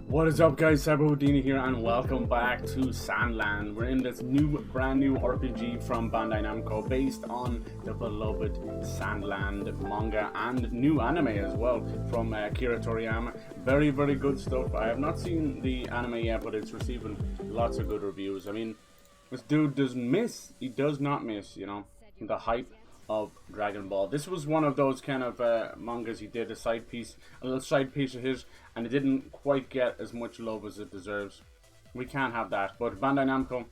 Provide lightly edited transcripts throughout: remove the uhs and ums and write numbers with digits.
What is up, guys? Houdini here, and welcome back to Sand Land. We're in this brand new RPG from Bandai Namco based on the beloved Sand Land manga and new anime as well from Akira Toriyama. Very, very good stuff. I have not seen the anime yet, but it's receiving lots of good reviews. I mean, this dude doesn't miss. He does not miss, you know, the hype of Dragon Ball. This was one of those kind of mangas he did, a little side piece of his, and it didn't quite get as much love as it deserves. We can't have that, but Bandai Namco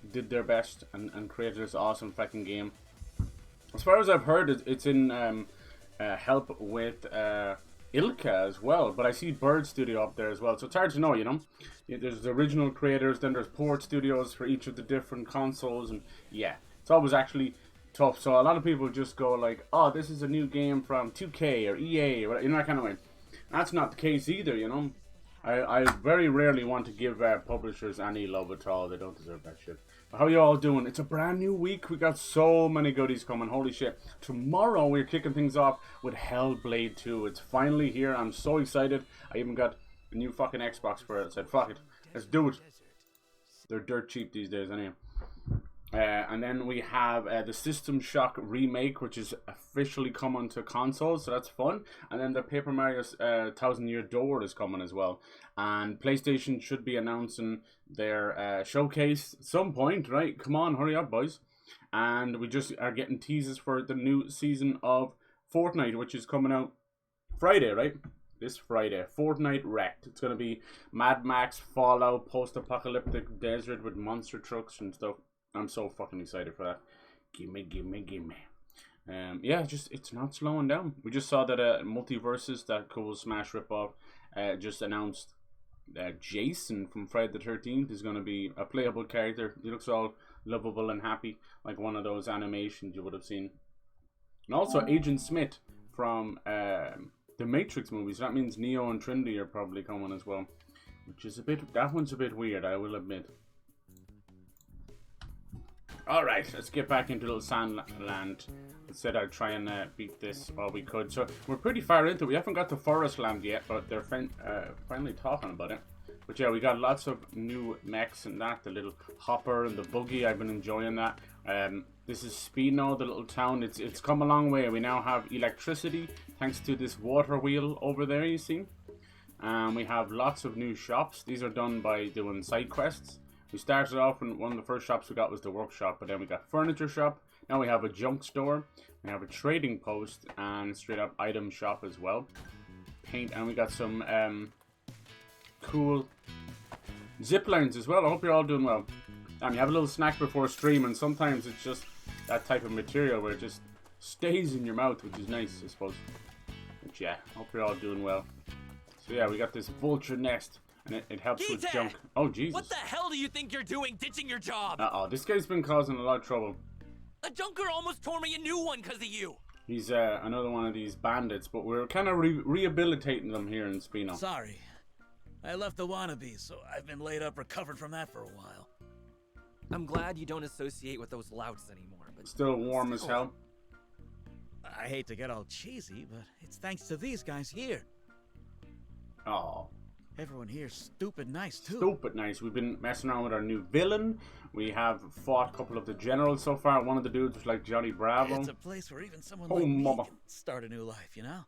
did their best and created this awesome fucking game. As far as I've heard, it's in help with Ilka as well, but I see Bird Studio up there as well, so it's hard to know, you know. There's the original creators, then there's port studios for each of the different consoles, and yeah, it's always actually tough. So a lot of people just go like, oh, this is a new game from 2K or EA or in that kind of way. That's not the case either, you know. I very rarely want to give publishers any love at all. They don't deserve that shit. But how are you all doing? It's a brand new week. We got so many goodies coming. Holy shit. Tomorrow we're kicking things off with Hellblade 2. It's finally here. I'm so excited. I even got a new fucking Xbox for it. I said, fuck it. Let's do it. They're dirt cheap these days anyway. And then we have the System Shock remake, which is officially coming to consoles, so that's fun. And then the Paper Mario 1000 Year Door is coming as well. And PlayStation should be announcing their showcase at some point, right? Come on, hurry up, boys. And we just are getting teases for the new season of Fortnite, which is coming out Friday, right? This Friday. Fortnite Wrecked. It's going to be Mad Max, Fallout, post-apocalyptic desert with monster trucks and stuff. I'm so fucking excited for that. Gimme. Yeah, it's not slowing down. We just saw that Multiverses, that cool Smash ripoff, just announced that Jason from Friday the 13th is going to be a playable character. He looks all lovable and happy, like one of those animations you would have seen. And also Agent Smith from the Matrix movies. That means Neo and Trinity are probably coming as well, which is that one's a bit weird, I will admit. Alright, let's get back into little Sand Land. I said I'd try and beat this while we could. So we're pretty far into it. We haven't got to Forest Land yet, but they're finally talking about it. But yeah, we got lots of new mechs and that. The little hopper and the buggy, I've been enjoying that. This is Spino, the little town. It's come a long way. We now have electricity thanks to this water wheel over there, you see. We have lots of new shops. These are done by doing side quests. We started off and one of the first shops we got was the workshop, but then we got furniture shop. Now we have a junk store, we have a trading post, and straight up item shop as well. Paint, and we got some cool zip lines as well. I hope you're all doing well. You have a little snack before stream, and sometimes it's just that type of material where it just stays in your mouth, which is nice, I suppose. But yeah, I hope you're all doing well. So yeah, we got this vulture nest. And it helps with junk. Oh, Jesus. What the hell do you think you're doing ditching your job? Uh-oh, this guy's been causing a lot of trouble. A junker almost tore me a new one because of you. He's another one of these bandits, but we're kind of rehabilitating them here in Spino. Sorry. I left the wannabes, so I've been laid up recovered from that for a while. I'm glad you don't associate with those louts anymore, but still warm as hell. I hate to get all cheesy, but it's thanks to these guys here. Oh. Everyone here's stupid nice, too. Stupid nice. We've been messing around with our new villain. We have fought a couple of the generals so far. One of the dudes was like Johnny Bravo. It's a place where even someone like me can start a new life, you know?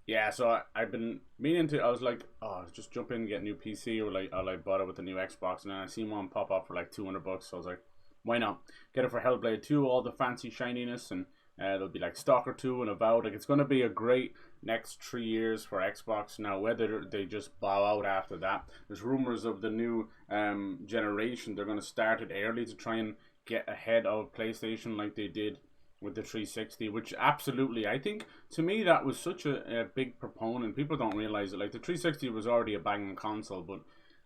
Yeah, so I've been meaning to, I was like, oh, just jump in and get a new PC, or like, I'll bought it with the new Xbox, and then I seen one pop up for like $200, so I was like, why not? Get it for Hellblade 2, all the fancy shininess, and there'll be like Stalker 2 and Avowed. Like, it's going to be a great next 3 years for Xbox. Now, whether they just bow out after that, there's rumors of the new generation. They're going to start it early to try and get ahead of PlayStation like they did with the 360, which absolutely, I think, to me, that was such a big proponent. People don't realize it. Like, the 360 was already a banging console, but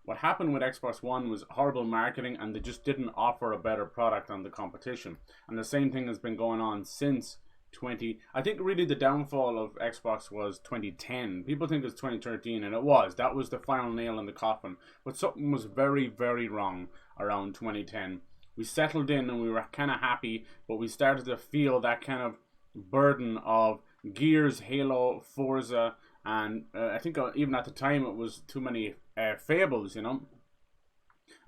what happened with Xbox One was horrible marketing, and they just didn't offer a better product on the competition. And the same thing has been going on since I think really the downfall of Xbox was 2010. People think it's 2013, and it was. That was the final nail in the coffin. But something was very, very wrong around 2010. We settled in and we were kind of happy, but we started to feel that kind of burden of Gears, Halo, Forza, And I think even at the time it was too many fables, you know.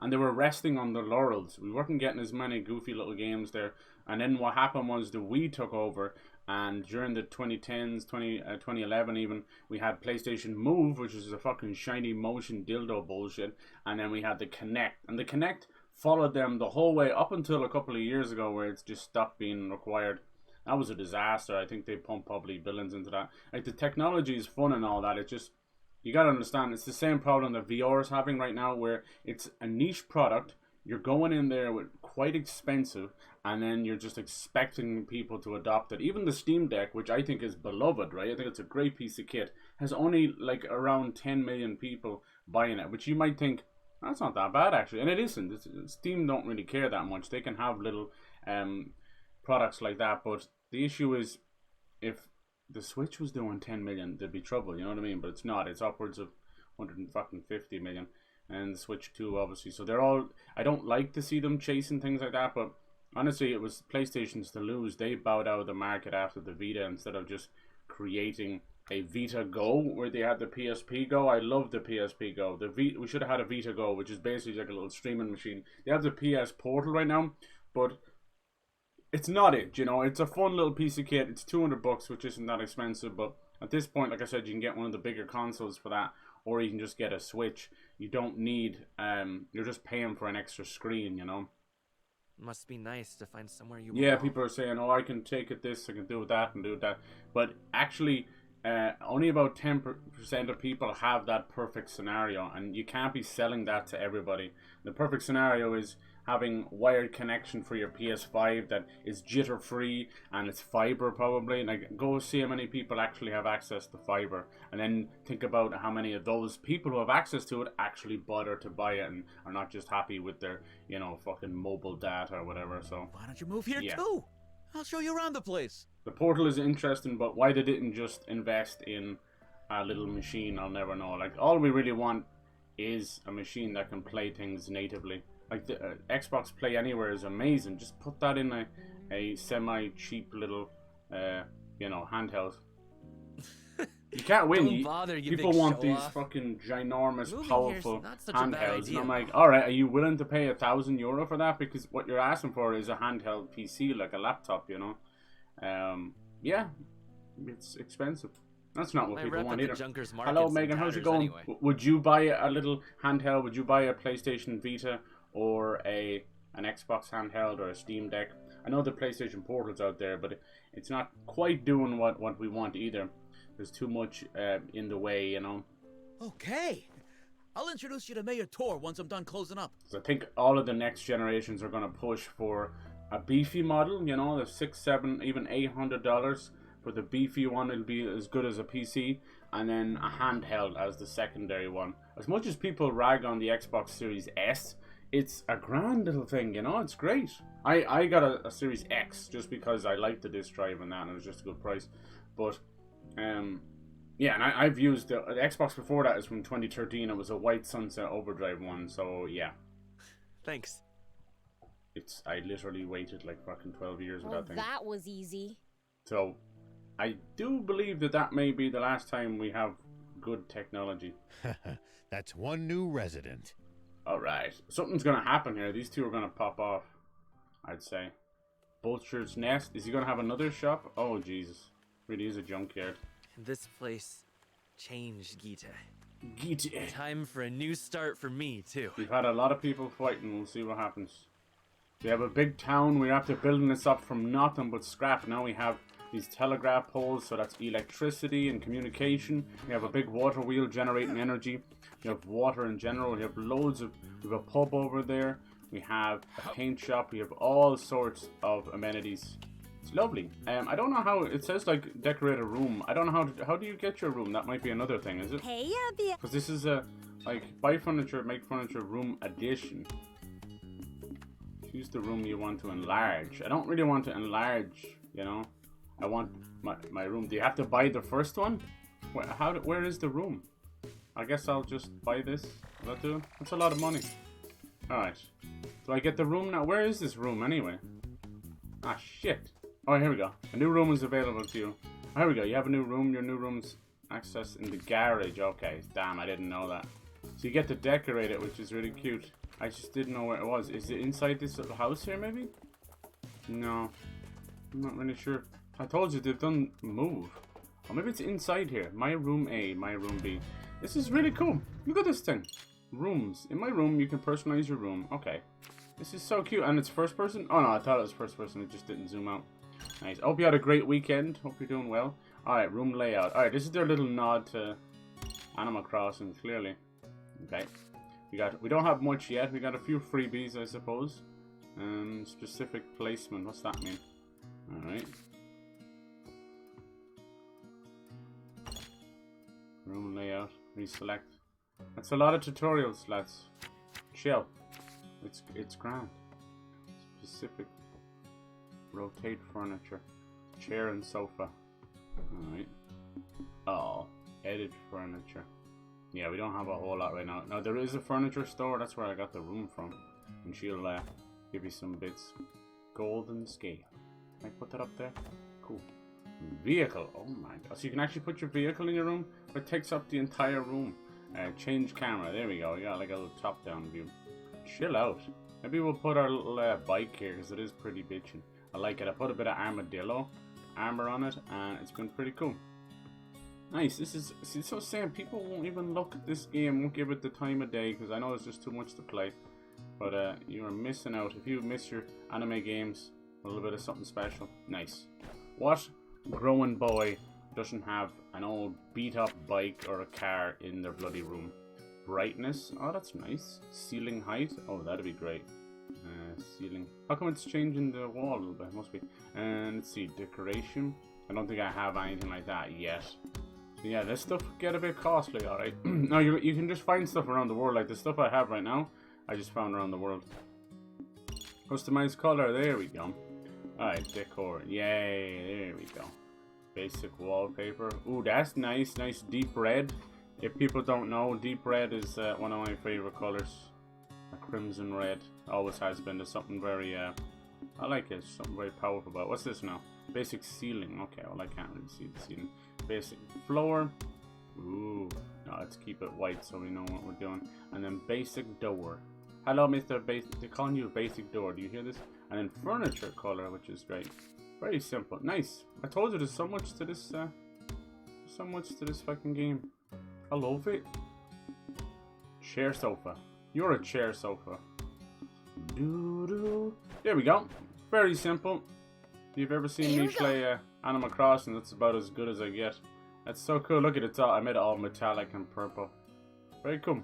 And they were resting on their laurels. We weren't getting as many goofy little games there. And then what happened was the Wii took over. And during the 2010s, 2011 even, we had PlayStation Move, which is a fucking shiny motion dildo bullshit. And then we had the Kinect. And the Kinect followed them the whole way up until a couple of years ago where it's just stopped being required. That was a disaster. I think they pumped probably billions into that. Like, the technology is fun and all that. It just, you gotta understand, it's the same problem that VR is having right now, where it's a niche product. You're going in there with quite expensive, and then you're just expecting people to adopt it. Even the Steam Deck, which I think is beloved, right? I think it's a great piece of kit, has only like around 10 million people buying it, which you might think, that's not that bad actually. And it isn't. Steam don't really care that much. They can have little products like that, but the issue is, if the Switch was doing 10 million, there'd be trouble, you know what I mean? But it's not. It's upwards of 150 million, and the Switch 2 obviously. So they're all, I don't like to see them chasing things like that, but honestly, it was PlayStation's to lose. They bowed out of the market after the Vita instead of just creating a Vita Go where they had the PSP Go. I love the PSP Go. We should have had a Vita Go, which is basically like a little streaming machine. They have the PS Portal right now, but it's not it, you know. It's a fun little piece of kit. It's $200, which isn't that expensive, but at this point, like I said, you can get one of the bigger consoles for that, or you can just get a Switch. You don't need, you're just paying for an extra screen, you know. Must be nice to find somewhere you Yeah, belong. people are saying, oh, I can take it this, I can do that and do that. But actually, only about 10% of people have that perfect scenario, and you can't be selling that to everybody. The perfect scenario is having wired connection for your PS5 that is jitter free and it's fiber probably. Like, go see how many people actually have access to fiber, and then think about how many of those people who have access to it actually bother to buy it and are not just happy with their, you know, fucking mobile data or whatever. So Why don't you move here Yeah. too? I'll show you around the place. the Portal is interesting, but why they didn't just invest in a little machine, I'll never know. Like, all we really want is a machine that can play things natively. Like, the Xbox Play Anywhere is amazing. Just put that in a semi-cheap little, you know, handheld. You can't win. Don't bother, you People big want these show-off. fucking ginormous, Moving powerful here's not such a bad handhelds. And I'm idea. like, alright, are you willing to pay €1,000 for that? Because what you're asking for is a handheld PC, like a laptop, you know? Yeah, it's expensive. That's not what My people rep want at the either. Junkers Market's Hello, in Megan. How's it tatters going? anyway. Would you buy a little handheld? Would you buy a PlayStation Vita or an Xbox handheld or a Steam Deck? I know the PlayStation Portal's out there, but it's not quite doing what we want either. There's too much in the way, you know. Okay. I'll introduce you to Mayor Tor once I'm done closing up. So I think all of the next generations are going to push for a beefy model, you know, the $600, $700, even $800 for the beefy one. It'll be as good as a PC, and then a handheld as the secondary one. As much as people rag on the Xbox Series S, it's a grand little thing, you know. It's great. I got a Series X just because I liked the disc drive and that, and it was just a good price. But yeah, and I've used the Xbox before that is from 2013. It was a white Sunset Overdrive one, so yeah. Thanks. I literally waited like fucking 12 years with Well, that thing. that was easy. So I do believe that may be the last time we have good technology. That's one new resident. Alright, something's gonna happen here. These two are gonna pop off, I'd say. Vulture's Nest. Is he gonna have another shop? Oh Jesus, really is a junkyard. This place changed, Gita. Gita. Time for a new start for me, too. We've had a lot of people fighting. We'll see what happens. We have a big town. We're after building this up from nothing but scrap. Now we have these telegraph poles, so that's electricity and communication. We have a big water wheel generating energy. We have water in general. We have loads of... We have a pub over there. We have a paint shop. We have all sorts of amenities. It's lovely. I don't know how... It says, like, decorate a room. I don't know how do you get your room? That might be another thing, is it? Hey, Abby. Because this is a, like, buy furniture, make furniture room addition. Choose the room you want to enlarge. I don't really want to enlarge, you know. I want my room. Do you have to buy the first one? Where is the room? I guess I'll just buy this. Will that do it? That's a lot of money. Alright. Do I get the room now? Where is this room anyway? Ah, shit. Oh, here we go. A new room is available to you. Oh, here we go. You have a new room. Your new room's Access in the garage. Okay, damn, I didn't know that. So you get to decorate it, which is really cute. I just didn't know where it was. Is it inside this little house here, maybe? No. I'm not really sure. I told you they've done move. Or maybe it's inside here. My room A, my room B. This is really cool. Look at this thing. Rooms. In my room, you can personalize your room. Okay. This is so cute. And it's first person? Oh no, I thought it was first person. It just didn't zoom out. Nice. I hope you had a great weekend. Hope you're doing well. Alright, room layout. Alright, this is their little nod to Animal Crossing, clearly. Okay. We don't have much yet. We got a few freebies, I suppose. Specific placement. What's that mean? Alright. Room layout. Reselect. That's a lot of tutorials, lads. Chill. It's grand. Specific. Rotate furniture. Chair and sofa. Alright. Oh. Edit furniture. Yeah, we don't have a whole lot right now. Now, there is a furniture store. That's where I got the room from. And she'll give you some bits. Golden scale. Can I put that up there? Cool. Vehicle. Oh my god. So you can actually put your vehicle in your room. But it takes up the entire room. Change camera. There we go. We got like a little top-down view. Chill out. Maybe we'll put our little bike here because it is pretty bitchin'. I like it. I put a bit of armadillo armor on it and it's been pretty cool. Nice. This is, see, so saying people won't even look at this game, won't give it the time of day because I know it's just too much to play. But you are missing out. If you miss your anime games, a little bit of something special. Nice. What growing boy doesn't have an old beat up bike or a car in their bloody room? Brightness. Oh, that's nice. Ceiling height. Oh, that'd be great. Ceiling. How come it's changing the wall a little bit? Must be. And let's see. Decoration. I don't think I have anything like that yet. So yeah, this stuff get a bit costly, alright. No, you can just find stuff around the world. Like the stuff I have right now, I just found around the world. Customize color. There we go. Alright, decor. Yay. There we go. Basic wallpaper. Ooh, that's nice. Nice deep red. If people don't know, deep red is one of my favorite colors. A crimson red. Always has been. There's something very, I like it. Something very powerful about it. What's this now? Basic ceiling. Okay, well, I can't really see the ceiling. Basic floor. Ooh. No, let's keep it white so we know what we're doing. And then basic door. Hello, Mr. Basic. They're calling you basic door. Do you hear this? And then furniture color, which is great. Very simple. Nice. I told you there's so much to this, fucking game. I love it. Chair sofa. You're a chair sofa. Doo-doo. There we go. Very simple. If you've ever seen me play Animal Crossing, that's about as good as I get. That's so cool. Look at it all. I made it all metallic and purple. Very cool.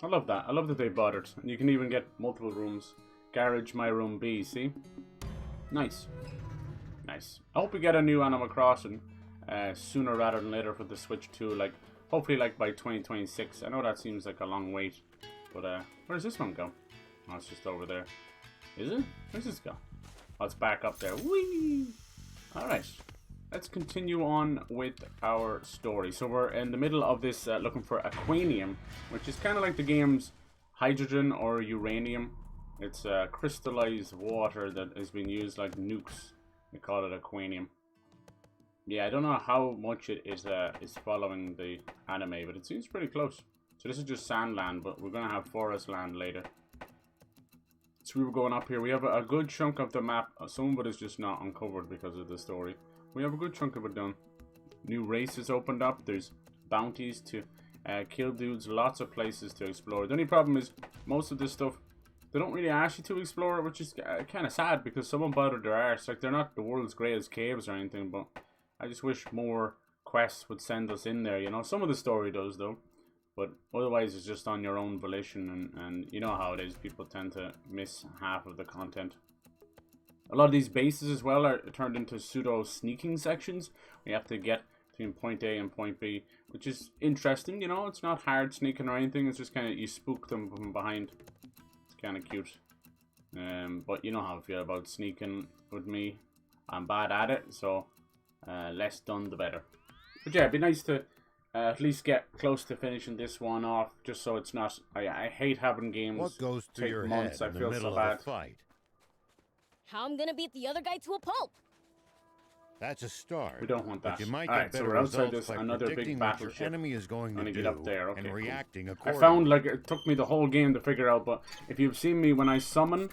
I love that. I love that they bothered. And you can even get multiple rooms. Garage, my room B. See? Nice. Nice. I hope we get a new Animal Crossing sooner rather than later for the Switch 2. Like, hopefully like by 2026. I know that seems like a long wait. But where does this one go? Oh, it's just over there. Is it? Where's this go? Oh, it's back up there. Whee! Alright. Let's continue on with our story. So we're in the middle of this looking for aquanium, which is kind of like the game's hydrogen or uranium. It's crystallized water that is being used like nukes. They call it aquanium. Yeah, I don't know how much it is following the anime, but it seems pretty close. So this is just Sand Land, but we're going to have Forest Land later. So we were going up here. We have a good chunk of the map. Some of it is just not uncovered because of the story. We have a good chunk of it done. New races opened up. There's bounties to kill dudes. Lots of places to explore. The only problem is most of this stuff, they don't really ask you to explore it, which is kind of sad because someone bothered their arse. Like, they're not the world's greatest caves or anything, but I just wish more quests would send us in there, you know. Some of the story does, though. But otherwise, it's just on your own volition, and you know how it is. People tend to miss half of the content. A lot of these bases as well are turned into pseudo-sneaking sections. We have to get between point A and point B, which is interesting, you know. It's not hard sneaking or anything. It's just kind of, you spook them from behind. It's kind of cute. But you know how I feel about sneaking with me. I'm bad at it, so less done the better. But yeah, it'd be nice to at least get close to finishing this one off, just so it's not. I hate having games What goes through take your months. head I in the feel middle so of bad. a fight? How I'm gonna beat the other guy to a pulp. That's a start. We don't want that. But you might Alright, get so better we're outside results this by another big predicting what your battleship. enemy is going I'm to gonna do get up there. Okay, and cool. reacting I accordingly. found, like, it took me the whole game to figure out, but if you've seen me when I summon,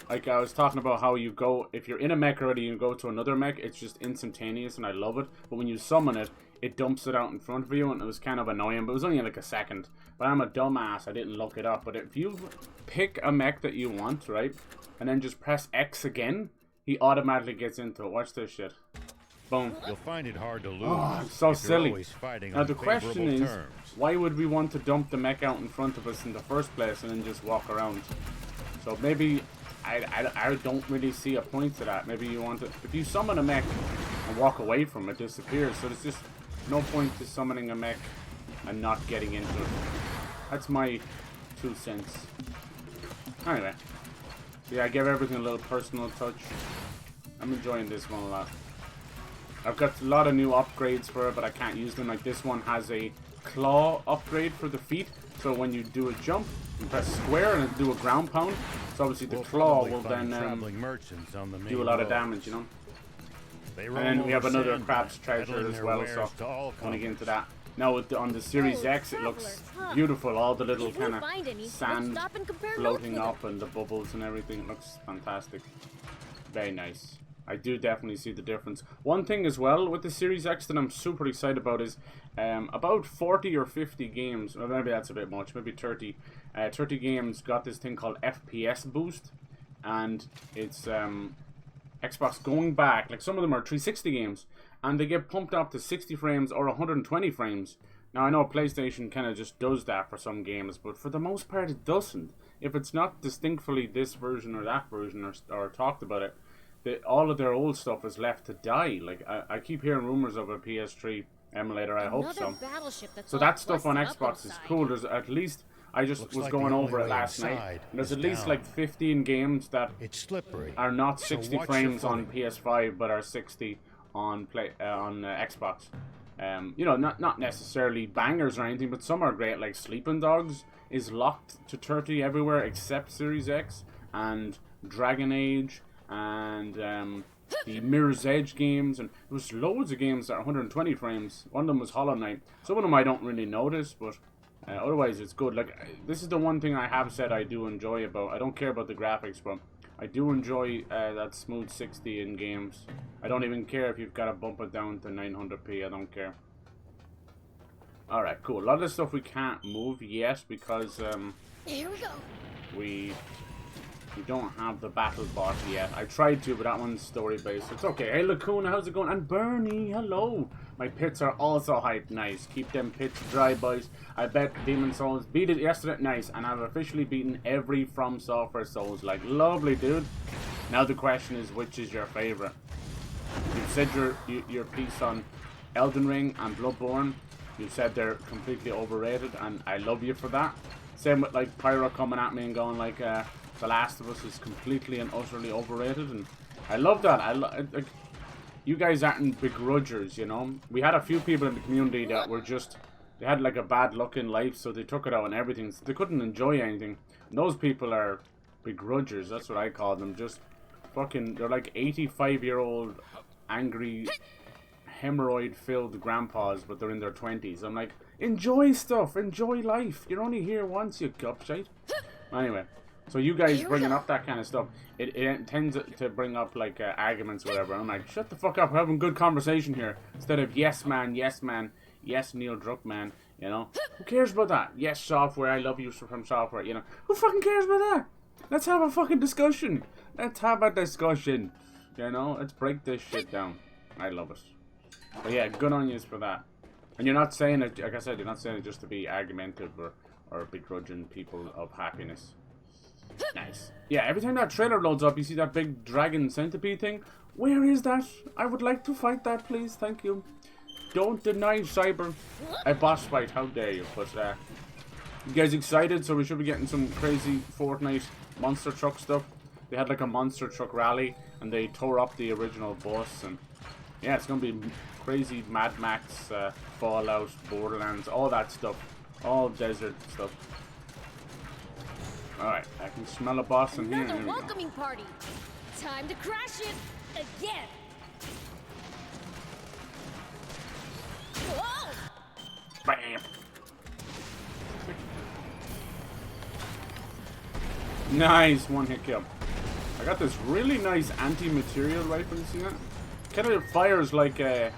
like I was talking about how you go, if you're in a mech already, you go to another mech, it's just instantaneous and I love it. But when you summon it, it dumps it out in front of you and it was kind of annoying, but it was only like a second. But I'm a dumbass, I didn't look it up. But if you pick a mech that you want, right, and then just press X again, he automatically gets into it. Watch this shit. Boom. You'll find it hard to lose. Oh, it's so if you're silly. always fighting Now on the question favorable is, terms. why would we want to dump the mech out in front of us in the first place and then just walk around? So maybe I don't really see a point to that. Maybe you want to, if you summon a mech and walk away from it, it disappears. So there's just no point to summoning a mech and not getting into it. That's my 2 cents. Anyway, yeah, I give everything a little personal touch. I'm enjoying this one a lot. I've got a lot of new upgrades for it, but I can't use them. Like this one has a claw upgrade for the feet. So when you do a jump, you press square and it'll do a ground pound. So obviously the claw will then merchants on the main do a lot of roads. damage, you know. They And roam then we have over another sand crab's dunes, treasure peddling as their well, wares so to all I want to get comers. into that. Now with on the Series X, it looks beautiful. All the little If we kind of find any, sand we'll stop and compare floating notes with up and the bubbles and everything. It looks fantastic. Very nice. I do definitely see the difference. One thing as well with the Series X that I'm super excited about is about 40 or 50 games, or maybe that's a bit much, maybe 30. 30 games got this thing called FPS boost, and it's Xbox going back, like some of them are 360 games, and they get pumped up to 60 frames or 120 frames. Now I know PlayStation kind of just does that for some games, but for the most part it doesn't. If it's not distinctly this version or that version or talked about it, all of their old stuff is left to die. Like I keep hearing rumors of a PS3 emulator. I hope so. So that stuff on Xbox is cool. There's at least, I just Looks was like going the over only it way last night. inside And there's is at least down. like 15 games that It's slippery. are not So 60 watch your frames on footing. PS5 but are 60 on Xbox. You know, not necessarily bangers or anything, but some are great. Like Sleeping Dogs is locked to 30 everywhere except Series X, and Dragon Age, and the Mirror's Edge games, and there was loads of games that are 120 frames. One of them was Hollow Knight. Some of them I don't really notice, but otherwise it's good. Like this is the one thing I have said I do enjoy about. I don't care about the graphics, but I do enjoy that smooth 60 in games. I don't even care if you've got to bump it down to 900p. I don't care. Alright, cool. A lot of the stuff we can't move yet because Here we go. we don't have the battle bot yet. I tried to, but that one's story based. It's okay. Hey Lacuna, how's it going? And Bernie, hello. My pits are also hyped. Nice. Keep them pits dry, boys. I bet Demon Souls beat it yesterday. Nice. And I've officially beaten every From Software Souls. Like, lovely, dude. Now the question is, which is your favorite? You've said your piece on Elden Ring and Bloodborne. You said they're completely overrated, and I love you for that. Same with like Pyro coming at me and going like, The Last of Us is completely and utterly overrated, and I love that. Like, you guys aren't begrudgers, you know. We had a few people in the community that were just, they had like a bad luck in life, so they took it out on everything. So they couldn't enjoy anything. And those people are begrudgers. That's what I call them. Just fucking, they're like 85-year-old angry hemorrhoid-filled grandpas, but they're in their 20s. I'm like, enjoy stuff, enjoy life. You're only here once, you gobshite. Anyway, so you guys bringing up that kind of stuff, it tends to bring up like arguments or whatever. I'm like, shut the fuck up, we're having good conversation here. Instead of yes man, yes Neil Druckmann, you know. Who cares about that? Yes software, I love you from software, you know. Who fucking cares about that? Let's have a fucking discussion. Let's have a discussion. You know, let's break this shit down. I love it. But yeah, good on you for that. And you're not saying it, like I said, you're not saying it just to be argumentative or begrudging people of happiness. Nice. Yeah, every time that trailer loads up, you see that big dragon centipede thing. Where is that? I would like to fight that, please. Thank you. Don't deny Cyber a boss fight. How dare you? But, you guys excited? So we should be getting some crazy Fortnite monster truck stuff. They had like a monster truck rally, and they tore up the original boss, and yeah, it's gonna be crazy Mad Max, Fallout, Borderlands, all that stuff. All desert stuff. Alright, I can smell a boss in here. Another Here we go. welcoming party. Time to crash it again. Bam. Nice one hit kill. I got this really nice anti-material rifle. You see that? Kind of fires like a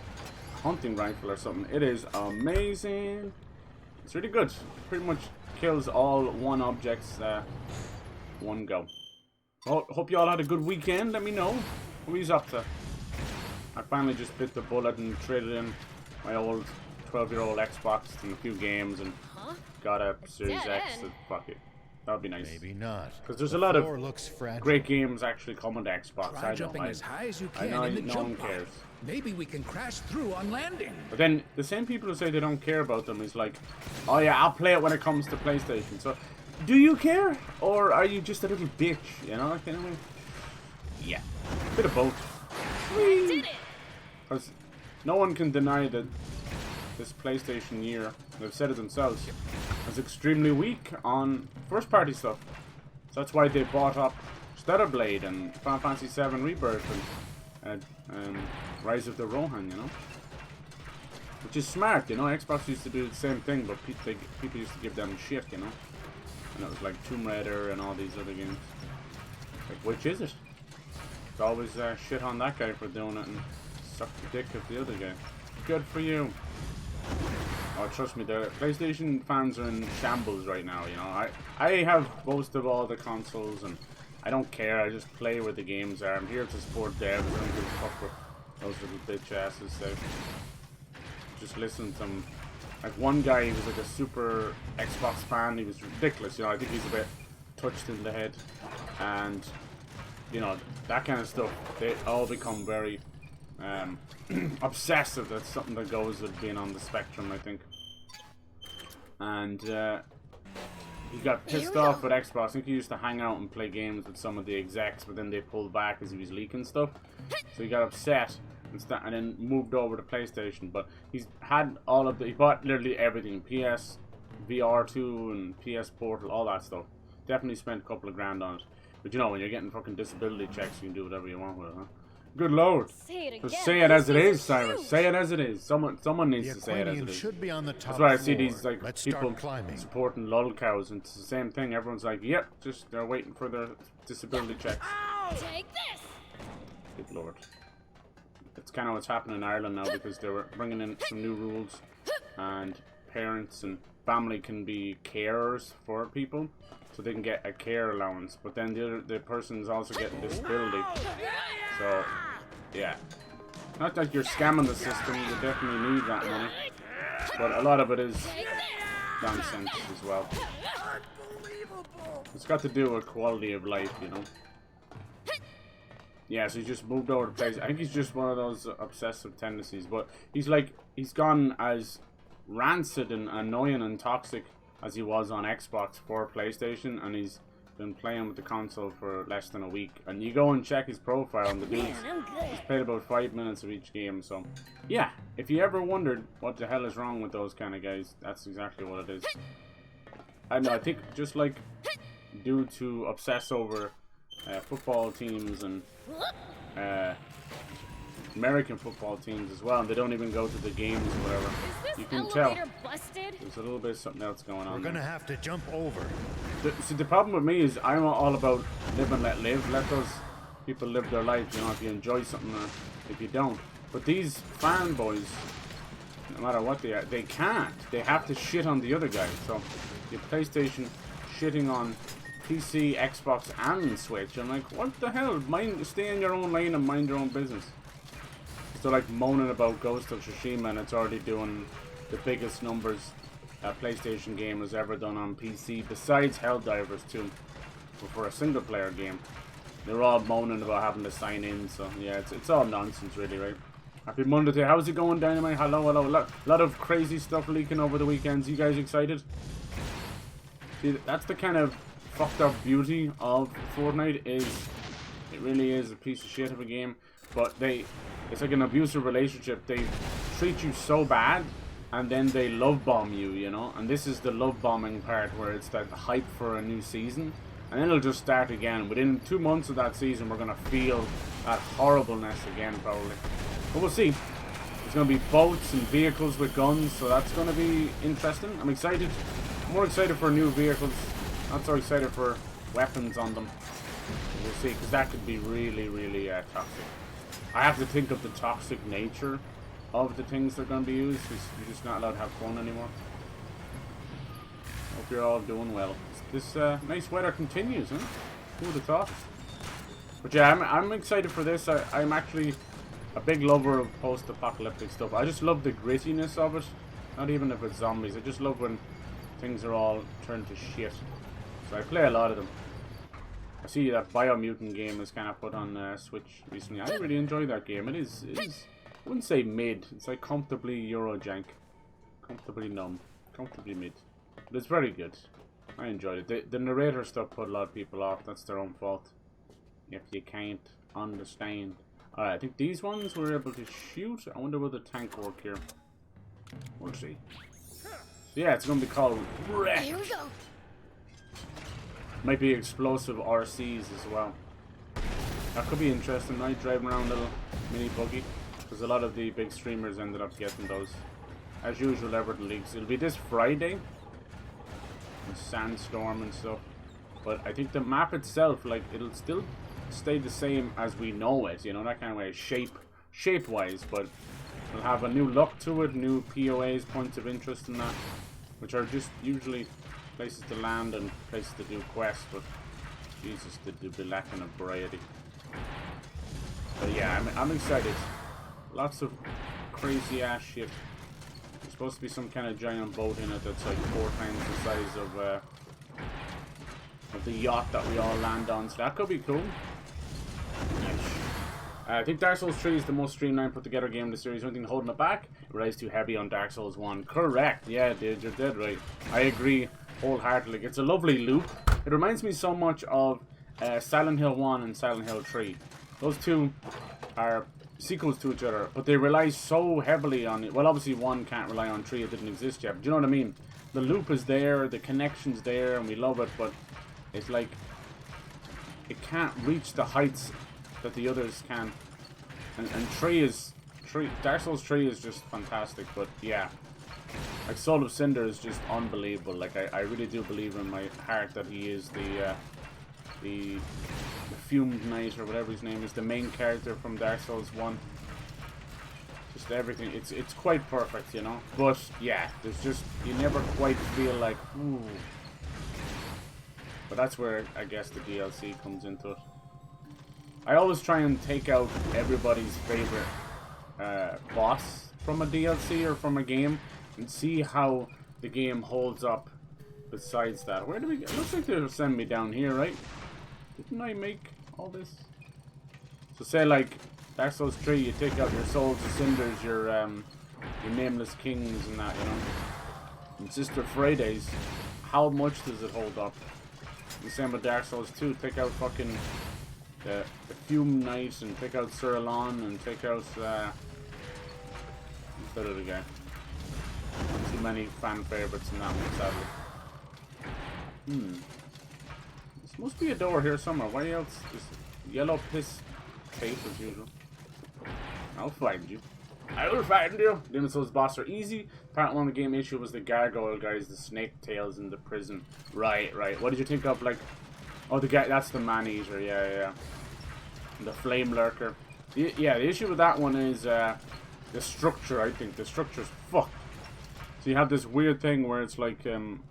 hunting rifle or something. It is amazing. It's really good. Pretty much kills all one objects one go. Well, hope you all had a good weekend. Let me know. What are you up to? I finally just bit the bullet and traded in my old 12-year-old Xbox and a few games and got a Series X. So fuck it. That would be nice. Maybe not. Because there's a lot of looks fragile. great games actually coming to Xbox. Try jumping as high as you I can know in the no jump one cares. pod. Maybe we can crash through on landing. But then the same people who say they don't care about them is like, oh yeah, I'll play it when it comes to PlayStation. So, do you care, or are you just a little bitch? You know, kind of way. Yeah, bit of both. I did it. Because no one can deny that this PlayStation year, they've said it themselves, is extremely weak on first-party stuff. So that's why they bought up Stellar Blade and Final Fantasy VII Rebirth and Rise of the Rohan, you know? Which is smart, you know? Xbox used to do the same thing, but people used to give them shit, you know? And it was like Tomb Raider and all these other games. Like, which is it? It's always shit on that guy for doing it and suck the dick of the other guy. Good for you. Oh, trust me, the PlayStation fans are in shambles right now, you know. I have most of all the consoles and I don't care, I just play where the games are. I'm here to support devs, I don't give a fuck what those little bitch asses say. Just listen to them. Like one guy, he was like a super Xbox fan, he was ridiculous, you know, I think he's a bit touched in the head. And, you know, that kind of stuff, they all become very obsessive. That's something that goes with being on the spectrum, I think. And he got pissed off with Xbox. I think he used to hang out and play games with some of the execs, but then they pulled back as he was leaking stuff. So he got upset and then moved over to PlayStation. But he's had all of the, he bought literally everything, PS VR2 and PS Portal, all that stuff. Definitely spent a couple of grand on it. But you know, when you're getting fucking disability checks, you can do whatever you want with it, huh? Good lord. Say it again. Just say it as it is, Cyrus. Say it as it is. Someone needs to say it as it is. Should be on the top That's why I see floor. these like Let's people start climbing. supporting lol cows, and it's the same thing. Everyone's like, yep, just they're waiting for their disability checks. Take this. Good lord. It's kind of what's happening in Ireland now because they were bringing in some new rules, and parents and family can be carers for people, so they can get a care allowance. But then the person's also getting disability. So, yeah. Not that you're scamming the system, you definitely need that money. But a lot of it is nonsense as well. It's got to do with quality of life, you know. Yeah, so he just moved over to place. I think he's just one of those obsessive tendencies. But he's like, he's gone as rancid and annoying and toxic as he was on Xbox for PlayStation, and he's been playing with the console for less than a week. And you go and check his profile, and the dude's he's played about 5 minutes of each game. So yeah, if you ever wondered what the hell is wrong with those kind of guys, that's exactly what it is. I know, I think just like dudes who obsess over football teams and American football teams as well, and they don't even go to the games or whatever. You can tell busted? there's a little bit of something else going on. We're gonna have to jump over. See, the problem with me is I'm all about live and let live. Let those people live their life, you know, if you enjoy something or if you don't. But these fanboys, no matter what they are, they can't. They have to shit on the other guy. So, your PlayStation shitting on PC, Xbox, and Switch. I'm like, what the hell? Stay in your own lane and mind your own business. So like moaning about Ghost of Tsushima, and it's already doing the biggest numbers a PlayStation game has ever done on PC, besides Helldivers 2, but for a single player game. They're all moaning about having to sign in, so yeah, it's all nonsense really, right? Happy Monday to you. How's it going, Dynamite? Hello, hello. Lot of crazy stuff leaking over the weekends. You guys excited? See, that's the kind of fucked up beauty of Fortnite, is it really is a piece of shit of a game, but it's like an abusive relationship. They treat you so bad, and then they love bomb you, you know? And this is the love bombing part, where it's that hype for a new season, and then it'll just start again. Within 2 months of that season, we're gonna feel that horribleness again, probably. But we'll see. There's going to be boats and vehicles with guns, so that's going to be interesting. I'm excited. I'm more excited for new vehicles. Not so excited for weapons on them. We'll see, because that could be really, really toxic. I have to think of the toxic nature of the things that are going to be used, because you're just not allowed to have fun anymore. Hope you're all doing well. This nice weather continues, huh? Who would have thought? But yeah, I'm excited for this. I'm actually a big lover of post-apocalyptic stuff. I just love the grittiness of it. Not even if it's zombies. I just love when things are all turned to shit. So I play a lot of them. I see that Biomutant game is kind of put on Switch recently. I really enjoy that game. It is, I wouldn't say mid. It's like comfortably Eurojank. Comfortably numb. Comfortably mid. But it's very good. I enjoyed it. The narrator stuff put a lot of people off. That's their own fault. If you can't understand. Alright, I think these ones we're able to shoot. I wonder will the tank work here. We'll see. So yeah, it's going to be called Wreck. Here we go. Might be explosive RCs as well. That could be interesting, right? Driving around a little mini buggy. Because a lot of the big streamers ended up getting those. As usual, Everton leaks. It'll be this Friday. And sandstorm and stuff. But I think the map itself, like, it'll still stay the same as we know it, you know, that kind of way, shape wise, but it'll have a new look to it, new POAs, points of interest in that, which are just usually places to land and places to do quests, but Jesus, they'd be lacking of variety. But yeah, I'm excited. Lots of crazy ass shit. There's supposed to be some kind of giant boat in it that's like 4 times the size of the yacht that we all land on, so that could be cool. I think Dark Souls 3 is the most streamlined put together game in the series. One thing holding it back, it relies too heavy on Dark Souls 1. Correct, yeah dude, you're dead right. I agree wholeheartedly. It's a lovely loop. It reminds me so much of Silent Hill 1 and Silent Hill 3. Those two are sequels to each other, but they rely so heavily on it. Well, obviously 1 can't rely on 3, it didn't exist yet, but you know what I mean? The loop is there, the connection's there, and we love it, but it's like it can't reach the heights that the others can. And Dark Souls 3 is just fantastic, but yeah. Like Soul of Cinder is just unbelievable. Like I really do believe in my heart that he is the Fumed Knight or whatever his name is, the main character from Dark Souls 1. Just everything. It's quite perfect, you know. But yeah, there's just you never quite feel like ooh. But that's where I guess the DLC comes into it. I always try and take out everybody's favorite boss from a DLC or from a game and see how the game holds up besides that. Where do we go? It looks like they'll send me down here, right? Didn't I make all this? So say like Dark Souls 3, you take out your Souls of Cinders, your Nameless Kings and that, you know. And Sister Friday's, how much does it hold up? The same with Dark Souls 2, take out fucking the Fume Knight and take out Sir Alon and take out who's that other guy? Too many fan favorites in that one, sadly. This must be a door here somewhere. Why else? Just yellow piss tape as usual. I'll find you. I will find you. Demon Souls boss are easy. Part 1 of the game issue was the gargoyle guys, the snake tails in the prison. Right. What did you think of, like... Oh, the guy, that's the man-eater, yeah. The flame lurker. Yeah, the issue with that one is the structure, I think. The structure's fucked. So you have this weird thing where it's like... even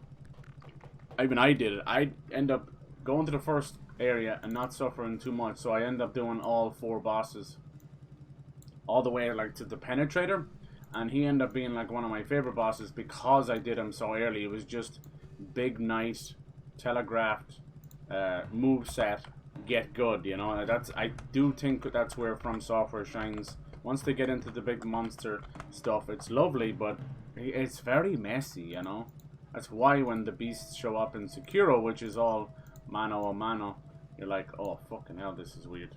I did it. I end up going to the first area and not suffering too much, so I end up doing all 4 bosses. All the way, like, to the Penetrator. And he ended up being, like, one of my favorite bosses because I did him so early. It was just big, nice, telegraphed... move set, get good, you know. I do think that's where From Software shines. Once they get into the big monster stuff, it's lovely, but it's very messy, you know. That's why when the beasts show up in Sekiro, which is all mano a mano, you're like, oh fucking hell, this is weird.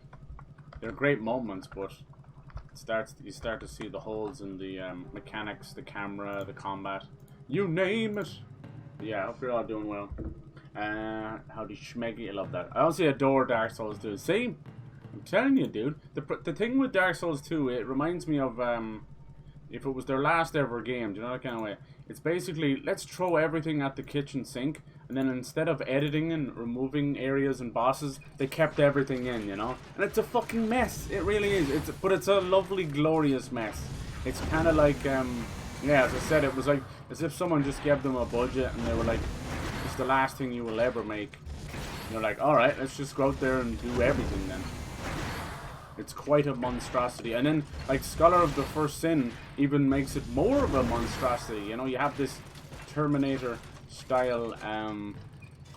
They're great moments, but you start to see the holes in the mechanics, the camera, the combat, you name it. But yeah, I hope you're all doing well. Howdy Schmeggy, I love that. I also adore Dark Souls 2. See? I'm telling you, dude. The thing with Dark Souls 2, it reminds me of if it was their last ever game, do you know that kind of way? It's basically, let's throw everything at the kitchen sink, and then instead of editing and removing areas and bosses, they kept everything in, you know? And it's a fucking mess. It really is. But it's a lovely, glorious mess. It's kind of like, yeah, as I said, it was like as if someone just gave them a budget and they were like, it's the last thing you will ever make. And you're like, alright, let's just go out there and do everything then. It's quite a monstrosity. And then, like, Scholar of the First Sin even makes it more of a monstrosity. You know, you have this Terminator style,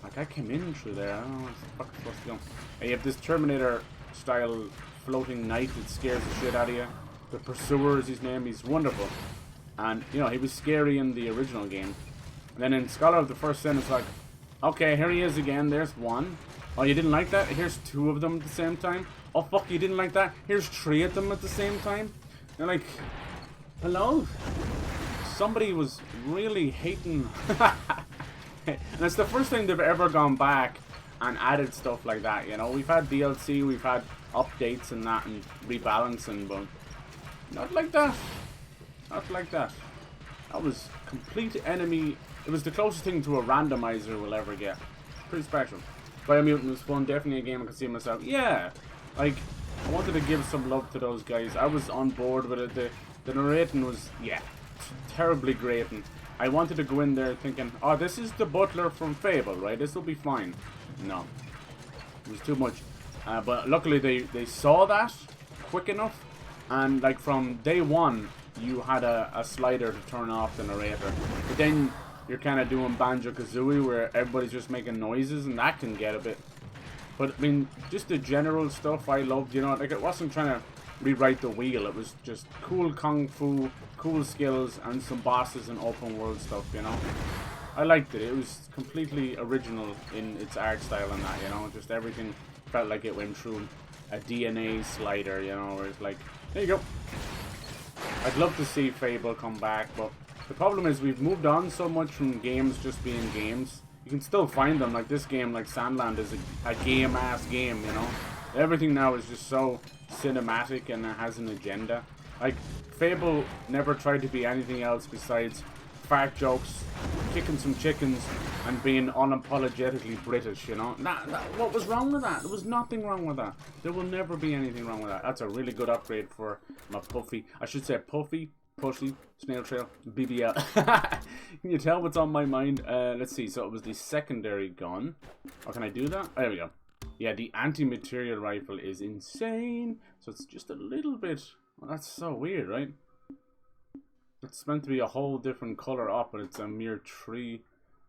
like, I came in through there. I don't know where the fuck I'm supposed to go. You have this Terminator style floating knight that scares the shit out of you. The Pursuer is his name. He's wonderful. And, you know, he was scary in the original game. And then in Scholar of the First Sin, it's like, okay, here he is again. There's one. Oh, you didn't like that? Here's two of them at the same time. Oh, fuck, you didn't like that? Here's three of them at the same time. They're like, hello? Somebody was really hating. And it's the first time they've ever gone back and added stuff like that, you know? We've had DLC, we've had updates and that and rebalancing, but not like that. Not like that. That was complete enemy. It was the closest thing to a randomizer we'll ever get. Pretty special. Biomutant was fun, definitely a game I could see myself. Yeah, like, I wanted to give some love to those guys. I was on board with it. The narrating was, yeah, terribly grating. I wanted to go in there thinking, oh, this is the butler from Fable, right? This will be fine. No. It was too much. But luckily they saw that quick enough. And, like, from day one, you had a slider to turn off the narrator. But then you're kind of doing Banjo-Kazooie where everybody's just making noises, and that can get a bit... But, I mean, just the general stuff I loved, you know, like, it wasn't trying to rewrite the wheel. It was just cool kung fu, cool skills, and some bosses and open world stuff, you know. I liked it. It was completely original in its art style and that, you know. Just everything felt like it went through a DNA slider, you know, where it's like, there you go. I'd love to see Fable come back, but the problem is we've moved on so much from games just being games. You can still find them, like this game, like Sand Land, is a game-ass game, you know? Everything now is just so cinematic and it has an agenda. Like, Fable never tried to be anything else besides fart jokes, kicking some chickens, and being unapologetically British, you know? What was wrong with that? There was nothing wrong with that. There will never be anything wrong with that. That's a really good upgrade for my Puffy. I should say Puffy, Pushy, Snail Trail, BBL. Can you tell what's on my mind? Let's see. So it was the secondary gun. Oh, can I do that? Oh, there we go. Yeah, the anti-material rifle is insane. So it's just a little bit... Well, that's so weird, right? It's meant to be a whole different color up, but it's a mere 3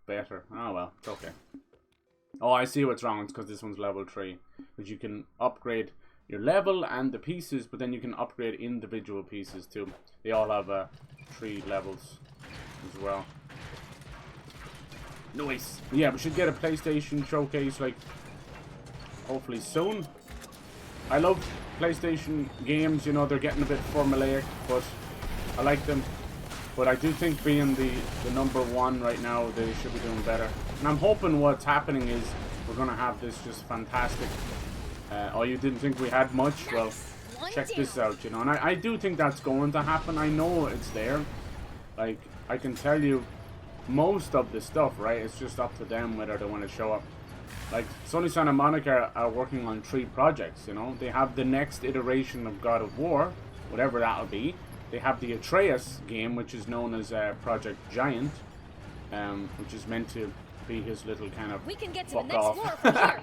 better. Oh well, it's okay. Oh, I see what's wrong. It's because this one's level 3. But you can upgrade your level and the pieces, but then you can upgrade individual pieces too. They all have 3 levels as well. Nice. Yeah, we should get a PlayStation showcase, like, hopefully soon. I love PlayStation games, you know, they're getting a bit formulaic, but I like them. But I do think being the number 1 right now, they should be doing better. And I'm hoping what's happening is we're going to have this just fantastic... oh, you didn't think we had much? Well, check this out, you know. And I do think that's going to happen. I know it's there. Like, I can tell you most of the stuff, right? It's just up to them whether they want to show up. Like, Sony Santa Monica are working on 3 projects, you know. They have the next iteration of God of War, whatever that'll be. They have the Atreus game, which is known as Project Giant, which is meant to be his little kind of We can get to fuck the next off. floor from here.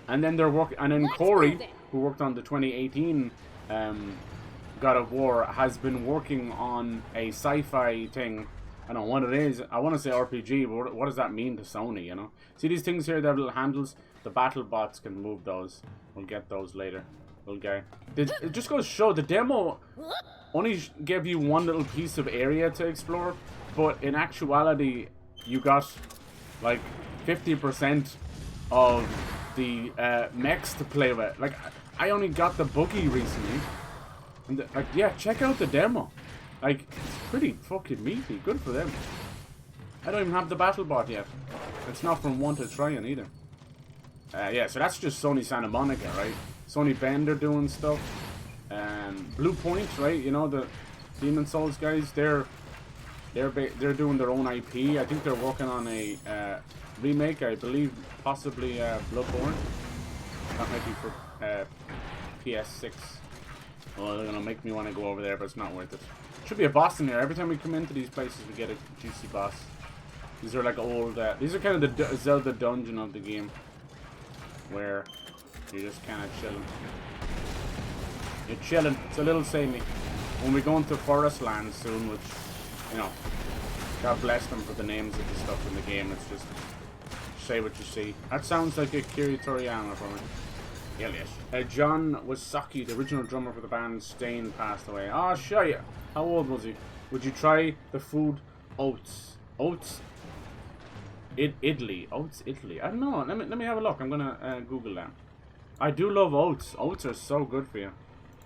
And then Let's Corey, move it. who worked on the 2018 God of War, has been working on a sci-fi thing. I don't know what it is. I want to say RPG, but what does that mean to Sony, you know? See these things here, they have little handles? The battle bots can move those. We'll get those later. Okay. It just goes to show the demo only gave you one little piece of area to explore, but in actuality, you got like 50% of the mechs to play with. Like, I only got the buggy recently, and like, yeah, check out the demo. Like, it's pretty fucking meaty. Good for them. I don't even have the battle bot yet. It's not from one to trying either. Yeah, so that's just Sony Santa Monica, right? Sony Bend are doing stuff. Blue Point, right? You know, Demon Souls guys, they're doing their own IP. I think they're working on a remake, I believe, possibly Bloodborne. That might be for PS6. Well, they're gonna make me want to go over there, but it's not worth it. Should be a boss in there. Every time we come into these places, we get a juicy boss. These are like old. These are kind of the Zelda dungeon of the game, where you're just kind of chilling. You're chilling. It's a little samey. When we go into Forest Land soon, which, you know, God bless them for the names of the stuff in the game. It's just say what you see. That sounds like Akira Toriyama for me. Hell yes. John Wasaki, the original drummer for the band Stain, passed away. Oh, sure, yeah. How old was he? Would you try the food oats? Oats? Italy. Oats, Italy. I don't know. Let me have a look. I'm gonna Google that. I do love oats. Oats are so good for you.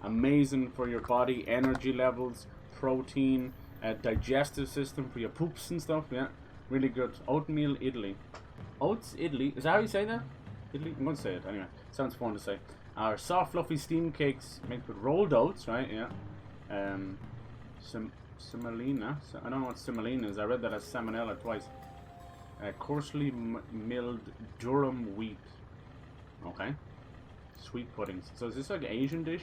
Amazing for your body, energy levels, protein, digestive system for your poops and stuff. Yeah, really good. Oatmeal, Italy. Oats, Italy. Is that how you say that? Italy? I'm gonna say it anyway. Sounds fun to say. Our soft, fluffy steamed cakes made with rolled oats, right? Yeah. Semolina. I don't know what semolina is. I read that as salmonella twice. Coarsely milled durum wheat. Okay. Sweet puddings. So is this like an Asian dish?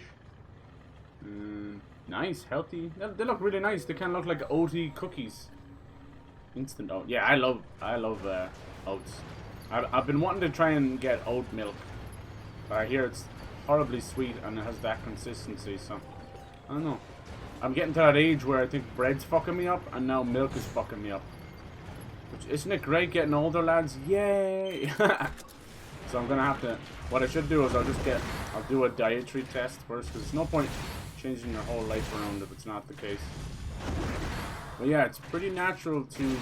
Nice, healthy. They look really nice. They kind of look like oaty cookies. Instant oat. Yeah, I love oats. I've been wanting to try and get oat milk, but I hear it's horribly sweet and it has that consistency. So I don't know. I'm getting to that age where I think bread's fucking me up, and now milk is fucking me up. Which, isn't it great getting older, lads? Yay! So I'm gonna have to. What I should do is I'll do a dietary test first, because there's no point changing your whole life around if it's not the case. But yeah, it's pretty natural to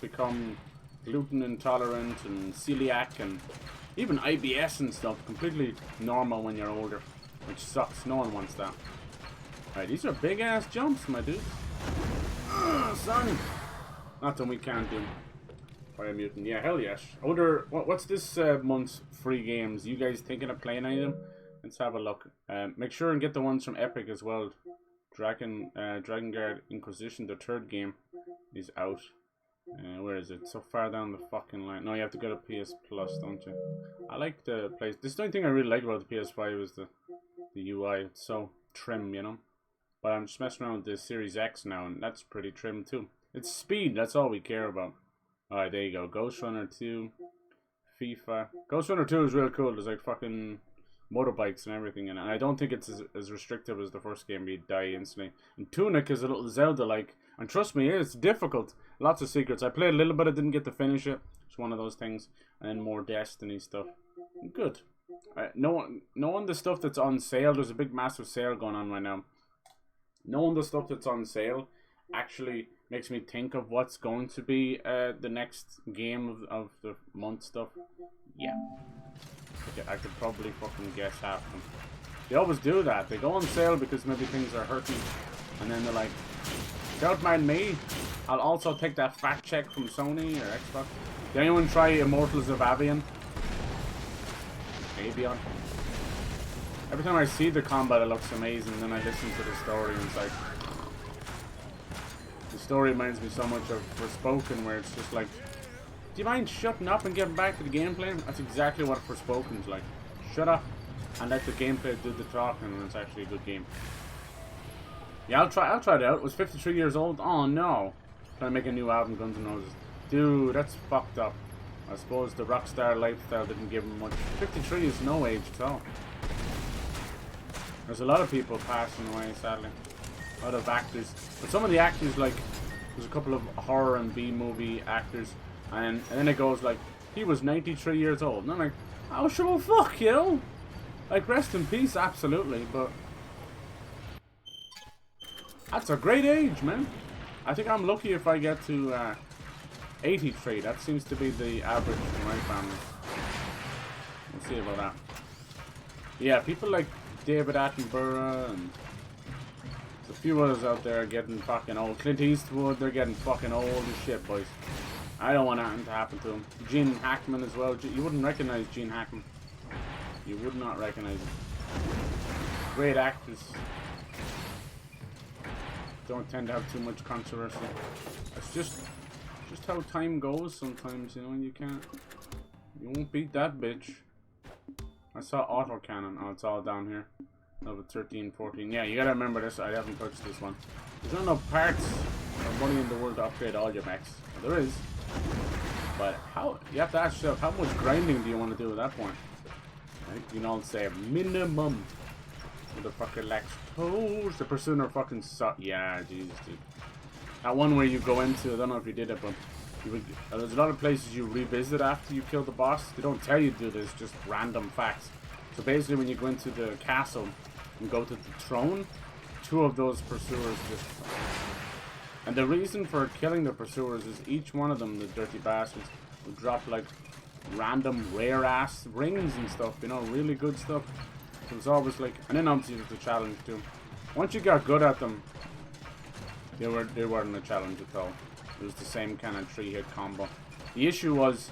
become gluten intolerant and celiac and even IBS and stuff. Completely normal when you're older, which sucks. No one wants that. Alright, these are big ass jumps, my dude. Son! Nothing we can't do. Fire Mutant. Yeah, hell yes. Older. What's this month's free games? You guys thinking of playing any of them? Let's have a look. Make sure and get the ones from Epic as well. Dragon Guard Inquisition, the third game, is out. Where is it? So far down the fucking line. No, you have to go to PS Plus, don't you? I like the place. This is the only thing I really like about the PS5 is the UI. It's so trim, you know. But I'm just messing around with the Series X now, and that's pretty trim too. It's speed. That's all we care about. Alright, there you go. Ghost Runner 2, FIFA. Ghost Runner 2 is real cool. There's like fucking motorbikes and everything in it. And I don't think it's as restrictive as the first game. You'd die instantly. And Tunic is a little Zelda-like. And trust me, it's difficult. Lots of secrets. I played a little bit. I didn't get to finish it. It's one of those things. And then more Destiny stuff. Good. Knowing the stuff that's on sale. There's a big massive sale going on right now. Knowing the stuff that's on sale actually makes me think of what's going to be the next game of the month stuff. Yeah. Okay, I could probably fucking guess half of them. They always do that. They go on sale because maybe things are hurting. And then they're like, don't mind me. I'll also take that fat check from Sony or Xbox. Did anyone try Immortals of Avian? Avian? Every time I see the combat, it looks amazing. And then I listen to the story and it's like... The story reminds me so much of Forspoken, where it's just like, do you mind shutting up and getting back to the gameplay? That's exactly what Forspoken's like. Shut up and let the gameplay do the talking, and it's actually a good game. Yeah, I'll try it out. It was 53 years old. Oh no. Trying to make a new album, Guns N' Roses. Dude, that's fucked up. I suppose the rockstar lifestyle didn't give him much. 53 is no age at all. There's a lot of people passing away, sadly. A lot of actors. But some of the actors, like, there's a couple of horror and B-movie actors, and then it goes like, he was 93 years old. And I'm like, oh, sure, well, fuck, you know? Like, rest in peace, absolutely, but... That's a great age, man. I think I'm lucky if I get to 83. That seems to be the average for my family. We'll see about that. Yeah, people like David Attenborough and a few others out there getting fucking old. Clint Eastwood, they're getting fucking old as shit, boys. I don't want anything to happen to him. Gene Hackman as well. You wouldn't recognize Gene Hackman. You would not recognize him. Great actors. don't tend to have too much controversy. It's just how time goes sometimes, you know, and you won't beat that bitch. I saw autocannon. Oh, it's all down here. Level 13, 14. Yeah, you gotta remember this. I haven't touched this one. There's not enough parts or money in the world to upgrade all your mechs. Well, there is. But how, you have to ask yourself, how much grinding do you want to do at that point? I think you can all say minimum. Motherfucker lacks toes. The Persona fucking suck. Yeah, Jesus, dude. That one where you go into, I don't know if you did it, but there's a lot of places you revisit after you kill the boss. They don't tell you to do this, just random facts. So basically when you go into the castle and go to the throne, 2 of those pursuers just... And the reason for killing the pursuers is each one of them, the dirty bastards, will drop like random rare ass rings and stuff, you know, really good stuff. So it's always like, and then obviously there's the challenge too. Once you got good at them, they weren't a challenge at all. It was the same kind of 3-hit combo. The issue was,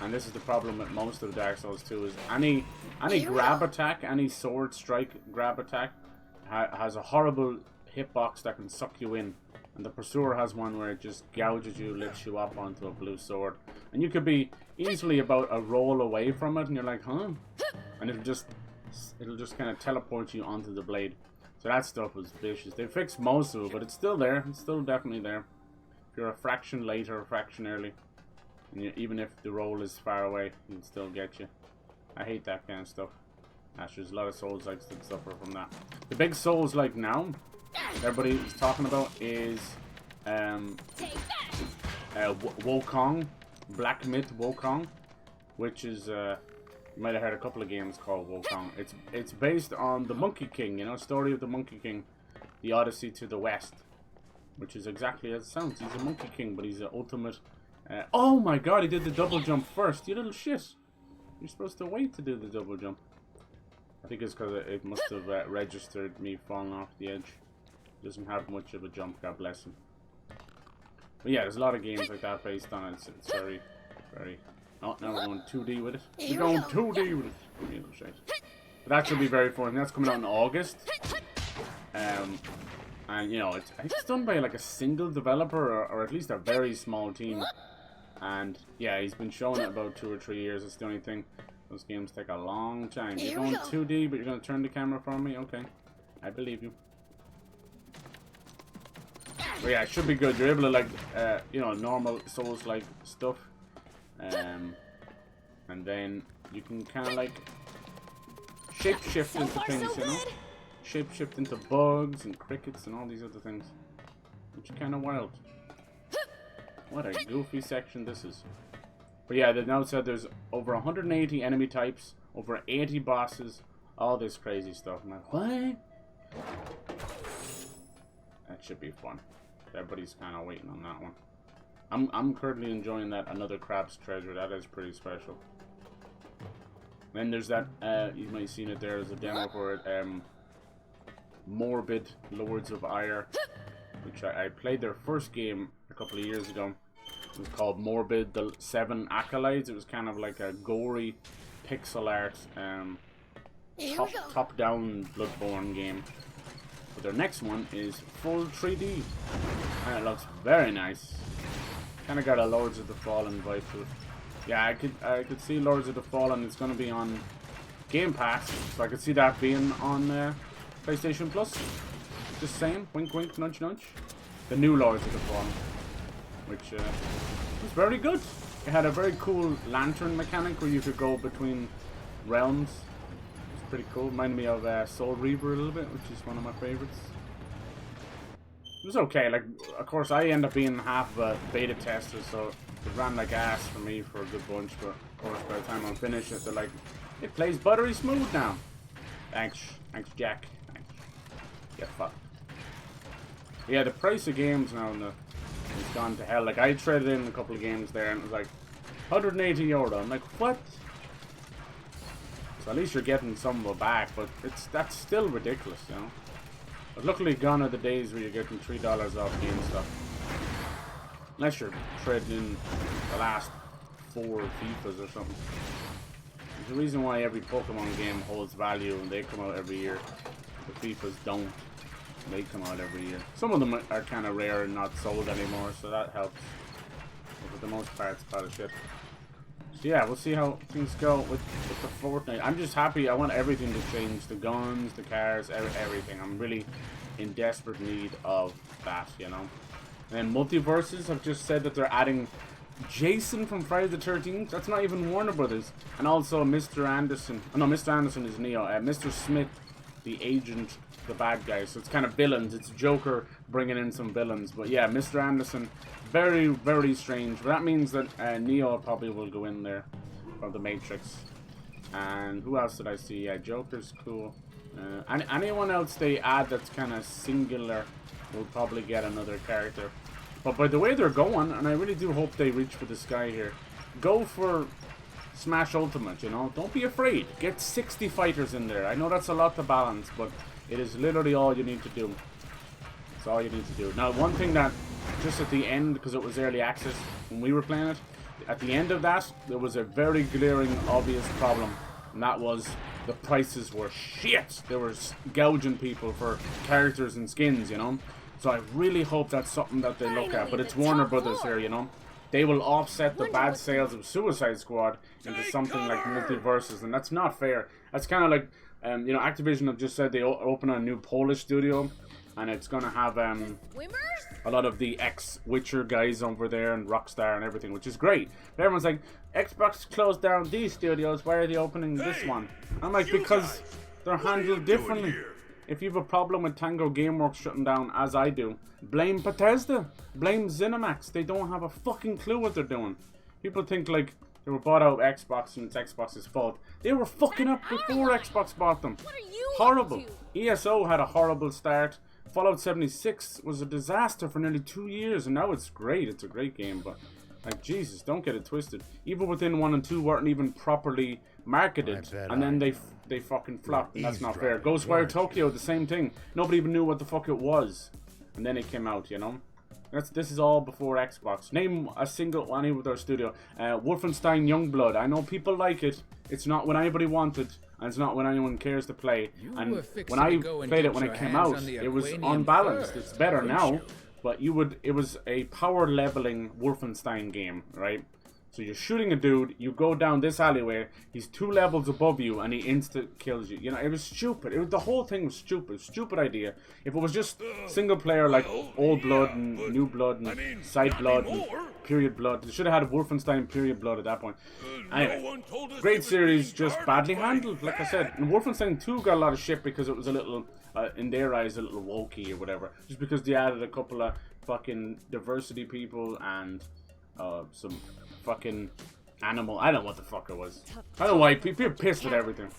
and this is the problem with most of the Dark Souls 2, is any grab attack, any sword strike grab attack has a horrible hitbox that can suck you in. And the Pursuer has one where it just gouges you, lifts you up onto a blue sword. And you could be easily about a roll away from it, and you're like, huh? And it'll just kind of teleport you onto the blade. So that stuff was vicious. They fixed most of it, but it's still there. It's still definitely there. If you're a fraction late or a fraction early, and even if the roll is far away, it'll still get you. I hate that kind of stuff. Actually, there's a lot of Souls-likes that suffer from that. The big Souls-like now, everybody is talking about is Wukong, Black Myth Wukong, which is you might have heard a couple of games called Wukong. It's based on the Monkey King, you know, story of the Monkey King, the Odyssey to the West, which is exactly as it sounds. He's a Monkey King, but he's the ultimate. Oh my God, he did the double jump first. You little shit! You're supposed to wait to do the double jump. I think it's because it must have registered me falling off the edge. Doesn't have much of a jump, God bless him. But yeah, there's a lot of games like that based on it. It's very, very... Oh, now we're going 2D with it. We're going 2D with it. Give me a little shake. But that should be very fun. That's coming out in August. And, you know, I think it's done by like a single developer or at least a very small team. And, yeah, he's been showing it about 2 or 3 years. That's the only thing. Those games take a long time. You're going 2D, but you're going to turn the camera for me? Okay. I believe you. But yeah, it should be good. You're able to, like, you know, normal Souls-like stuff. And then you can kind of, like, shape-shift into things, you know? Shape-shift into bugs and crickets and all these other things. Which is kind of wild. What a goofy section this is. But yeah, they now said there's over 180 enemy types, over 80 bosses, all this crazy stuff. I'm like, what? That should be fun. Everybody's kind of waiting on that one. I'm currently enjoying that Another Crab's Treasure. That is pretty special. Then there's that, you might have seen it there as a demo for it, Morbid Lords of Ire, which I played their first game a couple of years ago. It was called Morbid the 7 Acolytes. It was kind of like a gory pixel art top-down Bloodborne game. But their next one is full 3D, and it looks very nice. Kind of got a Lords of the Fallen vibe to it. Yeah, I could see Lords of the Fallen. It's going to be on Game Pass, so I could see that being on PlayStation Plus. Just saying, wink, wink, nudge, nudge. The new Lords of the Fallen, which was very good. It had a very cool lantern mechanic where you could go between realms. It's pretty cool. Reminded me of Soul Reaver a little bit, which is one of my favorites. It was okay. Like, of course, I end up being half of a beta tester, so it ran like ass for me for a good bunch. But of course, by the time I'm finished, they're like, it plays buttery smooth now. Thanks, Jack. Thanks. Get fucked. Yeah, the price of games now it's gone to hell. Like, I traded in a couple of games there, and it was like 180 euro. I'm like, what? So at least you're getting some of it back, but that's still ridiculous, you know. But luckily, gone are the days where you're getting $3 off game stuff. Unless you're trading in the last 4 FIFAs or something. There's a reason why every Pokemon game holds value and they come out every year. The FIFAs don't. They come out every year. Some of them are kind of rare and not sold anymore, so that helps. But for the most part, it's part of shit. So yeah, we'll see how things go with the Fortnite. I'm just happy. I want everything to change. The guns, the cars, everything. I'm really in desperate need of that, you know. And then Multiverses have just said that they're adding Jason from Friday the 13th. That's not even Warner Brothers. And also Mr. Anderson. Oh, no, Mr. Anderson is Neo. Mr. Smith, the agent, the bad guy. So it's kind of villains. It's Joker bringing in some villains. But yeah, Mr. Anderson, very, very strange. But that means that Neo probably will go in there from the Matrix. And who else did I see? Yeah, Joker's cool. Anyone else they add that's kind of singular will probably get another character. But by the way they're going, and I really do hope they reach for this guy here, go for Smash Ultimate, you know? Don't be afraid. Get 60 fighters in there. I know that's a lot to balance, but it is literally all you need to do. It's all you need to do. Now, one thing that, just at the end, because it was early access when we were playing it, at the end of that, there was a very glaring, obvious problem. And that was the prices were shit. They were gouging people for characters and skins, you know? So I really hope that's something that they look at. But it's Warner Brothers here, you know? They will offset the bad sales of Suicide Squad into something like Multiverses. And that's not fair. That's kind of like, you know, Activision have just said they open a new Polish studio. And it's going to have a lot of the ex-Witcher guys over there and Rockstar and everything, which is great. But everyone's like, Xbox closed down these studios, why are they opening this one? I'm like, because they're handled differently. If you have a problem with Tango Gameworks shutting down, as I do, blame Bethesda. Blame ZeniMax. They don't have a fucking clue what they're doing. People think, like, they were bought out Xbox and it's Xbox's fault. They were fucking up before Xbox bought them. Horrible. ESO had a horrible start. Fallout 76 was a disaster for nearly 2 years, and now it's great. It's a great game, but, like, Jesus, don't get it twisted. Evil Within 1 and 2 weren't even properly marketed, and then they fucking flopped, and that's not fair. Ghostwire Tokyo, the same thing. Nobody even knew what the fuck it was, and then it came out, you know? This is all before Xbox. Name a single one with our studio. Wolfenstein Youngblood. I know people like it. It's not what anybody wanted, and it's not what anyone cares to play. And when I played it when it came out, it was unbalanced. It's better now, but it was a power leveling Wolfenstein game, right? So you're shooting a dude, you go down this alleyway, he's 2 levels above you, and he insta kills you. You know, it was stupid. The whole thing was stupid. Stupid idea. If it was just single player like Old Blood and New Blood and Side Blood and Period Blood, they should have had Wolfenstein Period Blood at that point. Anyway, great series, just badly handled, like I said. And Wolfenstein 2 got a lot of shit because it was a little, in their eyes, a little wokey or whatever. Just because they added a couple of fucking diversity people and some fucking animal. I don't know what the fuck it was. I don't know why people are pissed at everything.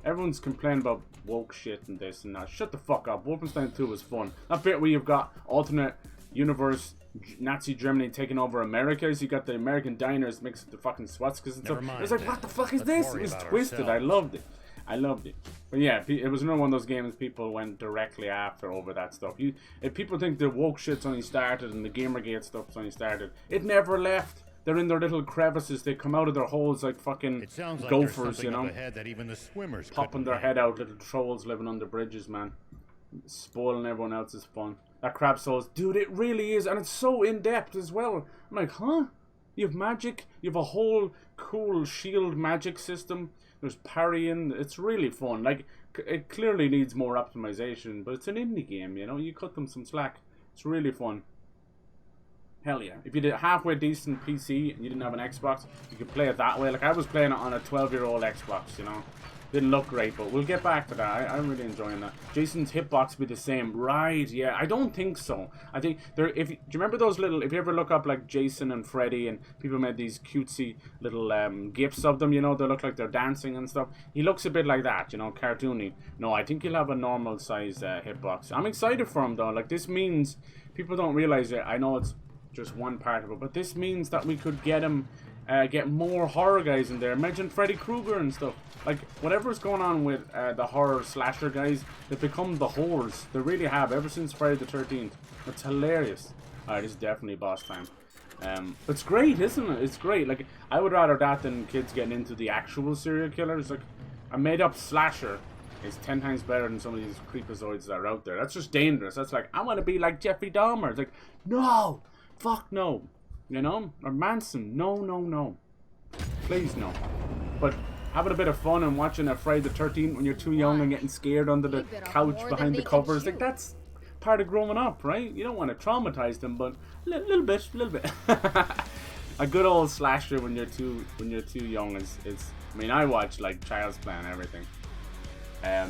Everyone's complaining about woke shit and this and that. Shut the fuck up. Wolfenstein 2 was fun. That bit where you've got alternate universe Nazi Germany taking over America, so you got the American diners mixed with the fucking swastikas and stuff. It's like, what the fuck is this? It was twisted. I loved it. I loved it. But yeah, it was another one of those games people went directly after over that stuff. If people think the woke shit's only started and the Gamergate stuff's only started, it never left. They're in their little crevices. They come out of their holes like fucking gophers, you know, that even the swimmers popping their head out. Little trolls living under bridges, man, spoiling everyone else's fun. That Crab Souls, dude, it really is, and it's so in depth as well. I'm like, huh? You have magic. You have a whole cool shield magic system. There's parrying. It's really fun. Like, it clearly needs more optimization, but it's an indie game, you know. You cut them some slack. It's really fun. Hell yeah. If you did a halfway decent PC and you didn't have an Xbox, you could play it that way. Like, I was playing it on a 12-year-old Xbox, you know. Didn't look great, but we'll get back to that. I'm really enjoying that. Jason's hitbox be the same. Right, yeah. I don't think so. I think there. Do you remember those little, if you ever look up like Jason and Freddy and people made these cutesy little gifs of them, you know, they look like they're dancing and stuff. He looks a bit like that, you know, cartoony. No, I think he'll have a normal size hitbox. I'm excited for him though. Like, this means, people don't realize it. I know it's just one part of it, but this means that we could get him, get more horror guys in there. Imagine Freddy Krueger and stuff. Like, whatever's going on with the horror slasher guys, they've become the whores. They really have, ever since Friday the 13th. It's hilarious. Alright, this is definitely boss time. It's great, isn't it? It's great. Like, I would rather that than kids getting into the actual serial killers. Like, a made-up slasher is 10 times better than some of these creepazoids that are out there. That's just dangerous. That's like, I want to be like Jeffrey Dahmer. It's like, no, fuck no, you know, or Manson. No, no, no, please no. But having a bit of fun and watching a Friday the 13th when you're too young and getting scared under the couch behind the covers, like that's part of growing up, right? You don't want to traumatize them, but little bit. A good old slasher when you're too young is I mean, I watch like Child's Play and everything.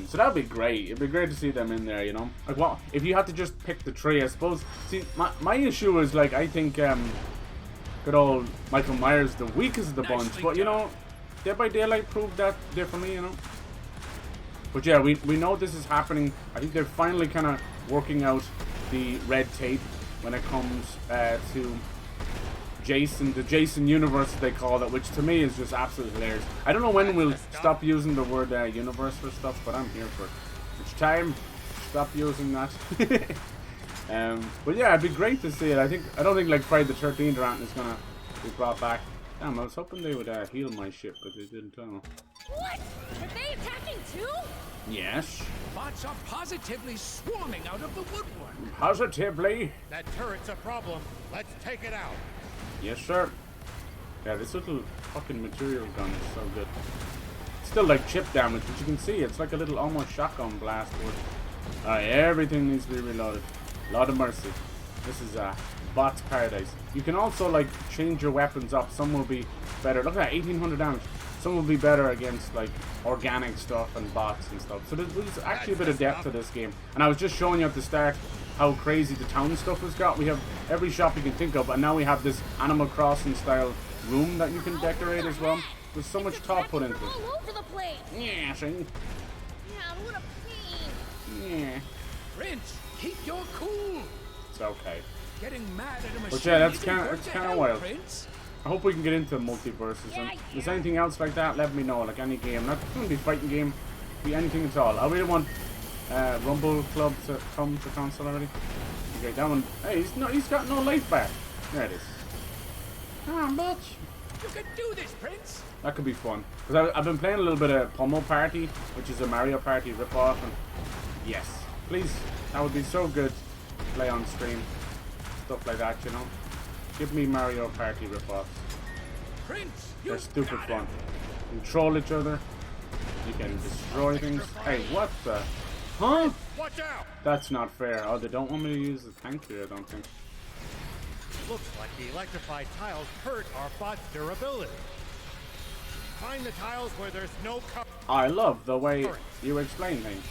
So that'd be great. It'd be great to see them in there, you know. Like, what if you had to just pick the three? I suppose. See, my issue is like I think good old Michael Myers the weakest of the bunch, but you know, Dead by Daylight proved that differently, you know. But yeah, we know this is happening. I think they're finally kind of working out the red tape when it comes to Jason, the Jason universe they call it, which to me is just absolutely hilarious. I don't know when we'll stop using the word universe for stuff, but I'm here for it. It's time. Stop using that. But yeah, it'd be great to see it. I don't think like Friday the 13th or anything is gonna be brought back. Damn, I was hoping they would heal my ship, but they didn't. I don't know. What? Are they attacking too? Yes. Bots are positively swarming out of the woodwork. Positively. That turret's a problem. Let's take it out. Yes, sir. Yeah, this little fucking material gun is so good. It's still like chip damage, but you can see it's like a little almost shotgun blast. Alright, everything needs to be reloaded. Lot of mercy. This is bot's paradise. You can also like change your weapons up. Some will be better. Look at that, 1800 damage. Some will be better against like organic stuff and bots and stuff. So there's actually a bit of depth to this game. And I was just showing you at the start how crazy the town stuff has got. We have every shop you can think of, and now we have this Animal Crossing style room that you can decorate as well. There's so much thought put into it. All over the place. Yeah, see? Yeah, what a pain. Yeah. Prince, keep your cool. It's okay. Getting mad at a machine. But yeah, that's isn't kinda- going it's to kinda help, wild. Prince. I hope we can get into multiverses. And if there's anything else like that, let me know. Like any game. Not going to be fighting game. Be anything at all. I really want Rumble Club to come to console already. Okay, that one. Hey, he's got no life back. There it is. Ah, bitch. You can do this, Prince. That could be fun. Because I've been playing a little bit of Pummel Party, which is a Mario Party ripoff. And yes, please, that would be so good to play on stream. Stuff like that, you know. Give me Mario Party ripoffs. Prince, They're stupid fun. You can troll each other. You can destroy things. Hey, what the? Huh? Watch out! That's not fair. Oh, they don't want me to use the tank here, I don't think. Looks like the electrified tiles hurt our bot's durability. Find the tiles where there's no cover. I love the way you explain things.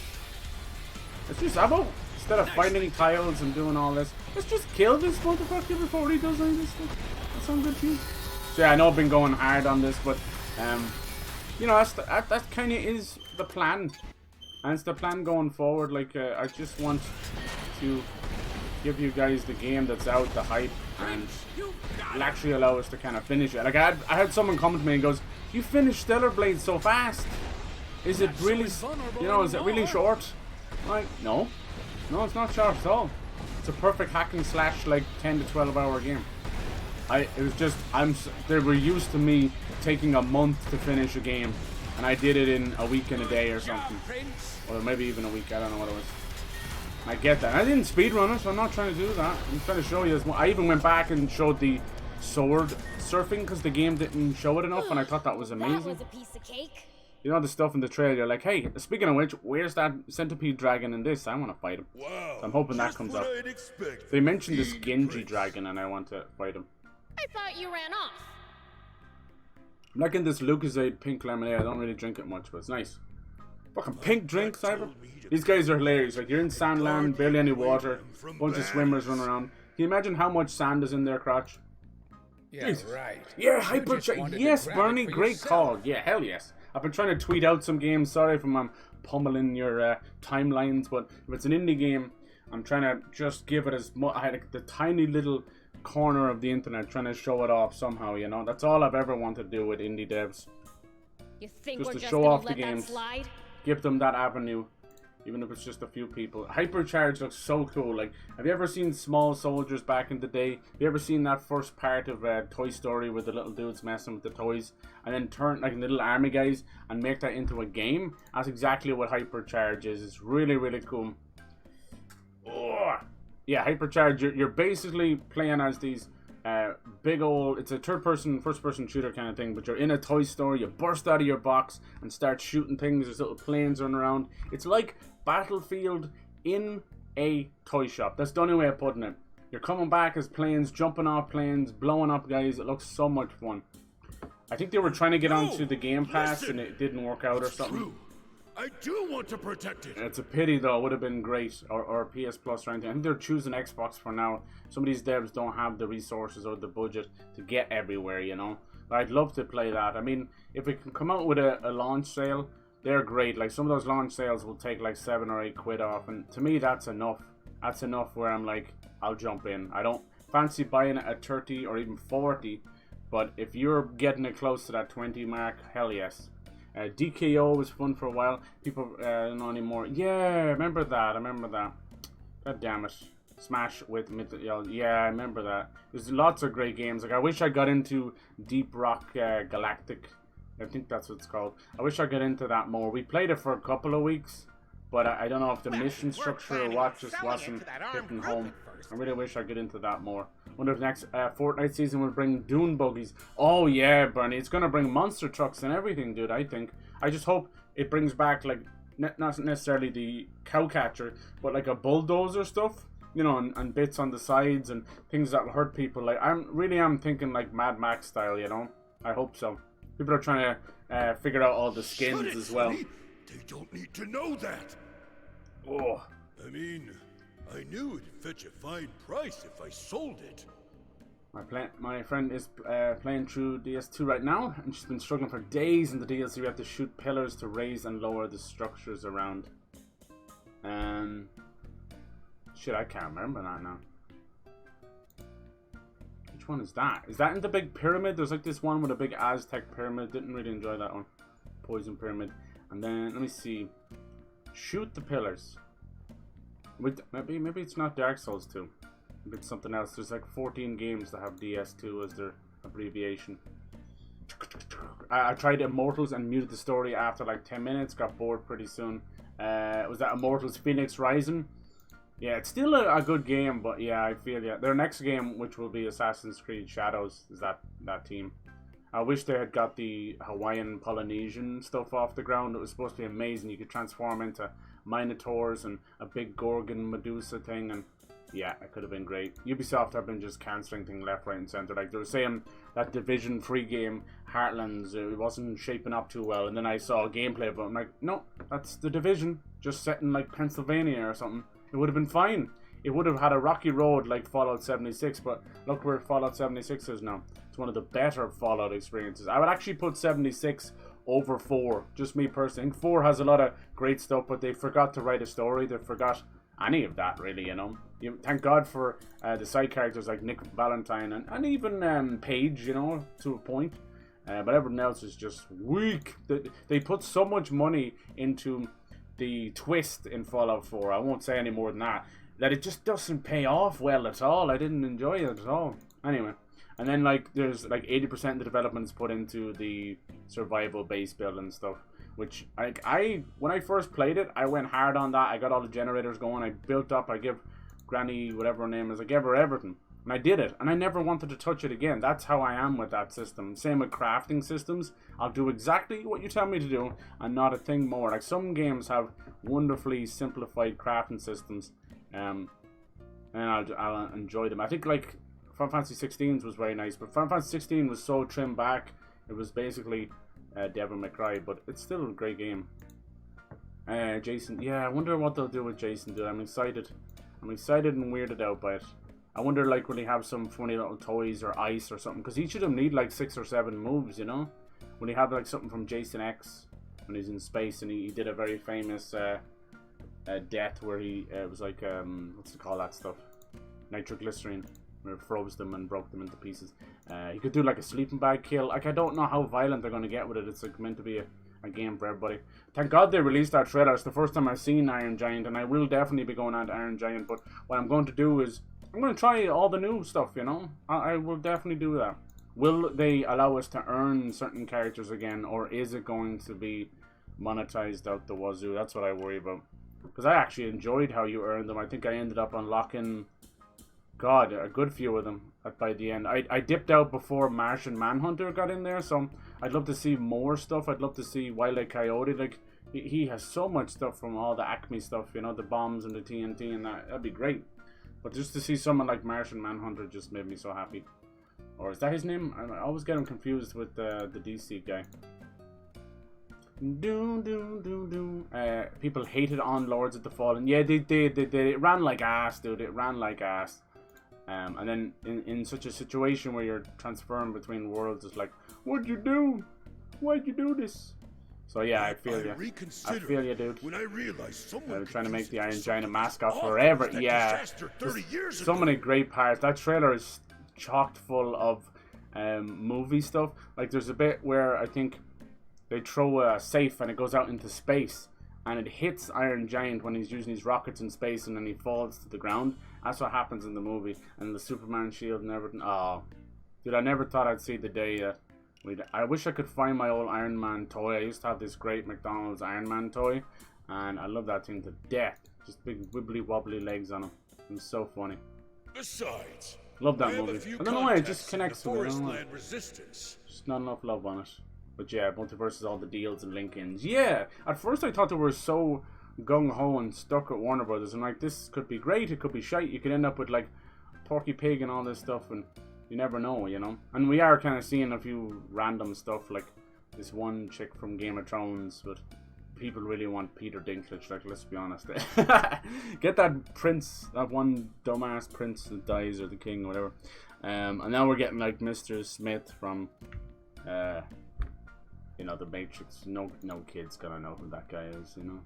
Let's just about instead of finding tiles and doing all this, let's just kill this motherfucker before he does any of this stuff. That sounds good to you. So yeah, I know I've been going hard on this, but you know, that kind of is the plan, and it's the plan going forward. Like I just want to give you guys the game that's out, the hype, and it'll actually allow us to kind of finish it. Like I had someone come to me and goes, "You finished Stellar Blade so fast. Is it really, you know, is it really short?" Like, no, it's not short at all. It's a perfect hack and slash, like 10 to 12 hour game. It was just, they were used to me taking a month to finish a game, and I did it in a week and a day or something, or maybe even a week. I don't know what it was. I get that. I didn't speedrun it, so I'm not trying to do that. I'm trying to show you as well. I even went back and showed the sword surfing because the game didn't show it enough, and I thought that was amazing. That was a piece of cake. You know the stuff in the trailer, you're like, hey, speaking of which, where's that centipede dragon in this? I want to fight him. Wow, So I'm hoping that comes up. They mentioned this Genji dragon and I want to fight him. I thought you ran off. I'm liking this Lucozade pink lemonade. I don't really drink it much, but it's nice. Fucking pink drink, Cyber. These guys are hilarious. Like, you're in Sand Land, barely any water, bunch of swimmers running around. Can you imagine how much sand is in their crotch? Yeah, Yes. right. Yeah, You hyper. just wanted to Yes, grab it Bernie, for great yourself. call. Yeah, hell yes. I've been trying to tweet out some games. Sorry if I'm pummeling your timelines, but if it's an indie game, I'm trying to just give it as much. I had the tiny little corner of the internet trying to show it off somehow. You know, that's all I've ever wanted to do with indie devs. You think Just we're to just show gonna off the let that games. slide? Give them that avenue even if it's just a few people. Hypercharge looks so cool. Like, have you ever seen Small Soldiers back in the day? Have you ever seen that first part of Toy Story where the little dudes messing with the toys and then turn like little army guys and make that into a game? That's exactly what Hypercharge is. It's really, really cool. Oh, yeah, Hypercharge. You're basically playing as these big old, it's a first-person shooter kind of thing, but you're in a toy store, you burst out of your box and start shooting things. There's little planes running around. It's like Battlefield in a toy shop. That's the only way of putting it. You're coming back as planes, jumping off planes, blowing up guys. It looks so much fun. I think they were trying to get onto the Game Pass and it didn't work out or something. True. I do want to protect it. It's a pity though. It would have been great, or PS Plus or anything. I think they're choosing Xbox for now. Some of these devs don't have the resources or the budget to get everywhere, you know. But I'd love to play that. I mean, if it can come out with a launch sale, they're great. Like, some of those launch sales will take like 7 or 8 quid off, and to me that's enough. That's enough where I'm like, I'll jump in. I don't fancy buying it at 30 or even 40, but if you're getting it close to that 20 mark, hell yes. DKO was fun for a while. People don't know anymore. Yeah, I remember that. God damn it. Smash with yeah, I remember that. There's lots of great games. Like, I wish I got into Deep Rock Galactic. I think that's what it's called. I wish I got into that more. We played it for a couple of weeks, but I don't know if the mission structure or what just wasn't hitting home. I really wish I could get into that more. Wonder if next Fortnite season will bring dune buggies. Oh yeah, Bernie, it's gonna bring monster trucks and everything, dude. I think. I just hope it brings back, like, not necessarily the cow catcher, but like a bulldozer stuff, you know, and bits on the sides and things that will hurt people. Like, I'm thinking like Mad Max style, you know. I hope so. People are trying to figure out all the skins as well. They don't need to know that. Oh. I mean, I knew it'd fetch a fine price if I sold it. My friend is playing through DS2 right now, and she's been struggling for days in the DLC. We have to shoot pillars to raise and lower the structures around. Shit, I can't remember that now. Which one is that? Is that in the big pyramid? There's like this one with a big Aztec pyramid. Didn't really enjoy that one. Poison pyramid. And then, let me see. Shoot the pillars. Maybe it's not Dark Souls 2. Maybe it's something else. There's like 14 games that have DS2 as their abbreviation. I tried Immortals and muted the story after like 10 minutes. Got bored pretty soon. Was that Immortals Phoenix Rising? Yeah, it's still a good game, but yeah, I feel their next game, which will be Assassin's Creed Shadows, is that team. I wish they had got the Hawaiian Polynesian stuff off the ground. It was supposed to be amazing. You could transform into Minotaurs and a big Gorgon Medusa thing, and yeah, it could have been great. Ubisoft have been just cancelling things left, right, and centre. Like, they were saying that Division free game, Heartlands, it wasn't shaping up too well, and then I saw gameplay of it. I'm like, no, that's the Division, just set in like Pennsylvania or something. It would have been fine. It would have had a rocky road like Fallout 76, but look where Fallout 76 is now. It's one of the better Fallout experiences. I would actually put 76 over 4, just me personally. I think 4 has a lot of great stuff, but they forgot to write a story. They forgot any of that, really, you know. Thank God for the side characters like Nick Valentine and even Paige, you know, to a point. But everyone else is just weak. They put so much money into the twist in Fallout 4, I won't say any more than that it just doesn't pay off well at all. I didn't enjoy it at all. Anyway, and then like there's like 80% of the development's put into the survival base build and stuff, which when I first played it, I went hard on that. I got all the generators going. I built up. I give Granny, whatever her name is, I gave her everything. And I did it, and I never wanted to touch it again. That's how I am with that system. Same with crafting systems. I'll do exactly what you tell me to do, and not a thing more. Like, some games have wonderfully simplified crafting systems, and I'll enjoy them. I think, like, Final Fantasy 16 was very nice, but Final Fantasy 16 was so trimmed back. It was basically Devil May Cry, but it's still a great game. Jason, yeah, I wonder what they'll do with Jason, dude. I'm excited and weirded out by it. I wonder, like, will he have some funny little toys or ice or something? Because each of them need like 6 or 7 moves, you know? Will he have like something from Jason X when he's in space, and he did a very famous death where he was like, what's it called, that stuff? Nitroglycerine, where it froze them and broke them into pieces. He could do like a sleeping bag kill. Like, I don't know how violent they're going to get with it. It's like meant to be a a game for everybody. Thank God they released that trailer. It's the first time I've seen Iron Giant, and I will definitely be going on to Iron Giant. But what I'm going to do is I'm going to try all the new stuff. You know, I will definitely do that. Will they allow us to earn certain characters again, or is it going to be monetized out the wazoo? That's what I worry about. Because I actually enjoyed how you earned them. I think I ended up unlocking, God, a good few of them by the end. I dipped out before Martian Manhunter got in there, so I'd love to see more stuff. I'd love to see Wile E. Coyote. Like, he has so much stuff from all the Acme stuff, you know, the bombs and the TNT and that'd be great. But just to see someone like Martian Manhunter just made me so happy. Or is that his name? I always get him confused with the DC guy. People hated on Lords of the Fallen. Yeah, they did. It ran like ass, dude. It ran like ass. And then in such a situation where you're transferring between worlds, it's like, what'd you do? Why'd you do this? So yeah, I feel you. I feel you, dude. When I realized someone trying to make the Iron Giant a mascot forever. Yeah. So many great parts. That trailer is chocked full of movie stuff. Like, there's a bit where I think they throw a safe and it goes out into space and it hits Iron Giant when he's using his rockets in space, and then he falls to the ground. That's what happens in the movie. And the Superman shield and everything. Oh, dude, I never thought I'd see the day I wish I could find my old Iron Man toy. I used to have this great McDonald's Iron Man toy, and I love that thing to death. Just big wibbly wobbly legs on him. It was so funny. Besides, love that movie. I don't know why it just connects with me. Resistance. Just not enough love on it. But yeah, Multiverse is all the deals and link-ins. Yeah, at first I thought they were so gung-ho and stuck at Warner Brothers. I'm like, this could be great, it could be shite. You could end up with like Porky Pig and all this stuff, and you never know, you know. And we are kind of seeing a few random stuff, like this one chick from Game of Thrones, but people really want Peter Dinklage, like, let's be honest. Get that prince, that one dumbass prince that dies, or the king, or whatever. And now we're getting like Mr. Smith from you know, the Matrix. No kid's gonna know who that guy is, you know.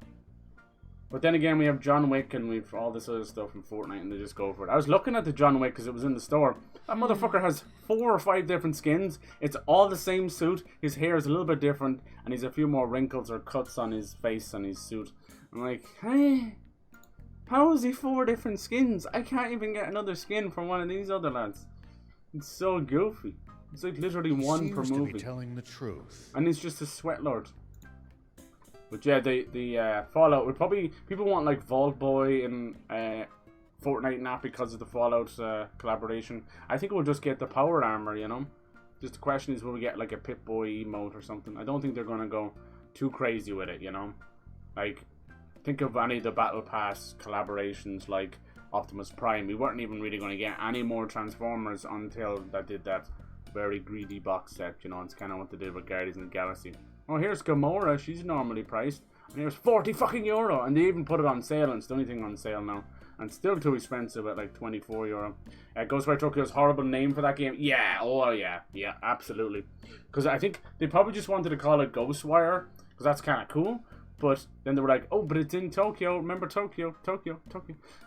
But then again, we have John Wick and we've all this other stuff from Fortnite, and they just go for it. I was looking at the John Wick because it was in the store. That motherfucker has 4 or 5 different skins. It's all the same suit. His hair is a little bit different, and he's a few more wrinkles or cuts on his face and his suit. I'm like, hey, how is he 4 different skins? I can't even get another skin from one of these other lads. It's so goofy. It's like literally one per movie. To be telling the truth. And he's just a sweat lord. But yeah, the Fallout would probably, people want like Vault Boy and Fortnite and that because of the Fallout collaboration. I think we'll just get the power armor, you know. Just the question is, will we get like a Pip-Boy emote or something? I don't think they're gonna go too crazy with it, you know. Like, think of any of the Battle Pass collaborations like Optimus Prime. We weren't even really gonna get any more Transformers until they did that very greedy box set, you know. It's kind of what they did with Guardians of the Galaxy. Oh, here's Gamora. She's normally priced, and here's €40 and they even put it on sale, and it's the only thing on sale now, and still too expensive at like €24. Ghostwire Tokyo's horrible name for that game. Yeah, oh yeah, absolutely. Because I think they probably just wanted to call it Ghostwire because that's kind of cool. But then they were like, oh, but it's in Tokyo. Remember Tokyo.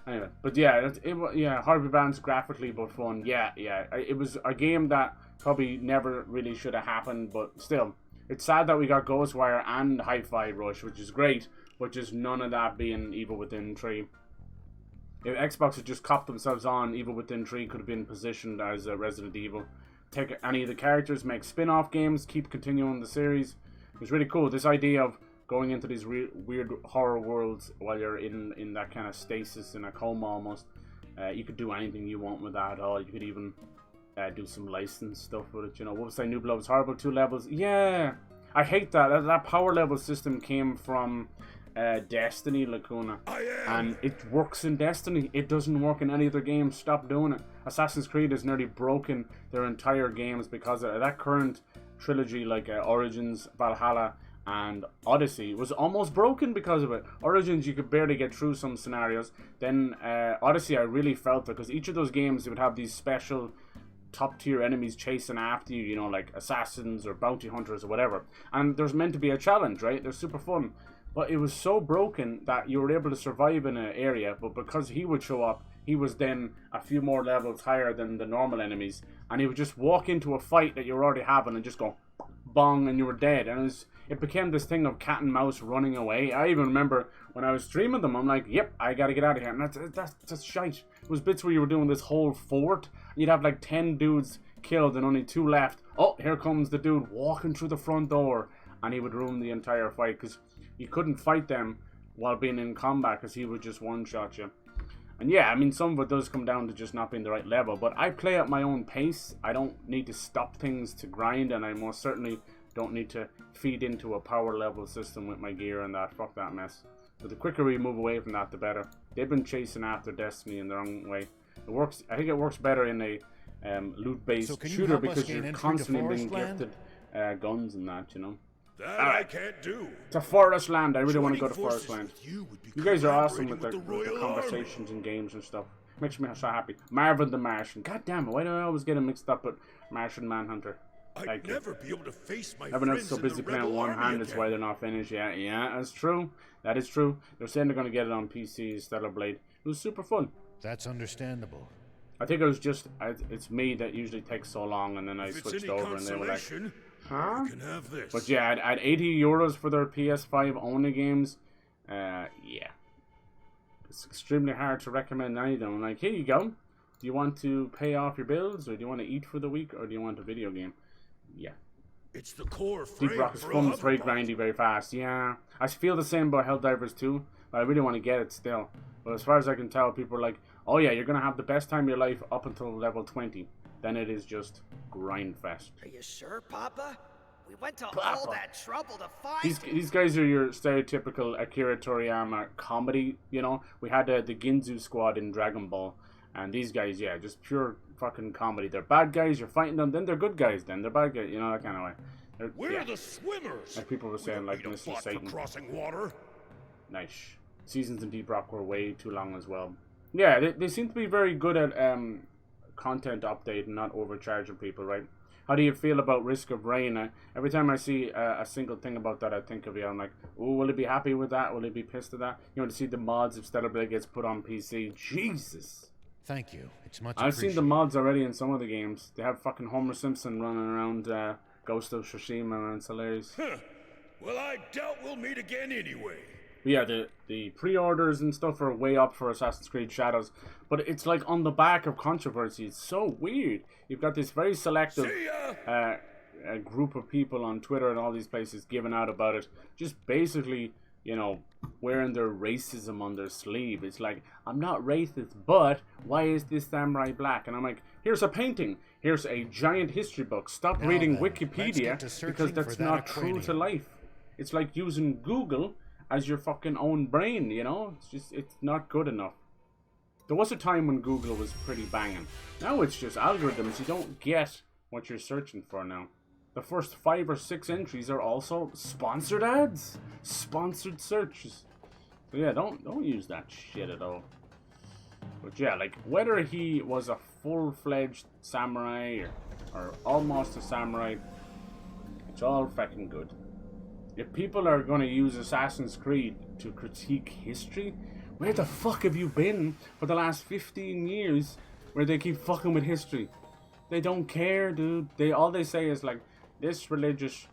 Anyway, but yeah, yeah, horribly balanced graphically, but fun. Yeah. It was a game that probably never really should have happened, but still, it's sad that we got Ghostwire and Hi-Fi Rush, which is great, but just none of that being Evil Within 3. If Xbox had just copped themselves on, Evil Within 3 could have been positioned as Resident Evil. Take any of the characters, make spin-off games, keep continuing the series. It was really cool. This idea of going into these weird horror worlds while you're in that kind of stasis, in a coma almost. You could do anything you want with that at all. You could even do some licensed stuff with it, you know. What was I? New Blood was horrible. 2 levels. Yeah, I hate that. That power level system came from Destiny, Lacuna, and it works in Destiny. It doesn't work in any other game. Stop doing it. Assassin's Creed has nearly broken their entire games because of that current trilogy, like Origins, Valhalla, and Odyssey was almost broken because of it. Origins, you could barely get through some scenarios. Then Odyssey, I really felt it, because each of those games, they would have these special top tier enemies chasing after you, you know, like assassins or bounty hunters or whatever. And there's meant to be a challenge, right? They're super fun. But it was so broken that you were able to survive in an area, but because he would show up, he was then a few more levels higher than the normal enemies. And he would just walk into a fight that you were already having and just go bong, and you were dead. And it became this thing of cat and mouse running away. I even remember when I was streaming them, I'm like, yep, I gotta get out of here. And that's shite. It was bits where you were doing this whole fort. You'd have like 10 dudes killed and only 2 left. Oh, here comes the dude walking through the front door. And he would ruin the entire fight because you couldn't fight them while being in combat because he would just one-shot you. And yeah, I mean, some of it does come down to just not being the right level. But I play at my own pace. I don't need to stop things to grind. And I most certainly don't need to feed into a power level system with my gear and that. Fuck that mess. But the quicker we move away from that, the better. They've been chasing after Destiny in the wrong way. It works. I think it works better in a loot-based shooter because you're constantly being gifted guns and that, you know. That I can't do. It's a forest land. I really want to go to Joining forest land. forces with you would be You guys are awesome collaborating with the Royal conversations and games and stuff. Makes me so happy. Marvin the Martian. God damn it, why do I always get him mixed up with Martian Manhunter? I'd never be able to face my Everyone's friends so in the busy playing rebel one army hand, that's again. why they're not finished. Yeah, that's true. That is true. They're saying they're going to get it on PC, Stellar Blade. It was super fun. That's understandable. I think it was just, it's me that usually takes so long, and then I If it's switched any over and they were like, consolation, huh? you can have this. But yeah, at 80 euros for their PS5 only games, yeah. It's extremely hard to recommend any of them. I'm like, here you go. Do you want to pay off your bills, or do you want to eat for the week, or do you want a video game? Yeah. It's the core Deep frame Rock is for a fun, it's very hoverbot. grindy, very fast. Yeah. I feel the same about Helldivers 2, but I really want to get it still. But as far as I can tell, people are like, oh yeah, you're going to have the best time of your life up until level 20. Then it is just grind fest. Are you sure, Papa? We went to all Papa. that trouble to find These guys are your stereotypical Akira Toriyama comedy, you know. We had the Ginzu squad in Dragon Ball, and these guys, yeah, just pure fucking comedy. They're bad guys, you're fighting them, then they're good guys, then they're bad guys, you know, that kind of way. We're Yeah. the swimmers. Like people were We saying, don't like need a Mr. bot for Satan. crossing water. Nice. Seasons in Deep Rock were way too long as well. Yeah, they seem to be very good at content update and not overcharging people, right? How do you feel about Risk of Rain? Every time I see a single thing about that, I think of you. I'm like, oh, will he be happy with that? Will he be pissed at that? You know, to see the mods if Stellar Blade gets put on PC. Jesus. Thank you. It's much I've seen the appreciated. mods already in some of the games. They have fucking Homer Simpson running around Ghost of Tsushima, and it's hilarious. Huh. Well, I doubt we'll meet again anyway. But yeah, the pre-orders and stuff are way up for Assassin's Creed Shadows, but it's like on the back of controversy. It's so weird. You've got this very selective See ya! a group of people on Twitter and all these places giving out about it, just basically, you know, wearing their racism on their sleeve. It's like, I'm not racist, but why is this samurai black? And I'm like, here's a painting. Here's a giant history book. Stop Now reading then, let's Wikipedia get to searching because that's for that not true to aquanium. life. It's like using Google as your fucking own brain, you know? It's not good enough. There was a time when Google was pretty banging. Now it's just algorithms. You don't get what you're searching for now. The first 5 or 6 entries are also sponsored ads, sponsored searches. So yeah, don't use that shit at all. But yeah, like whether he was a full-fledged samurai or almost a samurai, it's all fucking good. If people are going to use Assassin's Creed to critique history, where the fuck have you been for the last 15 years where they keep fucking with history? They don't care, dude. All they say is like, this religious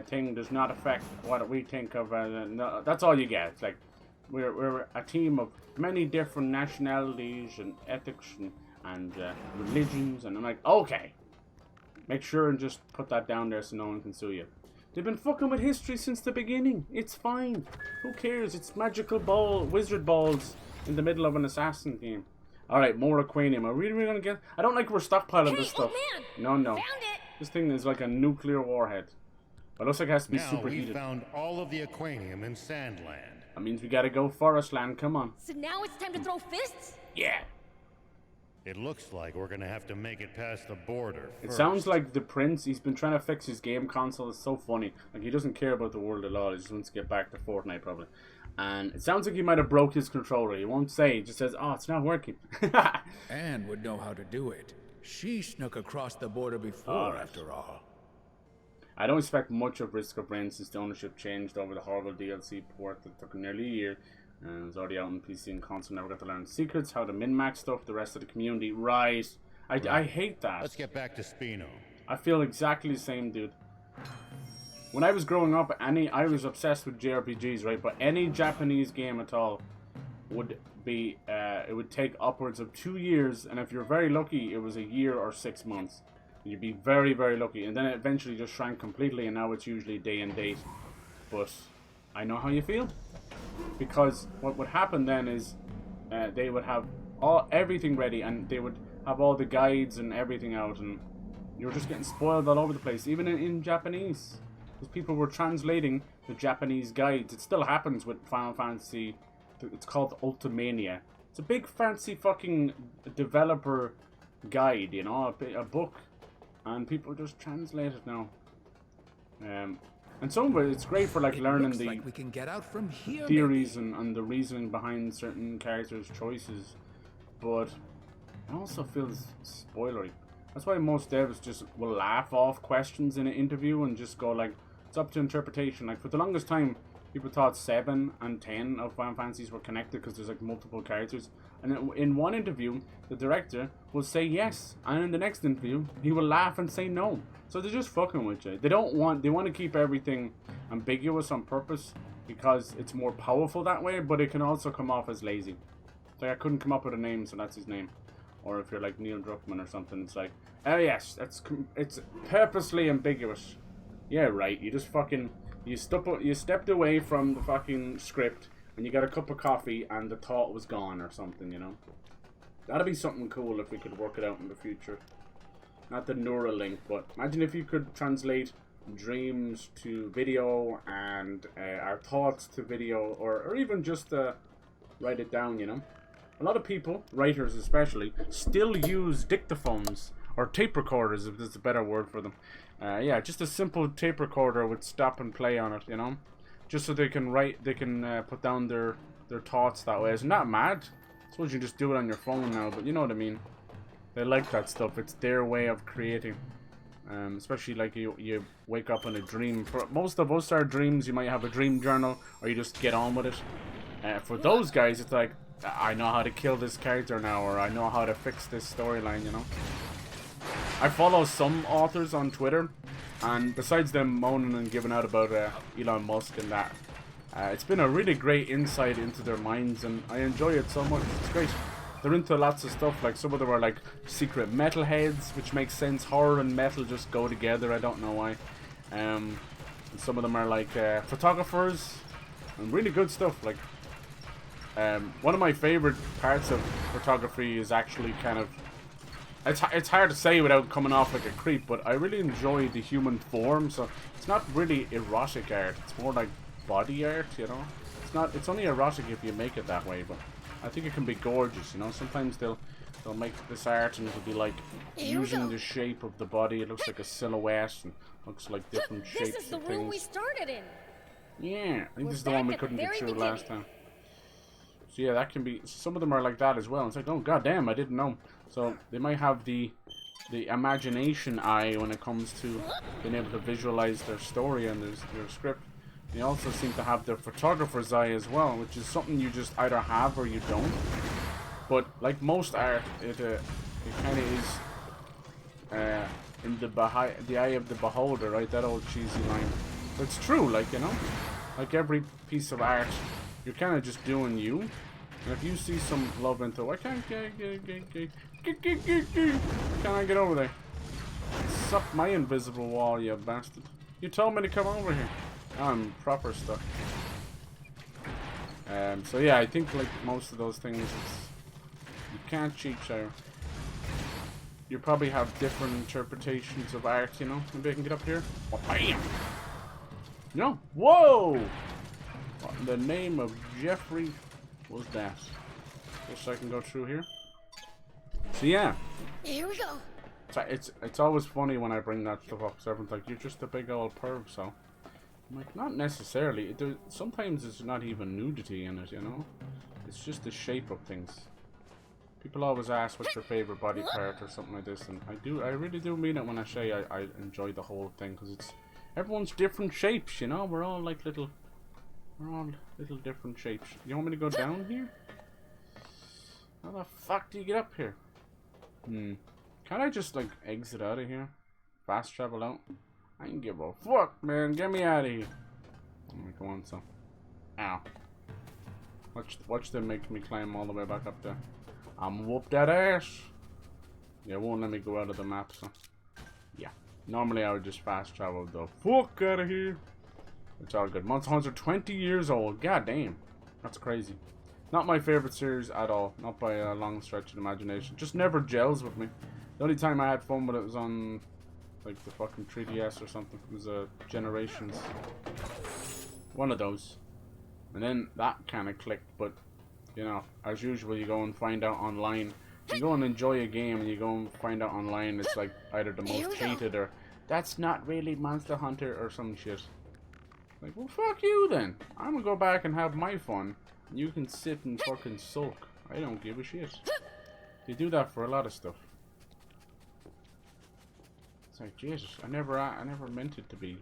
thing does not affect what we think of. No, that's all you get. It's like, we're a team of many different nationalities and ethics and religions. And I'm like, okay. Make sure and just put that down there so no one can sue you. They've been fucking with history since the beginning. It's fine. Who cares? It's magical wizard balls in the middle of an assassin game. Alright, more aquanium. Are we really gonna get... I don't like we're stockpiling this stuff. man! No. Found it! This thing is like a nuclear warhead. But it looks like it has to be Now superheated. we've found all of the aquanium in Sand Land. That means we gotta go forest land. Come on. So now it's time to throw fists? Yeah. It looks like we're gonna have to make it past the border It first. sounds like the prince, he's been trying to fix his game console. It's so funny. Like, he doesn't care about the world at all. He just wants to get back to Fortnite, probably. And it sounds like he might have broke his controller. He won't say. He just says, oh, it's not working. Anne would know how to do it. She snuck across the border before, after all. I don't expect much of Risk of Rain since the ownership changed over the horrible DLC port that took nearly a year. And it's already out on PC and console. Never got to learn secrets, how to min-max stuff, the rest of the community. Right. I hate that. Let's get back to Spino. I feel exactly the same, dude. when I was growing up, I was obsessed with JRPGs, right? But any Japanese game at all would be, it would take upwards of 2 years, and if you're very lucky, it was a year or 6 months. You'd be very, very lucky, and then it eventually just shrank completely, and now it's usually day and date. But I know how you feel, because what would happen then is they would have everything ready, and they would have all the guides and everything out, and you're just getting spoiled all over the place, even in Japanese. Because people were translating the Japanese guides. It still happens with Final Fantasy. It's called Ultimania. It's a big fancy fucking developer guide, you know, a book, and people just translate it now. And some of it's great for like learning the we can get out from here, theories and the reasoning behind certain characters' choices, but it also feels spoilery. That's why most devs just will laugh off questions in an interview and just go like, it's up to interpretation. Like for the longest time, people thought 7 and 10 of Final Fantasies were connected because there's like multiple characters. And in one interview, the director will say yes, and in the next interview, he will laugh and say no. So they're just fucking with you. They want to keep everything ambiguous on purpose because it's more powerful that way, but it can also come off as lazy. It's like I couldn't come up with a name, so that's his name. Or if you're like Neil Druckmann or something, it's like, oh yes, it's purposely ambiguous. Yeah, right. You just fucking you stepped away from the fucking script and you got a cup of coffee and the thought was gone or something, you know. That'd be something cool if we could work it out in the future. Not the Neuralink, but imagine if you could translate dreams to video and our thoughts to video, or even just write it down, you know. A lot of people, writers especially, still use dictaphones or tape recorders, if there's a better word for them. Yeah, just a simple tape recorder with stop and play on it, you know, just so they can put down their thoughts that way. Isn't that mad? I suppose you just do it on your phone now, but you know what I mean. They like that stuff. It's their way of creating. Especially like you wake up in a dream. For most of us, our dreams, you might have a dream journal, or you just get on with it. For those guys, it's like, I know how to kill this character now, or I know how to fix this storyline, you know. I follow some authors on Twitter, and besides them moaning and giving out about Elon Musk and that, it's been a really great insight into their minds, and I enjoy it so much. It's great. They're into lots of stuff. Like some of them are like secret metalheads, which makes sense. Horror and metal just go together. I don't know why. And some of them are like photographers, and really good stuff. Like one of my favorite parts of photography is actually kind of, it's hard to say without coming off like a creep, but I really enjoy the human form. So it's not really erotic art. It's more like body art, you know. It's only erotic if you make it that way, but I think it can be gorgeous, you know. Sometimes they'll make this art and it'll be like using the shape of the body. It looks like a silhouette and looks like different shapes. This is the room we started in. Yeah, I think this is the one we couldn't get through last time. So yeah, that can be. Some of them are like that as well. It's like, oh goddamn, I didn't know. So they might have the imagination eye when it comes to being able to visualize their story and their script. They also seem to have their photographer's eye as well, which is something you just either have or you don't. But like most art, it kind of is in the eye of the beholder, right? That old cheesy line. But it's true, like, you know, like every piece of art, you're kind of just doing you. And if you see some love into, I can't get over there. Suck my invisible wall, you bastard. You told me to come over here. I'm proper stuck. So yeah, I think like most of those things, you can't cheat share. You probably have different interpretations of art, you know. Maybe I can get up here. Oh, bam! No! Whoa! What in the name of Jeffrey was that? Guess I can go through here. So yeah. Here we go. It's always funny when I bring that stuff up. So everyone's like, you're just a big old perv, so. I'm like, not necessarily. Sometimes it's not even nudity in it, you know? It's just the shape of things. People always ask what's your favorite body part or something like this, and I really do mean it when I say I enjoy the whole thing, because it's everyone's different shapes, you know? We're all little different shapes. You want me to go down here? How the fuck do you get up here? Can't I just like exit out of here? Fast travel out? I ain't give a fuck, man. Get me out of here. Oh my, come on, so. Ow. Watch them make me climb all the way back up there. I'm whoop that ass. Yeah, it won't let me go out of the map, so. Yeah. Normally I would just fast travel the fuck out of here. It's all good. Monster Hunter 20 years old. God damn. That's crazy. Not my favorite series at all. Not by a long stretch of imagination. Just never gels with me. The only time I had fun with it was on like the fucking 3DS or something. It was Generations. One of those. And then that kind of clicked, but you know, as usual, you go and find out online. You go and enjoy a game and you go and find out online it's like either the most hated or that's not really Monster Hunter or some shit. Like, well, fuck you then. I'm gonna go back and have my fun. You can sit and fucking sulk. I don't give a shit. You do that for a lot of stuff. It's like, Jesus, I never meant it to be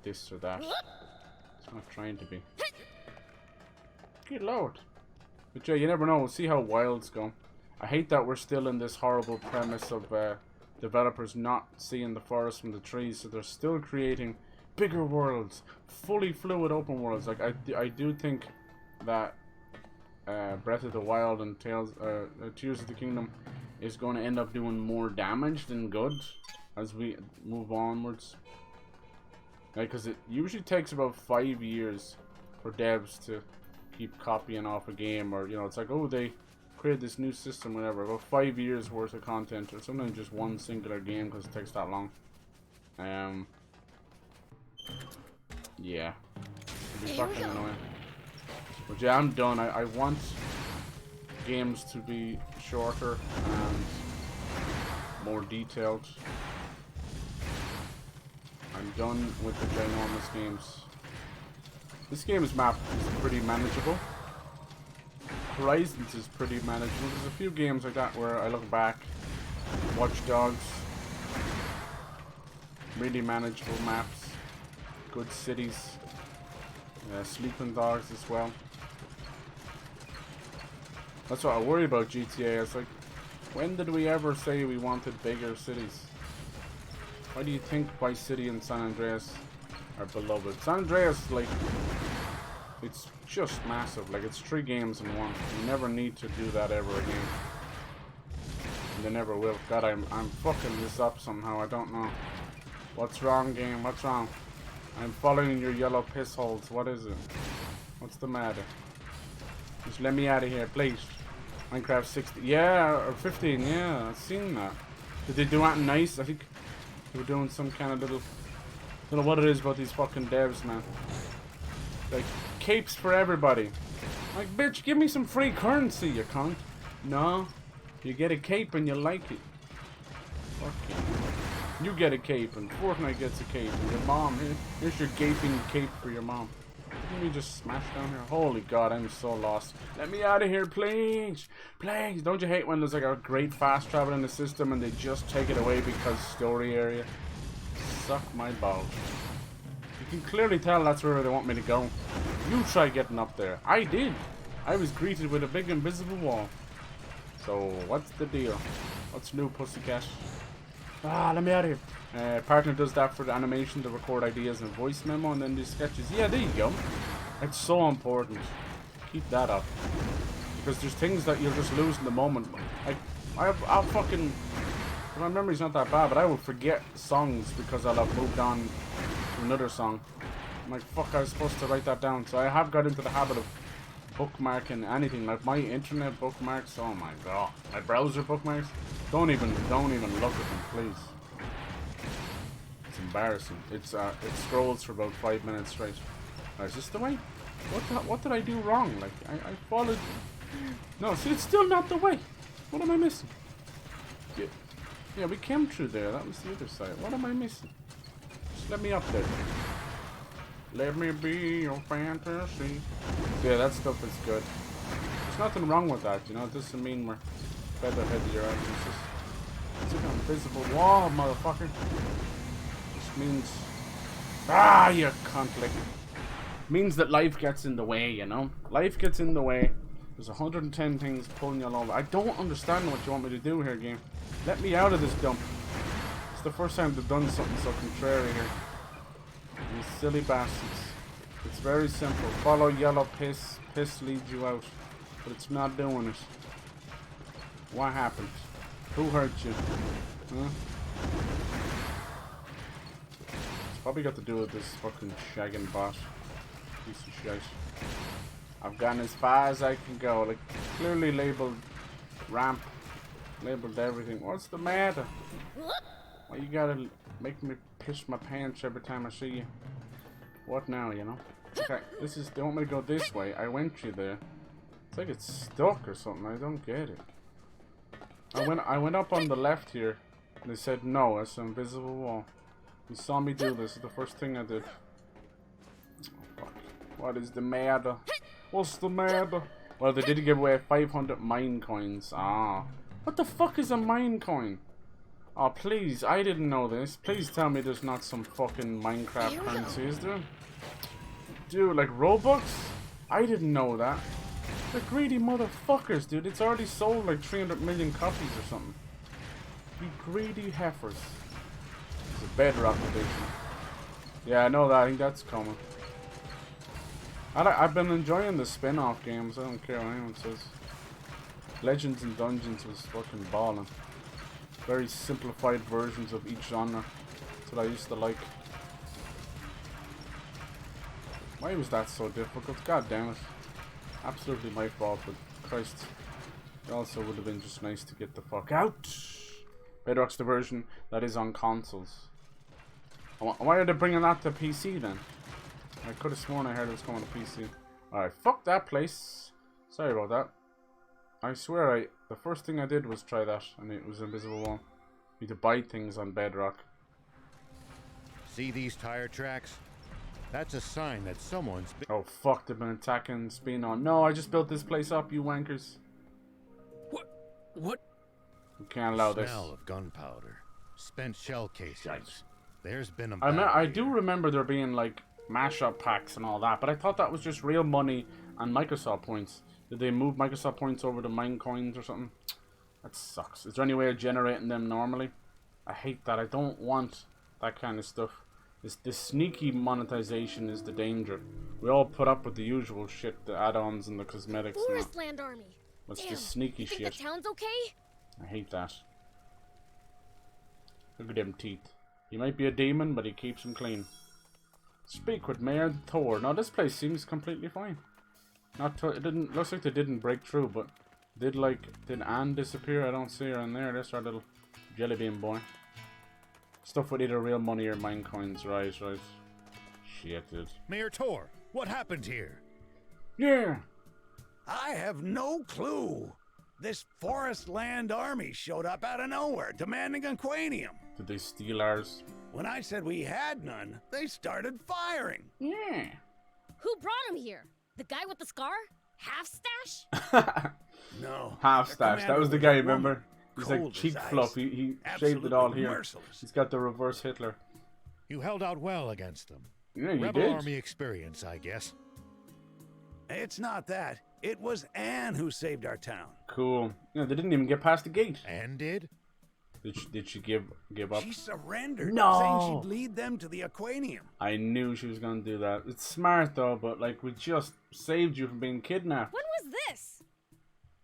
this or that. It's not trying to be. Good lord. But yeah, you never know. We'll see how Wilds go. I hate that we're still in this horrible premise of developers not seeing the forest from the trees, so they're still creating bigger worlds, fully fluid open worlds. Like I do think that Breath of the Wild and Tears of the Kingdom is going to end up doing more damage than good as we move onwards. Because it usually takes about 5 years for devs to keep copying off a game, or you know, it's like, oh, they created this new system, whatever. About 5 years worth of content, or sometimes just one singular game because it takes that long. Yeah, it'd be fucking annoying. But yeah, I'm done. I want games to be shorter and more detailed. I'm done with the ginormous games. This game's map is pretty manageable. Horizons is pretty manageable. There's a few games like that where I look back. Watch Dogs. Really manageable maps. Good cities. Sleeping Dogs as well. That's what I worry about GTA. It's like, when did we ever say we wanted bigger cities? Why do you think Vice City and San Andreas are beloved? San Andreas, like, it's just massive. Like, it's 3 games in one. You never need to do that ever again. And they never will. God, I'm fucking this up somehow. I don't know. What's wrong, game? What's wrong? I'm following your yellow piss holes. What is it? What's the matter? Just let me out of here, please. Minecraft 60. Yeah, or 15. Yeah, I've seen that. Did they do that nice? I think they were doing some kind of little... I don't know what it is about these fucking devs, man. Like, capes for everybody. Like, bitch, give me some free currency, you cunt. No. You get a cape and you like it. Fuck you. You get a cape and Fortnite gets a cape and your mom, here's your gaping cape for your mom. Didn't we just smash down here? Holy God, I'm so lost. Let me out of here, please. Please. Don't you hate when there's like a great fast travel in the system and they just take it away because story area? Suck my balls. You can clearly tell that's where they want me to go. You try getting up there. I did. I was greeted with a big invisible wall. So, what's the deal? What's new, pussycat? Ah, let me out of here. Partner does that for the animation to record ideas and voice memo and then do sketches. Yeah, there you go. It's so important. Keep that up. Because there's things that you'll just lose in the moment. Like, I'll fucking... My memory's not that bad, but I will forget songs because I'll have moved on to another song. I'm like, fuck, I was supposed to write that down. So I have got into the habit of bookmarking anything. Like my internet bookmarks, oh my God. My browser bookmarks, don't even look at them, please. It's embarrassing. It scrolls for about 5 minutes straight. Is this the way? What did I do wrong? Like, I followed... No, see, it's still not the way. What am I missing? Yeah, we came through there. That was the other side. What am I missing? Just let me up there. Let me be your fantasy. Yeah, that stuff is good. There's nothing wrong with that, you know. It doesn't mean we're featherhead to your eyes. It's an invisible wall, motherfucker. Just means... Ah, you cunt, like... Means that life gets in the way, you know. Life gets in the way. There's 110 things pulling you all over. I don't understand what you want me to do here, game. Let me out of this dump. It's the first time they've done something so contrary here. You silly bastards. It's very simple. Follow yellow piss. Piss leads you out. But it's not doing it. What happened? Who hurt you? Huh? It's probably got to do with this fucking shagging bot. Piece of shit. I've gone as far as I can go. Like, clearly labeled ramp. Labeled everything. What's the matter? Why you gotta make me piss my pants every time I see you? What now, you know? Okay, this is, they want me to go this way. I went through there. It's like it's stuck or something. I don't get it. I went up on the left here. And they said no, it's an invisible wall. You saw me do this. It's the first thing I did. Oh, fuck. What is the matter? What's the matter? Well, they did give away 500 mine coins. Ah. What the fuck is a mine coin? Oh, please. I didn't know this. Please tell me there's not some fucking Minecraft currency, is there? Dude, like Robux? I didn't know that. The greedy motherfuckers, dude. It's already sold like 300 million copies or something. You greedy heifers. It's a bedrock edition. Yeah, I know that. I think that's coming. I've been enjoying the spin-off games. I don't care what anyone says. Legends and Dungeons was fucking balling. Very simplified versions of each genre. That's what I used to like. Why was that so difficult? God damn it. Absolutely my fault, but Christ. It also would have been just nice to get the fuck out. Bedrock's the version that is on consoles. Why are they bringing that to PC then? I could have sworn I heard it was coming to PC. Alright, fuck that place. Sorry about that. I swear the first thing I did was try that, and it was invisible wall. You need to buy things on Bedrock. See these tire tracks? That's a sign that someone's been... Oh fuck, they've been attacking Spino. No, I just built this place up, you wankers. What? You can't allow this. Smell of gunpowder. Spent shell casings. Yikes. There's been a I do remember there being like mashup packs and all that, but I thought that was just real money and Microsoft points. Did they move Microsoft points over to mine coins or something? That sucks. Is there any way of generating them normally? I hate that. I don't want that kind of stuff. This sneaky monetization is the danger. We all put up with the usual shit, the add-ons and the cosmetics. Forest Land Army. What's Damn, this sneaky you think shit? the town's okay? I hate that. Look at them teeth. He might be a demon, but he keeps them clean. Speak with Mayor Thor. Now this place seems completely fine. It didn't. Looks like they didn't break through, but did Anne disappear? I don't see her in there. There's our little jelly bean boy. Stuff with either real money or mine coins. Right. Shit, dude. Mayor Tor, what happened here? Yeah. I have no clue. This Forest Land Army showed up out of nowhere, demanding Aquanium. Did they steal ours? When I said we had none, they started firing. Yeah. Who brought him here? The guy with the scar? Half stash? No. Half the stash. That commander was the a guy, woman, remember? He's like cold cheek as ice, fluff. He shaved it absolutely all here. merciless. He's got the reverse Hitler. You held out well against them. Yeah, you Rebel did. Army experience, I guess. It's not that. It was Anne who saved our town. Cool. Yeah, they didn't even get past the gate. And did? Did she give up? She surrendered, No. saying she'd lead them to the Aquanium. I knew she was gonna do that. It's smart though, but like we just saved you from being kidnapped. When was this?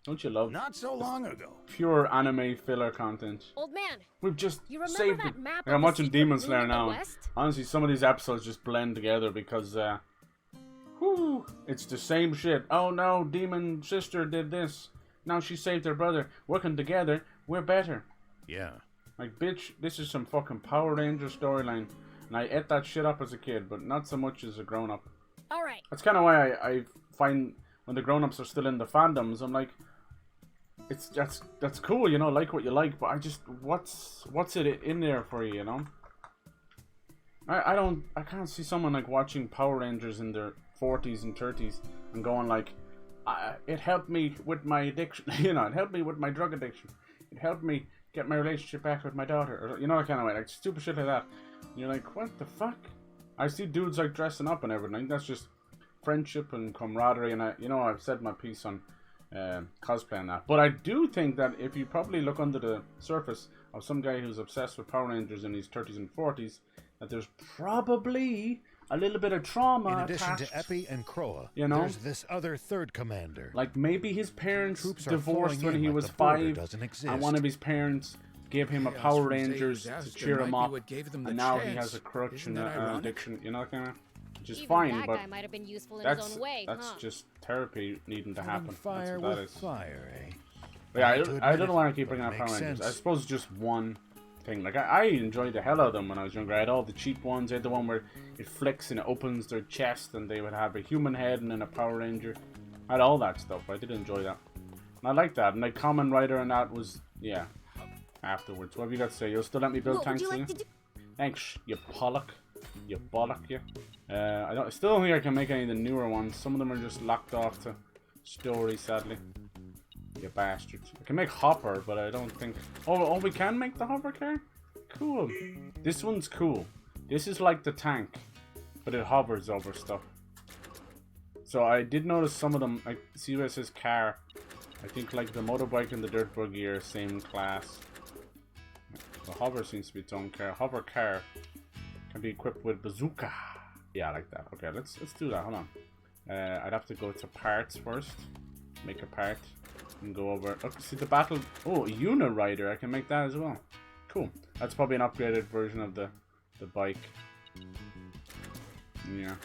Don't you love Not so long ago. pure anime filler content? Old man, We've just you remember saved that it. map Like, I'm of the watching secret Demon room Slayer in the now. west? Honestly, some of these episodes just blend together because it's the same shit. Oh no, demon sister did this. Now she saved her brother. Working together, we're better. Yeah. Like, bitch, this is some fucking Power Ranger storyline. And I ate that shit up as a kid, but not so much as a grown-up. Alright. That's kind of why I find when the grown-ups are still in the fandoms, I'm like, that's cool, you know, like what you like, but I just, what's it in there for you, you know? I can't see someone like watching Power Rangers in their 40s and 30s and going like, it helped me with my addiction, you know, it helped me with my drug addiction. It helped me get my relationship back with my daughter, or, you know, that kind of way, like stupid shit like that. And you're like, what the fuck? I see dudes like dressing up and everything. That's just friendship and camaraderie, and I've said my piece on cosplay and that. But I do think that if you probably look under the surface, of some guy who's obsessed with Power Rangers in his 30s and 40s, that there's probably a little bit of trauma In addition attached, to Epi and Kroa, you know? there's this other third commander. Like maybe his parents Troops are divorced flowing when in he like was the border 5, doesn't exist. and one of his parents gave him a Chaos Power from Rangers Zeus to asked cheer might him be up, what gave them the and now he chance. has a crutch Isn't and that an ironic? addiction, you know, kind of, which is Even fine, that but guy might have been useful in his that's own way, that's huh? just therapy needing to happen. Fire That's what that with is. fire, eh? But yeah, Hard to I admit don't it, want to keep but bringing it up Power makes Rangers. I sense. suppose just one thing. Like I enjoyed the hell out of them when I was younger. I had all the cheap ones. I had the one where it flicks and it opens their chest, and they would have a human head and then a Power Ranger. I had all that stuff. I did enjoy that, and I liked that. And like Kamen Rider and that was afterwards. What have you got to say? You'll still let me build What would tanks? you will like you? to do? Thanks, you pollock. You bollock, you. I still don't think I can make any of the newer ones. Some of them are just locked off to story, sadly. You bastards. I can make Hopper, but I don't think... Oh, we can make the Hopper car? Cool. This one's cool. This is like the tank, but it hovers over stuff. So I did notice some of them, like, see where it says car. I think like the motorbike and the dirt buggy are same class. The hover seems to be its own car. Hover car can be equipped with bazooka. Yeah, I like that. Okay, let's do that. Hold on. I'd have to go to parts first. Make a part. And go over. Look, see the battle. Oh, Unirider. I can make that as well. Cool. That's probably an upgraded version of the bike. Yeah.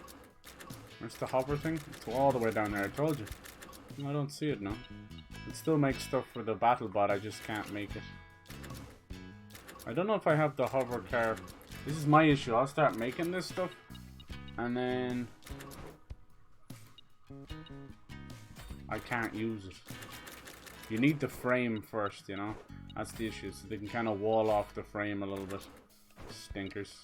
Where's the hover thing? It's all the way down there. I told you. I don't see it now. It still makes stuff for the battle bot. I just can't make it. I don't know if I have the hover car. This is my issue. I'll start making this stuff, and then I can't use it. You need the frame first, you know? That's the issue. So they can kind of wall off the frame a little bit. Stinkers.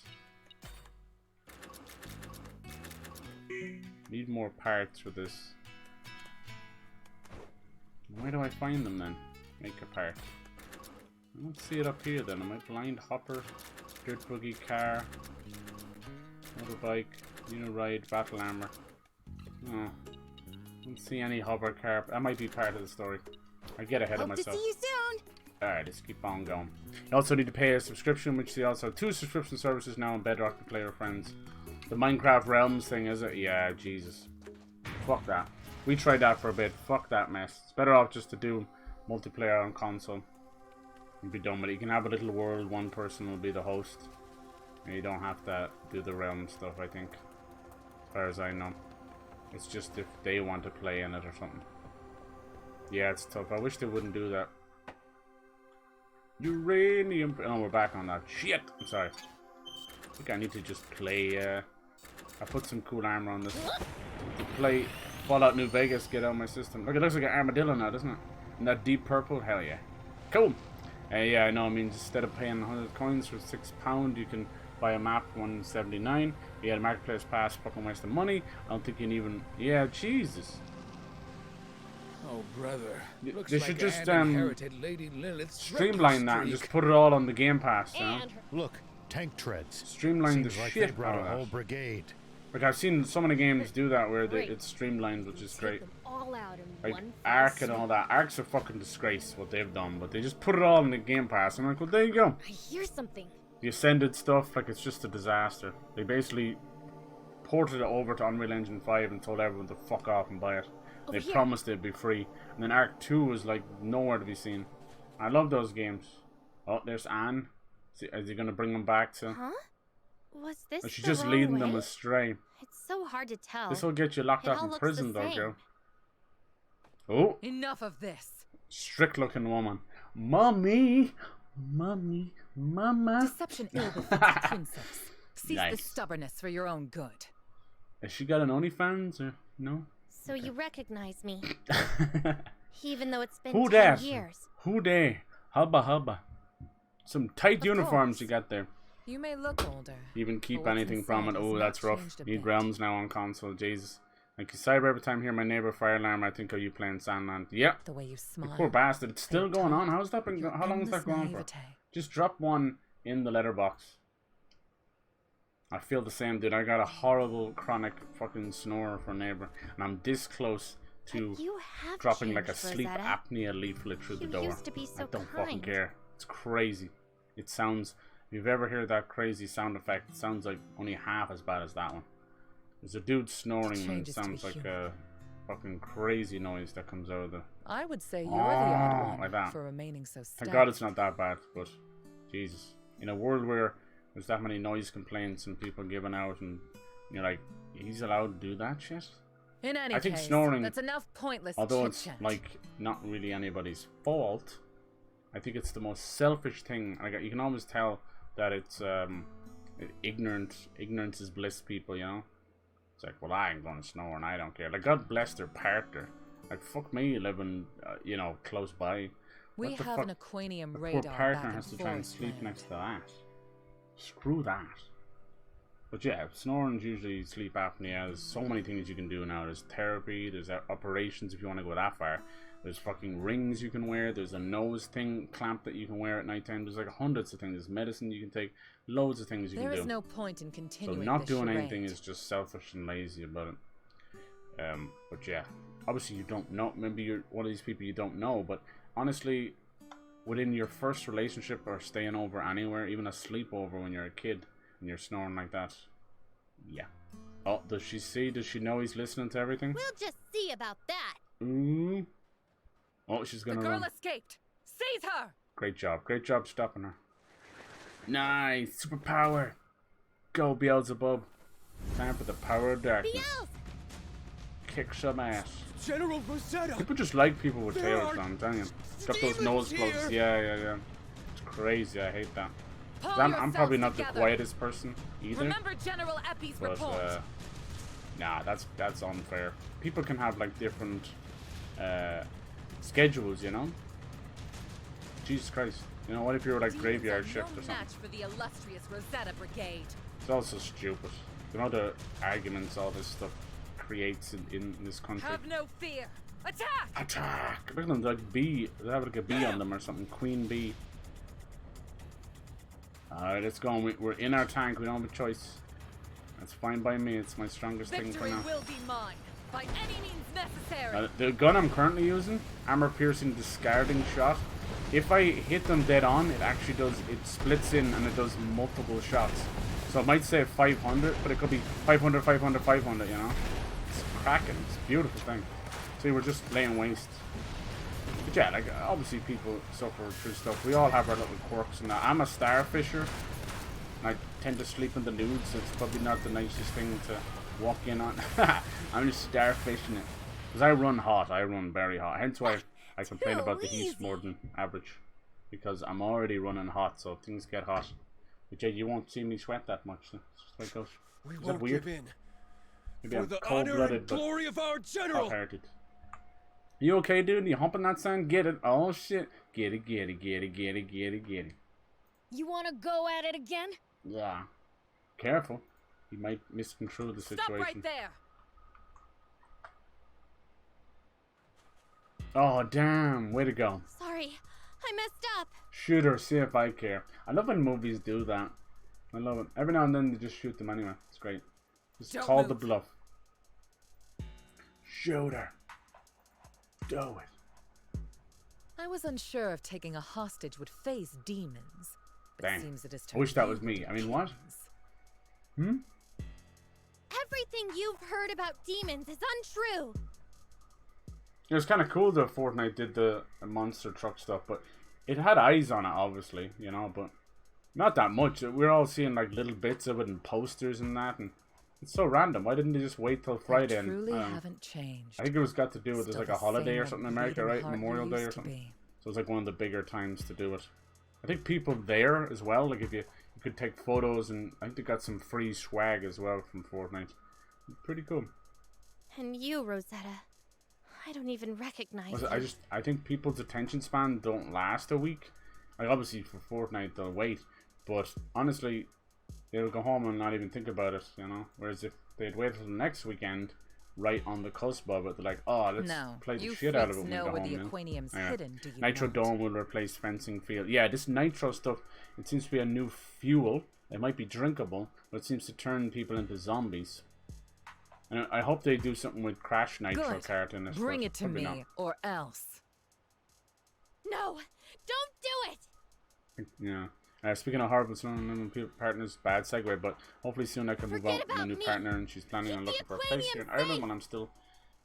Need more parts for this. Where do I find them then? Make a part. I don't see it up here then. Am I blind? Hopper, dirt buggy, car, motorbike, ride, battle armor. Oh, I don't see any hover car. That might be part of the story. I get ahead of Hope to myself. see you soon. Alright, let's keep on going. You also need to pay a subscription, which they also have 2 subscription services now on Bedrock to play with friends. The Minecraft Realms thing, is it? Yeah, Jesus. Fuck that. We tried that for a bit. Fuck that mess. It's better off just to do multiplayer on console and be done with it. You can have a little world, one person will be the host, and you don't have to do the realm stuff, I think. As far as I know. It's just if they want to play in it or something. Yeah, it's tough. I wish they wouldn't do that. Uranium. Oh, we're back on that. Shit! I'm sorry. I think I need to just play. I put some cool armor on this. To play Fallout New Vegas, get out of my system. Look, it looks like an armadillo now, doesn't it? And that deep purple? Hell yeah. Cool! Yeah, I know. I mean, instead of paying 100 coins for £6, you can buy a map for $1.79. You get a marketplace pass, fucking waste of money. I don't think you can even. Yeah, Jesus. Oh, brother. Looks They like should just Anne inherited Lady Lilith's streamline that and streak. just put it all on the Game Pass, you know? And her Look, tank treads. Streamline the Seems like shit they brought out of a whole that. brigade. Like, I've seen so many games do that where Great. it's streamlined, which is take great. them all out in Like one Ark fell and all swoop. that. Ark's a fucking disgrace what they've done, but they just put it all in the Game Pass. I'm like, well, there you go. I hear something. The Ascended stuff, like, it's just a disaster. They basically ported it over to Unreal Engine 5 and told everyone to fuck off and buy it. Over They here. promised it'd be free. And then Ark 2 was like nowhere to be seen. I love those games. Oh, there's Anne. Is he gonna bring them back to? Huh? Was this Or she's the just wrong leading way? them astray. It's so hard to tell. This will get you locked It up all in looks prison, the though, same. girl. Oh, Enough of this. strict-looking woman. Mommy, mommy, mama. Deception ill befits a princess. Cease Nice. the stubbornness for your own good. Has she got an OnlyFans or no? So you recognize me, even though it's been Who 10 dat? years. Who dey? Hubba hubba. Some tight Of uniforms course. you got there. You may look older. Even keep But what's anything from it. inside has Oh, not that's rough. changed a Need bit. realms now on console. Jesus. Like you cyber every time I hear my neighbor fire alarm, I think of you playing Sandland. Yep. The way you You smile. poor bastard. It's still They going on. told How's that been? your How long has that endless gone on for? naivete. Just drop one in the letterbox. I feel the same, dude. I got a horrible chronic fucking snore for a neighbor, and I'm this close to But you have dropping like a changed, sleep Rosetta. apnea leaflet through the You door. used to be so I don't fucking kind. care. It's crazy. It sounds, if you've ever heard that crazy sound effect, it sounds like only half as bad as that one. There's a dude snoring and it sounds like a fucking crazy noise that comes out of the... I would say you're the odd one like that. for remaining so static. Thank God it's not that bad, but Jesus. In a world where there's that many noise complaints and people giving out and you're like, he's allowed to do that shit? In any I think case, snoring, that's enough pointless although it's chit-chat. like not really anybody's fault, I think it's the most selfish thing. Like, you can always tell that it's ignorance is bliss people, you know? It's like, well, I ain't gonna snore and I don't care. Like, God bless their partner. Like, fuck me living, you know, close by. We What the have fuck? an Aquanium The radar poor partner back has in to try and Forest sleep Land. next to that. Screw that. But yeah, snoring's usually sleep apnea. There's so many things you can do now. There's therapy, there's operations if you want to go that far. There's fucking rings you can wear. There's a nose thing, clamp that you can wear at nighttime. There's like hundreds of things. There's medicine you can take. Loads of things you can do. There is no point in So continuing not this doing charade. anything is just selfish and lazy about it. But yeah, obviously you don't know. Maybe you're one of these people you don't know. But honestly, within your first relationship or staying over anywhere, even a sleepover when you're a kid and you're snoring like that, yeah. Oh, does she see? Does she know he's listening to everything? We'll just see about that. Ooh. Oh, she's gonna The girl run. escaped. Seize her. Great job stopping her. Nice, superpower. Go Beelzebub. Time for the power of darkness. Beelz! Kick some ass. General Rosetta! People just like people with There tails are on, I'm telling you. Got those nose demons plugs. here. Yeah. It's crazy, I hate that. Pull I'm yourselves probably not together. the quietest person either. Remember General Epi's But report. nah, that's unfair. People can have like different schedules, you know? Jesus Christ. You know, what if you were like Demons graveyard are shift no or something? match for the illustrious Rosetta Brigade. It's also stupid. You know the arguments all this stuff creates in this country. Have no fear. Attack! Attack! Look at them, like bee. They have like a bee on them or something. Queen bee. Alright, let's go. We're in our tank. We don't have a choice. That's fine by me. It's my strongest thing for Victory now. will be mine, by any means necessary. The gun I'm currently using, armor piercing discarding shot. If I hit them dead on, it actually does. It splits in and it does multiple shots. So it might say 500, but it could be 500, 500, 500. You know, it's cracking. It's a beautiful thing. See, we're just laying waste. But yeah, like obviously people suffer through stuff. We all have our little quirks and that. I'm a starfisher. And I tend to sleep in the nudes. So it's probably not the nicest thing to walk in on. I'm just starfishing it. Because I run hot. I run very hot. Hence why I complain about the heat more than average. Because I'm already running hot, so things get hot. But yeah, you won't see me sweat that much. So it's just like it goes. We Is that won't weird? give in. Maybe For I'm the honor and cold-blooded, but glory of our general. hot-hearted. You okay, dude? You humping that sand? Get it? Oh shit! Get it! Get it! Get it! Get it! Get it! Get it! You wanna go at it again? Yeah. Careful. You might misconstrue the situation. Stop right there. Oh damn! Way to go. Sorry, I messed up. Shoot her. See if I care. I love when movies do that. I love it. Every now and then they just shoot them anyway. It's great. Just Don't call move. the bluff. Shoot her. Do it. I was unsure if taking a hostage would phase demons. But Dang. seems it is I wish that was me. I mean, what? Hmm? Everything you've heard about demons is untrue. It was kind of cool that Fortnite did the monster truck stuff, but it had eyes on it, obviously, you know, but not that much. We're all seeing like little bits of it and posters and that, and it's so random. Why didn't they just wait till Friday? They truly and, I don't know. haven't changed. I think it was got to do with there's Still like a the holiday same or something in old America, bleeding right? heart Memorial you Day or used to something. be. So it's like one of the bigger times to do it. I think people there as well, like if you could take photos, and I think they got some free swag as well from Fortnite. Pretty cool. And you, Rosetta. I don't even recognize you. I think people's attention span don't last a week. Like obviously for Fortnite they'll wait, but honestly, they'll go home and not even think about it, you know. Whereas if they'd wait till the next weekend, right on the cusp of it, they're like, oh, let's No, play the you shit out of freaks it when we know go where home. the you know? Aquanium's Yeah. hidden, do you Nitro not? Dome will replace fencing field. Yeah, this nitro stuff, it seems to be a new fuel. It might be drinkable, but it seems to turn people into zombies. And I hope they do something with Crash Nitro Good. Kart in this. Bring but it to probably me, not. or else. No, don't do it. Yeah. Speaking of horrible partners, bad segue, but hopefully soon I can move out with my new partner, and she's planning on looking for a place here in Ireland when I'm still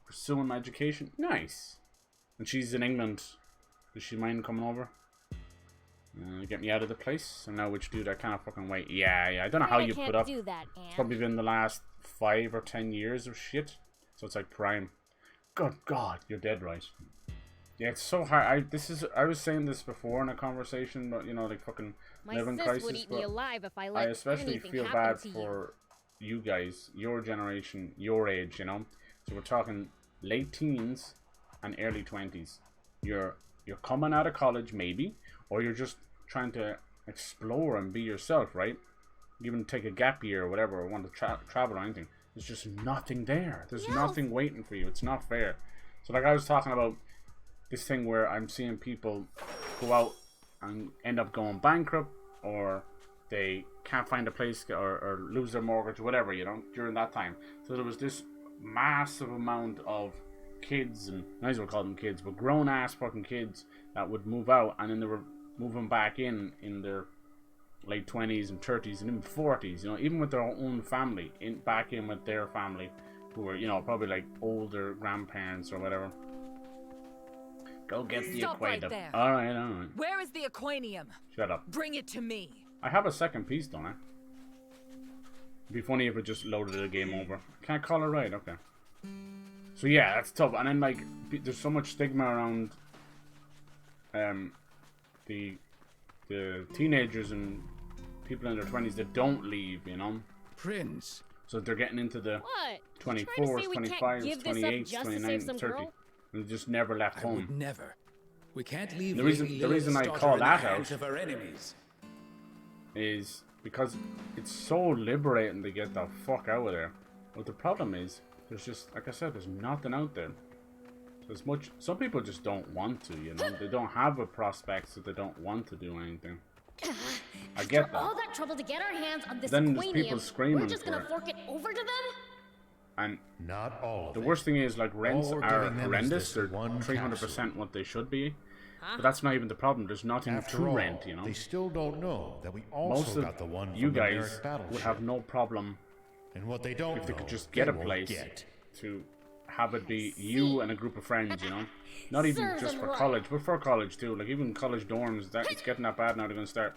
pursuing my education. Nice. And she's in England. Does she mind coming over? Get me out of the place? And now which dude, I can't fucking wait. Yeah, I don't know how you put up. It's probably been the last 5 or 10 years of shit. So it's like prime. Good God, you're dead right. Yeah, it's so hard. I was saying this before in a conversation, but you know, like fucking living crisis. Would eat me alive if I let I especially feel bad for you guys, your generation, your age. You know, so we're talking late teens and early 20s. You're coming out of college maybe, or you're just trying to explore and be yourself, right? Even take a gap year or whatever, or want to travel or anything. There's just nothing there. There's nothing waiting for you. It's not fair. So like I was talking about this thing where I'm seeing people go out and end up going bankrupt, or they can't find a place, or lose their mortgage or whatever, you know, during that time. So there was this massive amount of kids, and I might as well call them kids, but grown ass fucking kids that would move out, and then they were moving back in their late 20s and 30s and even 40s, you know, even with their own family, back in with their family, who were, you know, probably like older grandparents or whatever. Go get the aquarium. Right, alright. Where is the aquarium? Shut up. Bring it to me. I have a second piece, don't I? It'd be funny if it just loaded a game over. Can't call it right, okay. So yeah, that's tough. And then like, there's so much stigma around the teenagers and people in their 20s that don't leave, you know? Prince. So they're getting into the What? 24s, 25s, 28s, 29s, 30s. And just never left home. Would never. We can't leave the reason I call that out of our enemies is because it's so liberating to get the fuck out of there. But the problem is, there's just, like I said, there's nothing out there. There's much. Some people just don't want to, you know. They don't have a prospect, so they don't want to do anything. I get that. All that trouble to get our hands on this then there's people screaming we're just gonna for it. fork it over to them? And not all of the it. worst thing is, like, rents All we're are giving them is horrendous. this They're one 300% what they should be. But that's not even the problem. There's nothing After to all, rent, you know. they still don't know that we Most also of got the one you from the guys Merrick battleship. would have no problem And what they don't if they know, could just get a they won't place get. to have it be you and a group of friends, you know. Not even Serves just them for right. college, but for college too. Like even college dorms, that it's getting that bad now. They're gonna start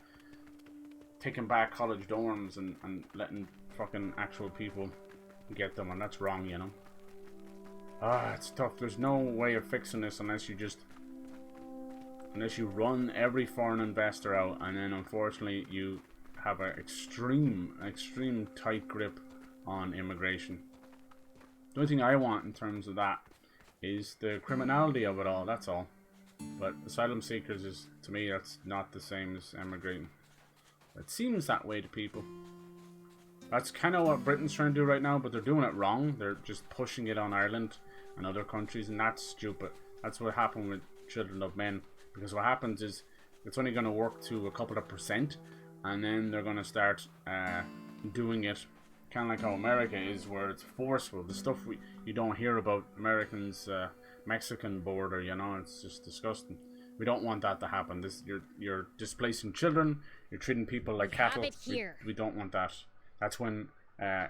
taking back college dorms and letting fucking actual people get them, and that's wrong, you know. It's tough. There's no way of fixing this unless you run every foreign investor out, and then unfortunately you have an extreme tight grip on immigration. The only thing I want in terms of that is the criminality of it all, that's all. But asylum seekers is, to me, that's not the same as emigrating. It seems that way to people. That's kind of what Britain's trying to do right now, but they're doing it wrong. They're just pushing it on Ireland and other countries, and that's stupid. That's what happened with Children of Men. Because what happens is, it's only going to work to a couple of %, and then they're going to start doing it kind of like how America is, where it's forceful. The stuff you don't hear about Americans' Mexican border, you know, it's just disgusting. We don't want that to happen. You're displacing children. You're treating people like cattle. We don't want that. That's when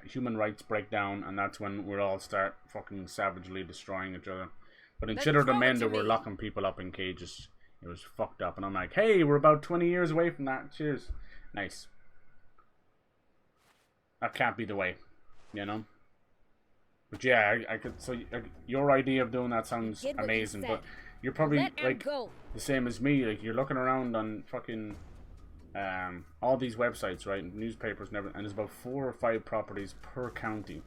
human rights break down, and that's when we'll all start fucking savagely destroying each other. But in Children of Men, they were locking people up in cages. It was fucked up, and I'm like, hey, we're about 20 years away from that. Cheers. Nice. That can't be the way, you know. But yeah, I could. So your idea of doing that sounds amazing, but you're probably like the same as me. Like you're looking around on fucking all these websites, right, newspapers and everything, and there's about 4 or 5 properties per county.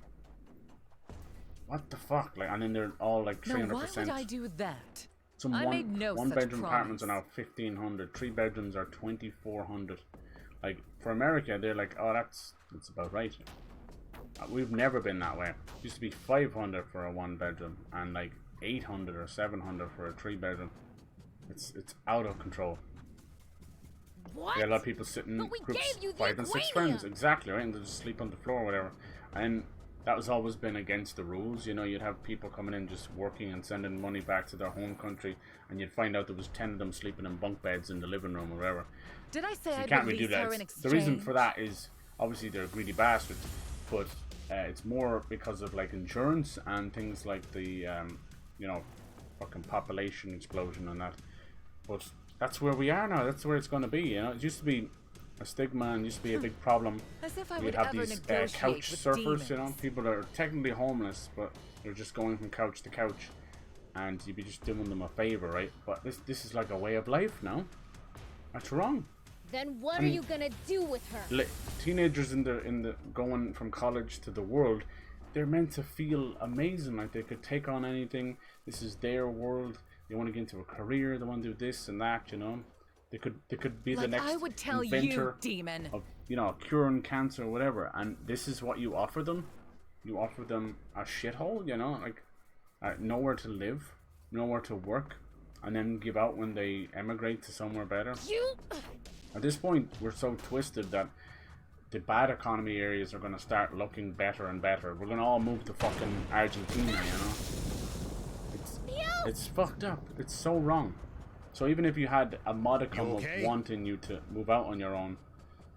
What the fuck? Like, and then they're all like 300%. Now, why would I do that? Some one bedroom apartments are now 1,500. 3 bedrooms are 2,400. Like for America, they're like, oh, that's about right. We've never been that way. It used to be 500 for a 1 bedroom and like 800 or 700 for a 3 bedroom. It's out of control. What? Yeah, a lot of people sitting in groups, 5 and 6 friends, exactly, right, and they just sleep on the floor or whatever. And that was always been against the rules. You know, you'd have people coming in just working and sending money back to their home country, and you'd find out there was 10 of them sleeping in bunk beds in the living room or whatever. Did I say So you I'd can't really release do that. her in exchange? The reason for that is obviously they're greedy bastards, but it's more because of like insurance and things like the you know, fucking population explosion and that. But that's where we are now. That's where it's going to be. You know, it used to be a stigma and used to be a big problem. As if I You'd would have ever these negotiate couch with surfers, demons. you know, people that are technically homeless, but they're just going from couch to couch, and you'd be just doing them a favor, right? But this is like a way of life now. That's wrong. Then what are you gonna do with her? Teenagers in the going from college to the world, they're meant to feel amazing, like they could take on anything. This is their world. They want to get into a career. They want to do this and that, you know. They could be Like the next I would tell inventor you, demon. of, you know, curing cancer or whatever. And this is what you offer them. You offer them a shithole, you know, like nowhere to live, nowhere to work, and then give out when they emigrate to somewhere better. At this point, we're so twisted that the bad economy areas are going to start looking better and better. We're going to all move to fucking Argentina, you know. It's fucked up. It's so wrong. So even if you had a modicum of wanting you to move out on your own,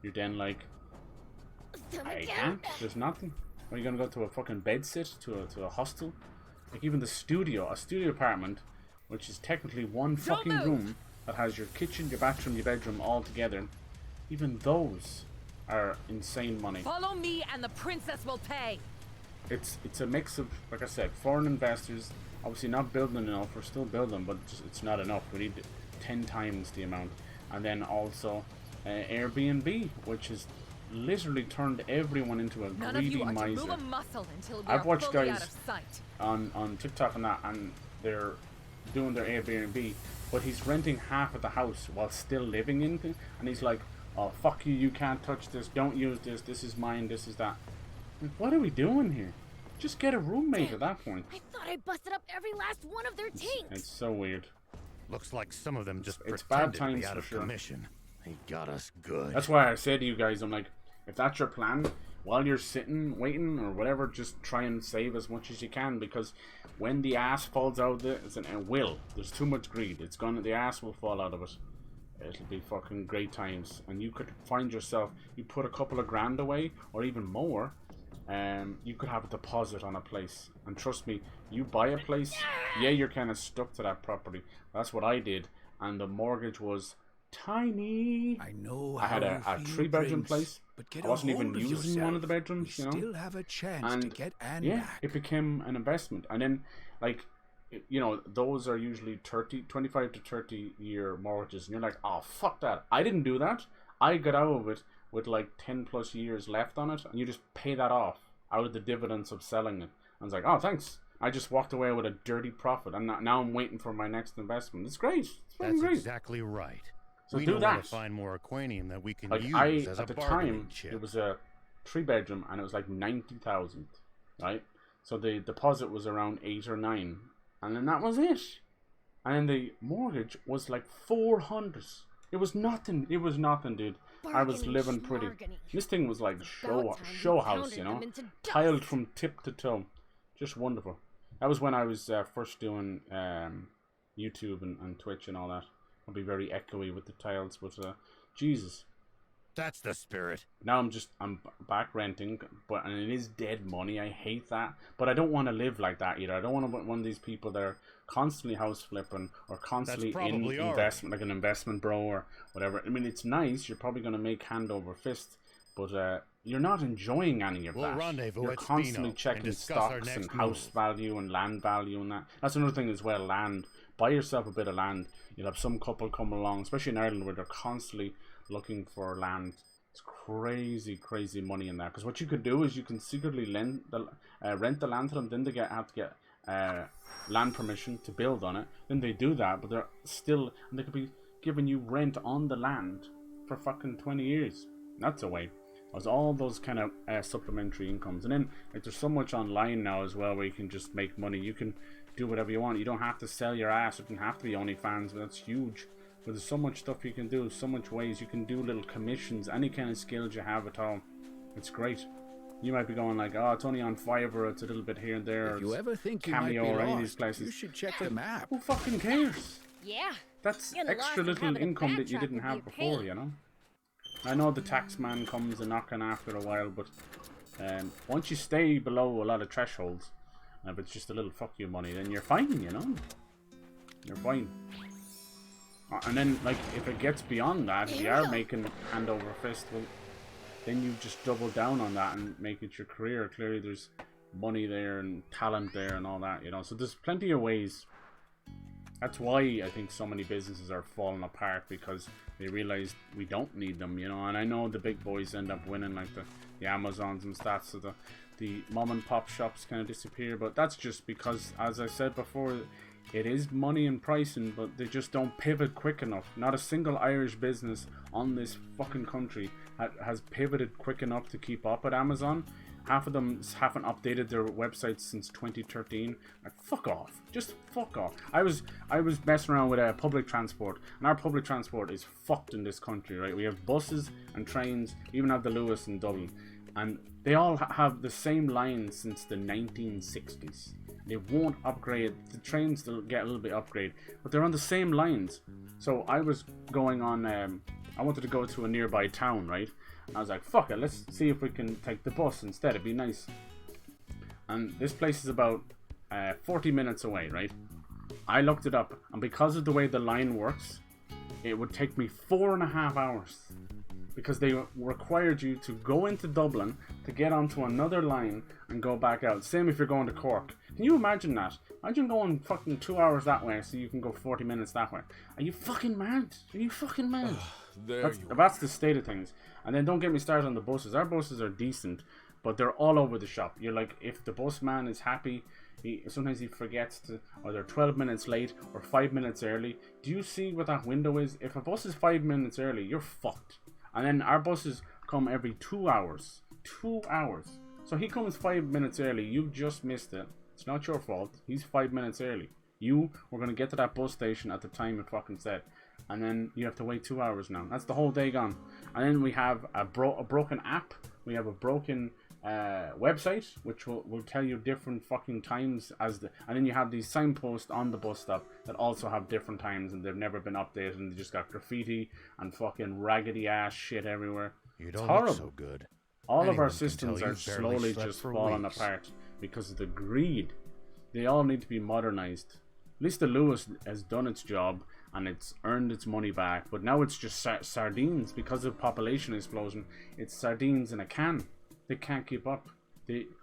you're then like, I can't. There's nothing. Are you going to go to a fucking bed sit, to a hostel? Like even a studio apartment, which is technically one fucking room that has your kitchen, your bathroom, your bedroom all together. Even those are insane money. Follow me and the princess will pay. It's a mix of, like I said, foreign investors, obviously not building enough. We're still building, but it's not enough. We need 10 times the amount. And then also Airbnb, which has literally turned everyone into a None of greedy you are to miser. move a muscle until we I've are watched fully guys out of sight. on TikTok and that, and they're doing their Airbnb, but he's renting half of the house while still living in it, and he's like, oh fuck you, you can't touch this, don't use this, this is mine, this is that. Like, what are we doing here? Just get a roommate at that point. I thought I busted up every last one of their tanks. It's so weird. Looks like some of them just It's bad pretended to times be out for of sure. commission. They got us good. That's why I say to you guys, I'm like, if that's your plan, while you're sitting, waiting, or whatever, just try and save as much as you can, because when the ass falls out of it, there's too much greed. The ass will fall out of it. It'll be fucking great times. And you could find yourself, you put a couple of grand away, or even more, you could have a deposit on a place. And trust me, you buy a place, yeah, you're kind of stuck to that property. That's what I did. And the mortgage was tiny. I know I had a 3-bedroom place. But get I wasn't a hold even of using yourself. one of the bedrooms, We you know. still have a chance And to get Anne yeah, back. it became an investment. And then, like, you know, those are usually 25 to 30 year mortgages, and you're like, oh fuck that, I didn't do that. I got out of it with like 10 plus years left on it, and you just pay that off out of the dividends of selling it. I was like, oh thanks, I just walked away with a dirty profit, and now I'm waiting for my next investment. It's great. It's That's great. exactly right. So we do know that. where to find more aquanium that we can Like use as a at the bargaining time, chip. it was a 3-bedroom, and it was like 90,000, right? So the deposit was around 8 or 9, and then that was it. And then the mortgage was like 400. It was nothing. It was nothing, dude. I was living pretty. This thing was like show house, you know, tiled from tip to toe, just wonderful. That was when I was first doing YouTube and Twitch and all that. I'll be very echoey with the tiles, but Jesus. That's the spirit. Now I'm back renting, and it is dead money. I hate that, but I don't want to live like that either. I don't want to be one of these people that are constantly house flipping or constantly in investment, like an investment bro or whatever. I mean, it's nice. You're probably going to make hand over fist, but you're not enjoying any of that. Rendezvous You're at constantly Spino checking and discuss our stocks next and house move. value and land value and that. That's another thing as well. Land. Buy yourself a bit of land. You'll have some couple come along, especially in Ireland, where they're constantly looking for land. It's crazy money in that. Because what you could do is you can secretly rent the land to them. Then they have to get land permission to build on it. Then they do that, but they're still, and they could be giving you rent on the land for fucking 20 years. That's a way. There's all those kind of supplementary incomes. And then like, there's so much online now as well where you can just make money. You can do whatever you want. You don't have to sell your ass. It doesn't have to be OnlyFans, but that's huge. But there's so much stuff you can do, so much ways you can do, little commissions, any kind of skills you have at all. It's great. You might be going like, oh, it's only on Fiverr, it's a little bit here and there. If you ever think you might be Cameo or any of these lost, places. you should check the map. Who fucking cares? Yeah. That's Getting lost extra and little having a income that you backtrack didn't would be have a before, pain. you know? I know the tax man comes a knocking after a while, but once you stay below a lot of thresholds, and if it's just a little fuck you money, then you're fine, you know? You're fine. And then, like, if it gets beyond that, if you are making hand over fist, well, then you just double down on that and make it your career. Clearly there's money there and talent there and all that, you know? So there's plenty of ways. That's why I think so many businesses are falling apart, because they realize we don't need them, you know. And I know the big boys end up winning, like the Amazons and stats, so the mom and pop shops kind of disappear. But that's just because, as I said before, it is money and pricing, but they just don't pivot quick enough. Not a single Irish business on this fucking country has pivoted quick enough to keep up at Amazon. Half of them haven't updated their websites since 2013. Like, fuck off. Just fuck off. I was messing around with public transport, and our public transport is fucked in this country, right? We have buses and trains, we even have the Lewis in Dublin, and they all have the same lines since the 1960s. They won't upgrade. The trains will get a little bit upgrade, but they're on the same lines. So I was going on, I wanted to go to a nearby town, right? I was like, fuck it, let's see if we can take the bus instead, it'd be nice. And this place is about 40 minutes away, right? I looked it up, and because of the way the line works, it would take me 4.5 hours. Because they required you to go into Dublin to get onto another line and go back out. Same if you're going to Cork. Can you imagine that? Imagine going fucking 2 hours that way so you can go 40 minutes that way. Are you fucking mad? Are you fucking mad? That's the state of things. And then don't get me started on the buses. Our buses are decent, but they're all over the shop. You're like, if the bus man is happy, sometimes he forgets to, or they're 12 minutes late or 5 minutes early. Do you see what that window is? If a bus is 5 minutes early, you're fucked. And then our buses come every 2 hours. 2 hours. So he comes 5 minutes early. You've just missed it. It's not your fault. He's 5 minutes early. You were going to get to that bus station at the time it fucking said. And then you have to wait 2 hours now. That's the whole day gone. And then we have a broken app. We have a broken website, which will tell you different fucking times and then you have these signposts on the bus stop that also have different times, and they've never been updated, and they just got graffiti and fucking raggedy ass shit everywhere. You don't it's horrible. look so good. All of our Anyone can systems tell are you've barely slowly slept just for falling weeks. apart because of the greed. They all need to be modernized. At least the Lewis has done its job and it's earned its money back, but now it's just sardines because of population explosion. It's sardines in a can. They can't keep up.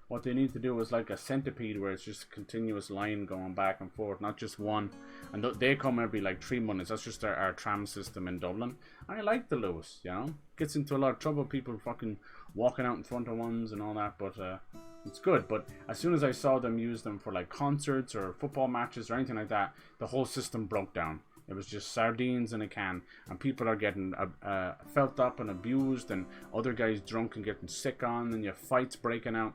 What they need to do is like a centipede, where it's just a continuous line going back and forth, not just one. And they come every like 3 months. That's just our tram system in Dublin. I like the Lewis, you know. Gets into a lot of trouble, people fucking walking out in front of ones and all that, but it's good. But as soon as I saw them use them for like concerts or football matches or anything like that, the whole system broke down. It was just sardines in a can, and people are getting felt up and abused, and other guys drunk and getting sick on, and you have fights breaking out.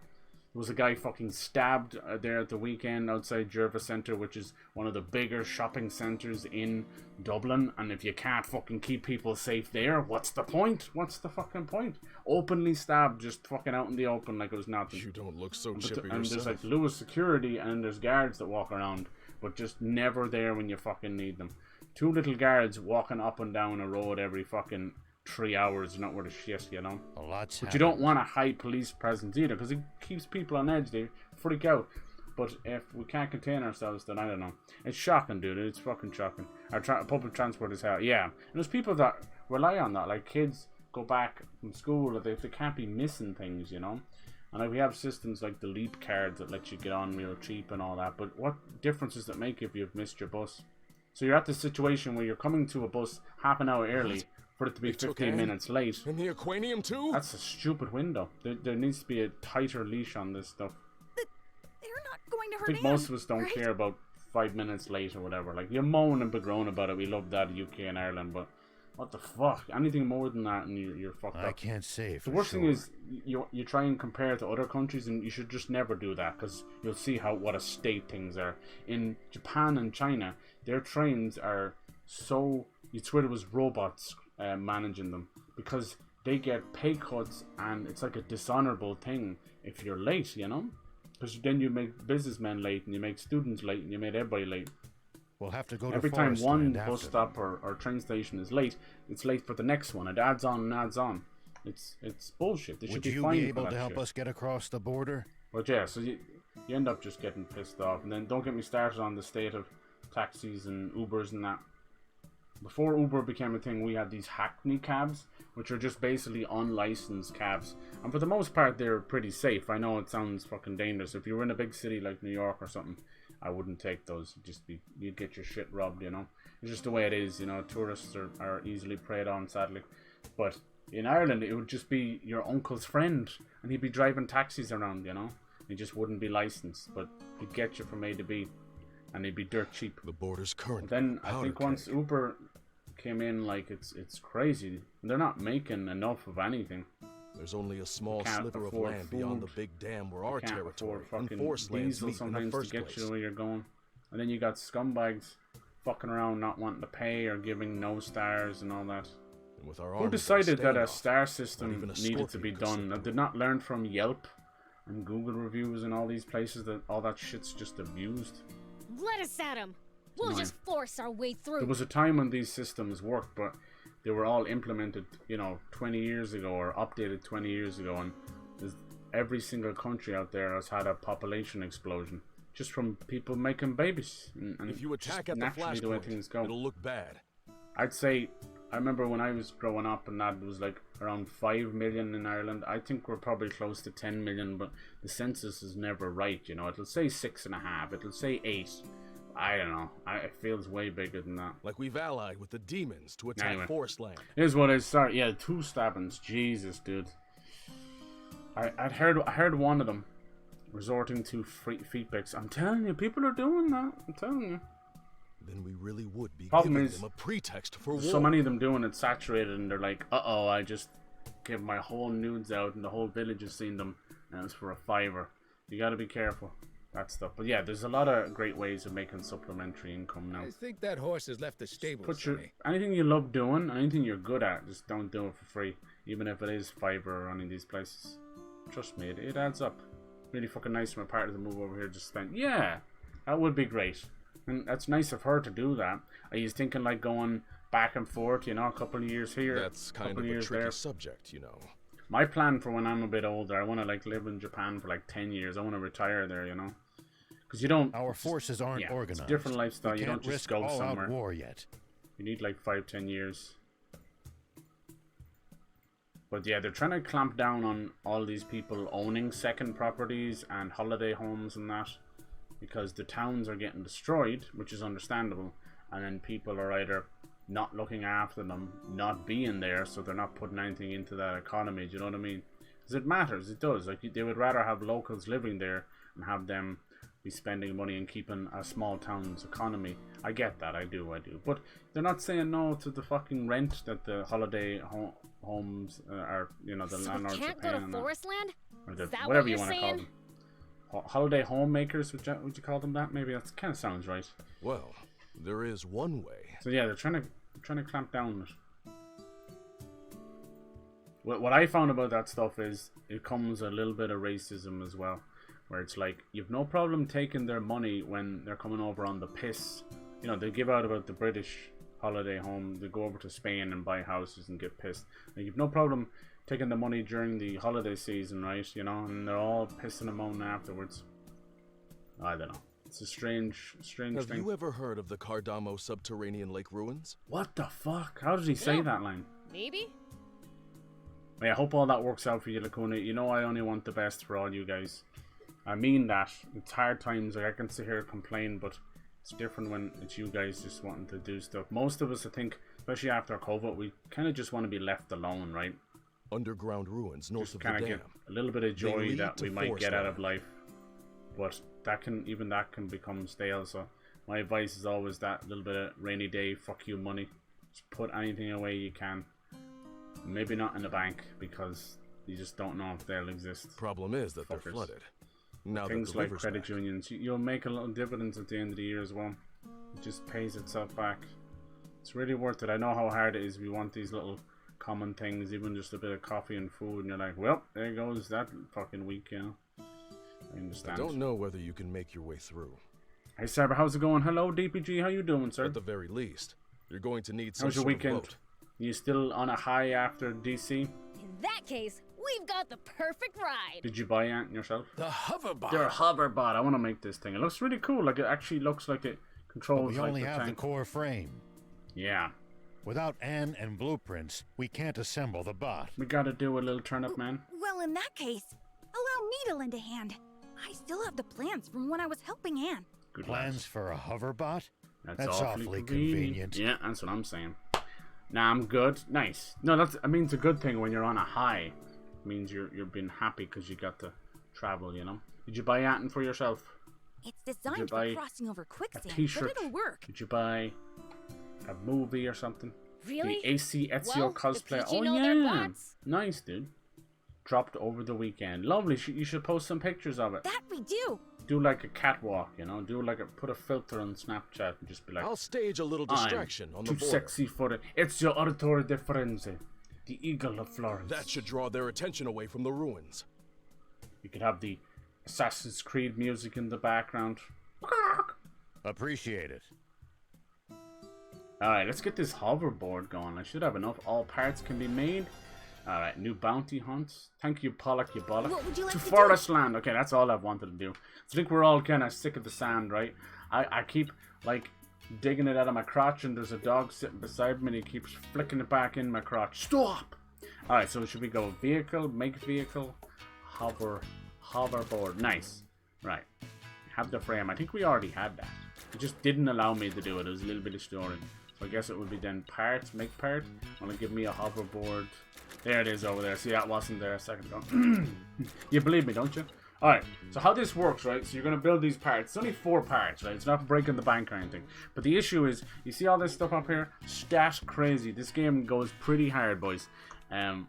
There was a guy fucking stabbed there at the weekend outside Jervis Centre, which is one of the bigger shopping centres in Dublin, and if you can't fucking keep people safe there, what's the point? What's the fucking point? Openly stabbed, just fucking out in the open like it was nothing. You don't look so chippy And yourself. there's like Lewis security, and there's guards that walk around, but just never there when you fucking need them. 2 little guards walking up and down a road every fucking 3 hours, not worth a shit, you know. A lot's But you don't want a high police presence either, because it keeps people on edge. They freak out. But if we can't contain ourselves, then I don't know. It's shocking, dude. It's fucking shocking. Our public transport is hell. Yeah. And there's people that rely on that. Like kids go back from school, they can't be missing things, you know. And like we have systems like the Leap card that let you get on real cheap and all that. But what difference does it make if you've missed your bus? So you're at the situation where you're coming to a bus half an hour early for it to be 15 minutes late. And the aquanium too? That's a stupid window. There needs to be a tighter leash on this stuff. They're not going to I hurt think most of us don't care about 5 minutes late or whatever. Like, you moan and begroan about it. We love that in UK and Ireland, but what the fuck? Anything more than that and you're fucked up. I can't say for The worst sure. thing is you try and compare to other countries, and you should just never do that, because you'll see what a state things are. In Japan and China, their trains are so... You'd swear it was robots managing them, because they get pay cuts, and it's like a dishonorable thing if you're late, you know? Because then you make businessmen late, and you make students late, and you make everybody late. We'll have to go Every to time Forest one Land bus after stop or train station is late, it's late for the next one. It adds on and adds on. It's bullshit. They should Would be you fined be able for to that help shit. us get across the border? But yeah, so you end up just getting pissed off. And then don't get me started on the state of taxis and Ubers and that. Before Uber became a thing, we had these hackney cabs, which are just basically unlicensed cabs. And for the most part, they're pretty safe. I know it sounds fucking dangerous. If you were in a big city like New York or something, I wouldn't take those. You'd get your shit robbed, you know. It's just the way it is, you know. Tourists are easily preyed on, sadly. But in Ireland, it would just be your uncle's friend, and he'd be driving taxis around, you know. He just wouldn't be licensed, but he'd get you from A to B, and he'd be dirt cheap. The border's current. But then I think once Uber came in, like it's crazy. They're not making enough of anything. There's only a small sliver of land beyond the big dam where our territory and forest lands meet in the first to get place. you where you're going. And then you got scumbags fucking around not wanting to pay or giving no stars and all that. And with our Who decided that a star system needed to be done? I did not learn from Yelp and Google reviews and all these places that all that shit's just abused. Let us at him. We'll just force our way through. There was a time when these systems worked, but they were all implemented, you know, 20 years ago or updated 20 years ago, and every single country out there has had a population explosion just from people making babies. And if you attack at naturally the way things go, it'll look bad. I'd say, I remember when I was growing up and that was like around 5 million in Ireland. I think we're probably close to 10 million, but the census is never right, you know. It'll say 6.5, it'll say 8. I don't know. It feels way bigger than that. Like we've allied with the demons to attack Forest Land. Here's what I start. Yeah, 2 stabbings. Jesus, dude. I heard one of them resorting to feet pics. I'm telling you, people are doing that. I'm telling you. Then we really would be Problem giving is, them a pretext for war. So many of them doing it saturated, and they're like, uh-oh, I just gave my whole nudes out, and the whole village has seen them, and it was for a $5. You gotta be careful. That stuff. But yeah, there's a lot of great ways of making supplementary income now. I think that horse has left the stable. Anything you love doing, anything you're good at, just don't do it for free. Even if it is $5 running these places. Trust me, it adds up. Really fucking nice for my partner to move over here just spend. Yeah, that would be great. And that's nice of her to do that. Are you thinking like going back and forth, you know, a couple of years here? That's kind of a tricky subject, you know. My plan for when I'm a bit older, I want to like live in Japan for like 10 years. I want to retire there, you know. Because you don't... Our forces aren't organized. It's a different lifestyle. You don't just go somewhere. War yet. You need like 5-10 years. But yeah, they're trying to clamp down on all these people owning second properties and holiday homes and that. Because the towns are getting destroyed, which is understandable. And then people are either not looking after them, not being there, so they're not putting anything into that economy. Do you know what I mean? Because it matters. It does. Like, they would rather have locals living there and have them be spending money and keeping a small town's economy. I get that. I do. But they're not saying no to the fucking rent that the holiday homes are, you know, the landlords are paying. So we can't go to Forest Land? Or Is that whatever what you're you want to saying? call them. Holiday homemakers, would you call them that? Maybe that kind of sounds right. Well, there is one way. So yeah, they're trying to clamp down on it. What I found about that stuff is it comes a little bit of racism as well, where it's like you've no problem taking their money when they're coming over on the piss. You know, they give out about the British holiday home. They go over to Spain and buy houses and get pissed. Like, you've no problem taking the money during the holiday season, right? You know, and they're all pissing and moaning afterwards. I don't know. It's a strange thing. Have you ever heard of the Cardamo subterranean lake ruins? What the fuck? How did he say that line? Maybe? I hope all that works out for you, Lacuna. You know I only want the best for all you guys. I mean that. It's hard times. Like, I can sit here and complain, but it's different when it's you guys just wanting to do stuff. Most of us, I think, especially after COVID, we kind of just want to be left alone, right? Underground ruins north of the dam. Get a little bit of joy that we might get out of life. But that can become stale. So my advice is always that little bit of rainy day, fuck you money. Just put anything away you can. Maybe not in the bank, because you just don't know if they'll exist. Problem is that they're flooded. Now things like credit unions, you'll make a little dividends at the end of the year as well. It just pays itself back. It's really worth it. I know how hard it is. We want these little common things, even just a bit of coffee and food, and you're like, well, there goes that fucking week, you know. I understand. I don't know whether you can make your way through. Hey, Sarah, how's it going? Hello, DPG, how you doing, sir? At the very least, you're going to need some How's your sort weekend? of boat. You still on a high after DC? In that case, we've got the perfect ride. Did you buy it yourself? The hoverbot. Your hoverbot. I want to make this thing. It looks really cool. Like, it actually looks like it controls. We like only the have tank. the core frame. Yeah. Without Anne and blueprints, we can't assemble the bot. We gotta do a little turnip, man. Well, in that case, allow me to lend a hand. I still have the plans from when I was helping Anne. Good Plans lads. for a hoverbot? That's awfully convenient. Yeah, that's what I'm saying. Nah, I'm good. Nice. No, that's. I mean, it's a good thing when you're on a high. It means you're being happy because you got to travel. You know. Did you buy anything for yourself? It's designed for crossing over A quicksand, T-shirt. but it'll work. Did you buy a movie or something? Really? The AC Ezio Well, cosplay. if you Oh know their yeah. bots. Nice, dude. Dropped over the weekend. Lovely. You should post some pictures of it. That we do. Do like a catwalk, you know. Do like put a filter on Snapchat and just be like, I'll stage a little distraction on the too border. sexy for it. It's your Auditore de Firenze, the Eagle of Florence. That should draw their attention away from the ruins. You could have the Assassin's Creed music in the background. Appreciate it. Alright, let's get this hoverboard going. I should have enough. All parts can be made. Alright, new bounty hunts. Thank you, Pollock, you bollock. What would you like to Forest Land. Okay, that's all I've wanted to do. I think we're all kind of sick of the sand, right? I keep, like, digging it out of my crotch, and there's a dog sitting beside me, and he keeps flicking it back in my crotch. Stop! Alright, so should we go vehicle, make vehicle, hoverboard. Nice. Right. Have the frame. I think we already had that. It just didn't allow me to do it. It was a little bit of storing. So I guess it would be then parts, make part. Want to give me a hoverboard. There it is over there. See, that wasn't there a second ago. You believe me, don't you? Alright, so how this works, right? So you're going to build these parts. It's only 4 parts, right? It's not breaking the bank or anything. But the issue is, you see all this stuff up here? Stat crazy. This game goes pretty hard, boys. And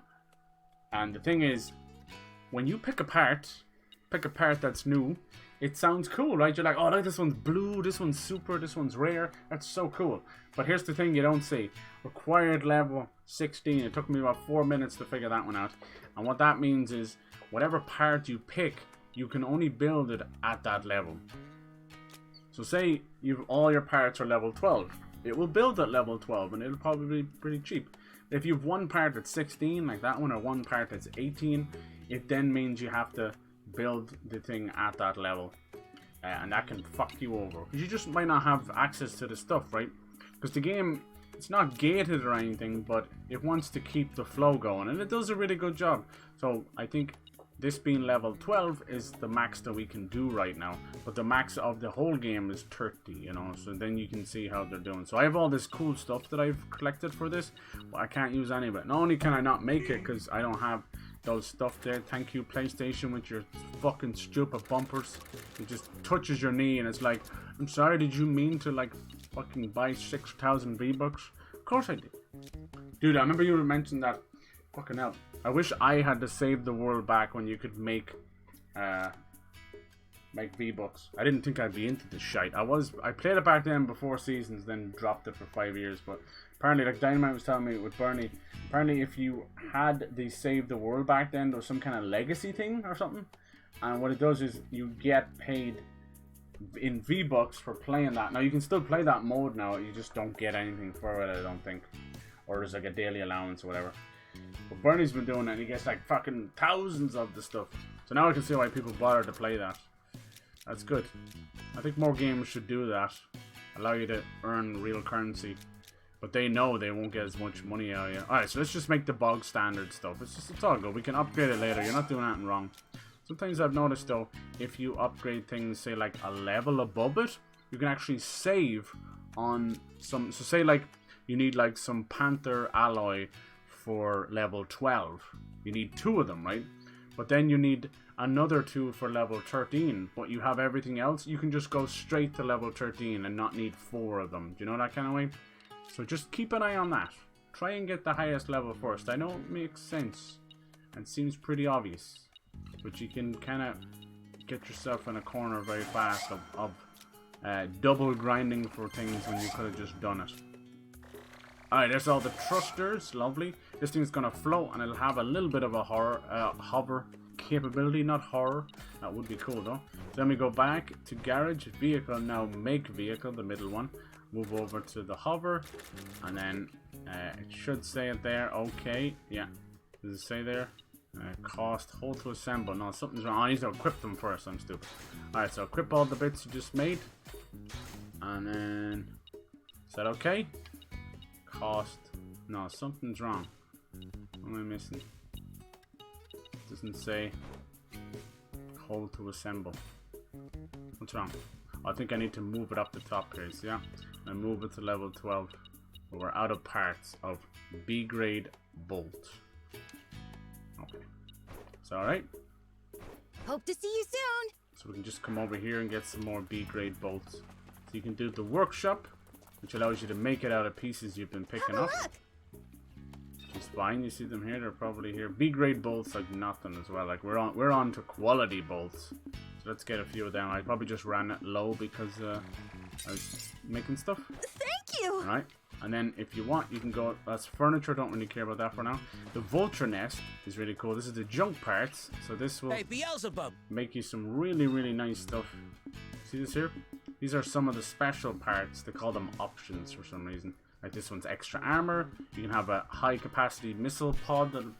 the thing is, when you pick a part that's new, it sounds cool, right? You're like, oh, look, this one's blue, this one's super, this one's rare. That's so cool. But here's the thing you don't see. Required level 16. It took me about 4 minutes to figure that one out. And what that means is, whatever part you pick, you can only build it at that level. So say all your parts are level 12. It will build at level 12, and it'll probably be pretty cheap. If you've one part that's 16, like that one, or one part that's 18, it then means you have to build the thing at that level, and that can fuck you over because you just might not have access to the stuff, right? Because the game, it's not gated or anything, but it wants to keep the flow going, and it does a really good job. So I think this being level 12 is the max that we can do right now, but the max of the whole game is 30, you know, so then you can see how they're doing. So I have all this cool stuff that I've collected for this, but I can't use any of it. Not only can I not make it because I don't have those stuff there. Thank you, PlayStation, with your fucking stupid bumpers. It just touches your knee and it's like, I'm sorry, did you mean to like fucking buy 6,000 V-Bucks? Of course I did. Dude, I remember you mentioned that. Fucking hell. I wish I had to save the world back when you could make V-Bucks. I didn't think I'd be into this shite. I played it back then before Seasons, then dropped it for 5 years, but apparently, like Dynamite was telling me with Bernie, apparently if you had the save the world back then, there was some kind of legacy thing or something, and what it does is you get paid in V-Bucks for playing that. Now you can still play that mode now, you just don't get anything for it, I don't think, or there's like a daily allowance or whatever. But Bernie's been doing it and he gets like fucking thousands of the stuff, so now I can see why people bother to play that. That's good. I think more games should do that, allow you to earn real currency. But they know they won't get as much money out of you. Alright, so let's just make the bog standard stuff. It's all good. We can upgrade it later. You're not doing anything wrong. Sometimes I've noticed though, if you upgrade things, say like a level above it, you can actually save on some. So say like you need like some Panther alloy for level 12. You need 2 of them, right? But then you need another 2 for level 13. But you have everything else. You can just go straight to level 13 and not need 4 of them. Do you know that kind of way? So just keep an eye on that. Try and get the highest level first. I know it makes sense and seems pretty obvious, but you can kind of get yourself in a corner very fast of double grinding for things when you could have just done it. Alright, there's all the thrusters. Lovely. This thing's gonna float and it'll have a little bit of a hover capability. Not horror. That would be cool though. Then we go back to garage, vehicle. Now make vehicle, the middle one. Move over to the hover. And then it should say it there. Okay. Yeah. Does it say there? Cost, hold to assemble. No, something's wrong. I need to equip them first. I'm stupid. Alright, so equip all the bits you just made. And then... Is that okay? Cost. No, something's wrong. What am I missing? It doesn't say hold to assemble. What's wrong? I think I need to move it up the top here. So yeah, and move it to level 12. But we're out of parts of B grade bolt. Okay. It's alright. Hope to see you soon. So we can just come over here and get some more B grade bolts. So you can do the workshop, which allows you to make it out of pieces you've been picking up. It's fine. You see them here. They're probably here. B grade bolts like nothing as well. Like we're on to quality bolts. So let's get a few of them. I probably just ran it low because I was making stuff. Thank you. All right. And then if you want, you can go. That's furniture. Don't really care about that for now. The vulture nest is really cool. This is the junk parts. So this will Beelzebub, make you some really, really nice stuff. See this here? These are some of the special parts. They call them options for some reason. Like this one's extra armor. You can have a high capacity missile pod that'll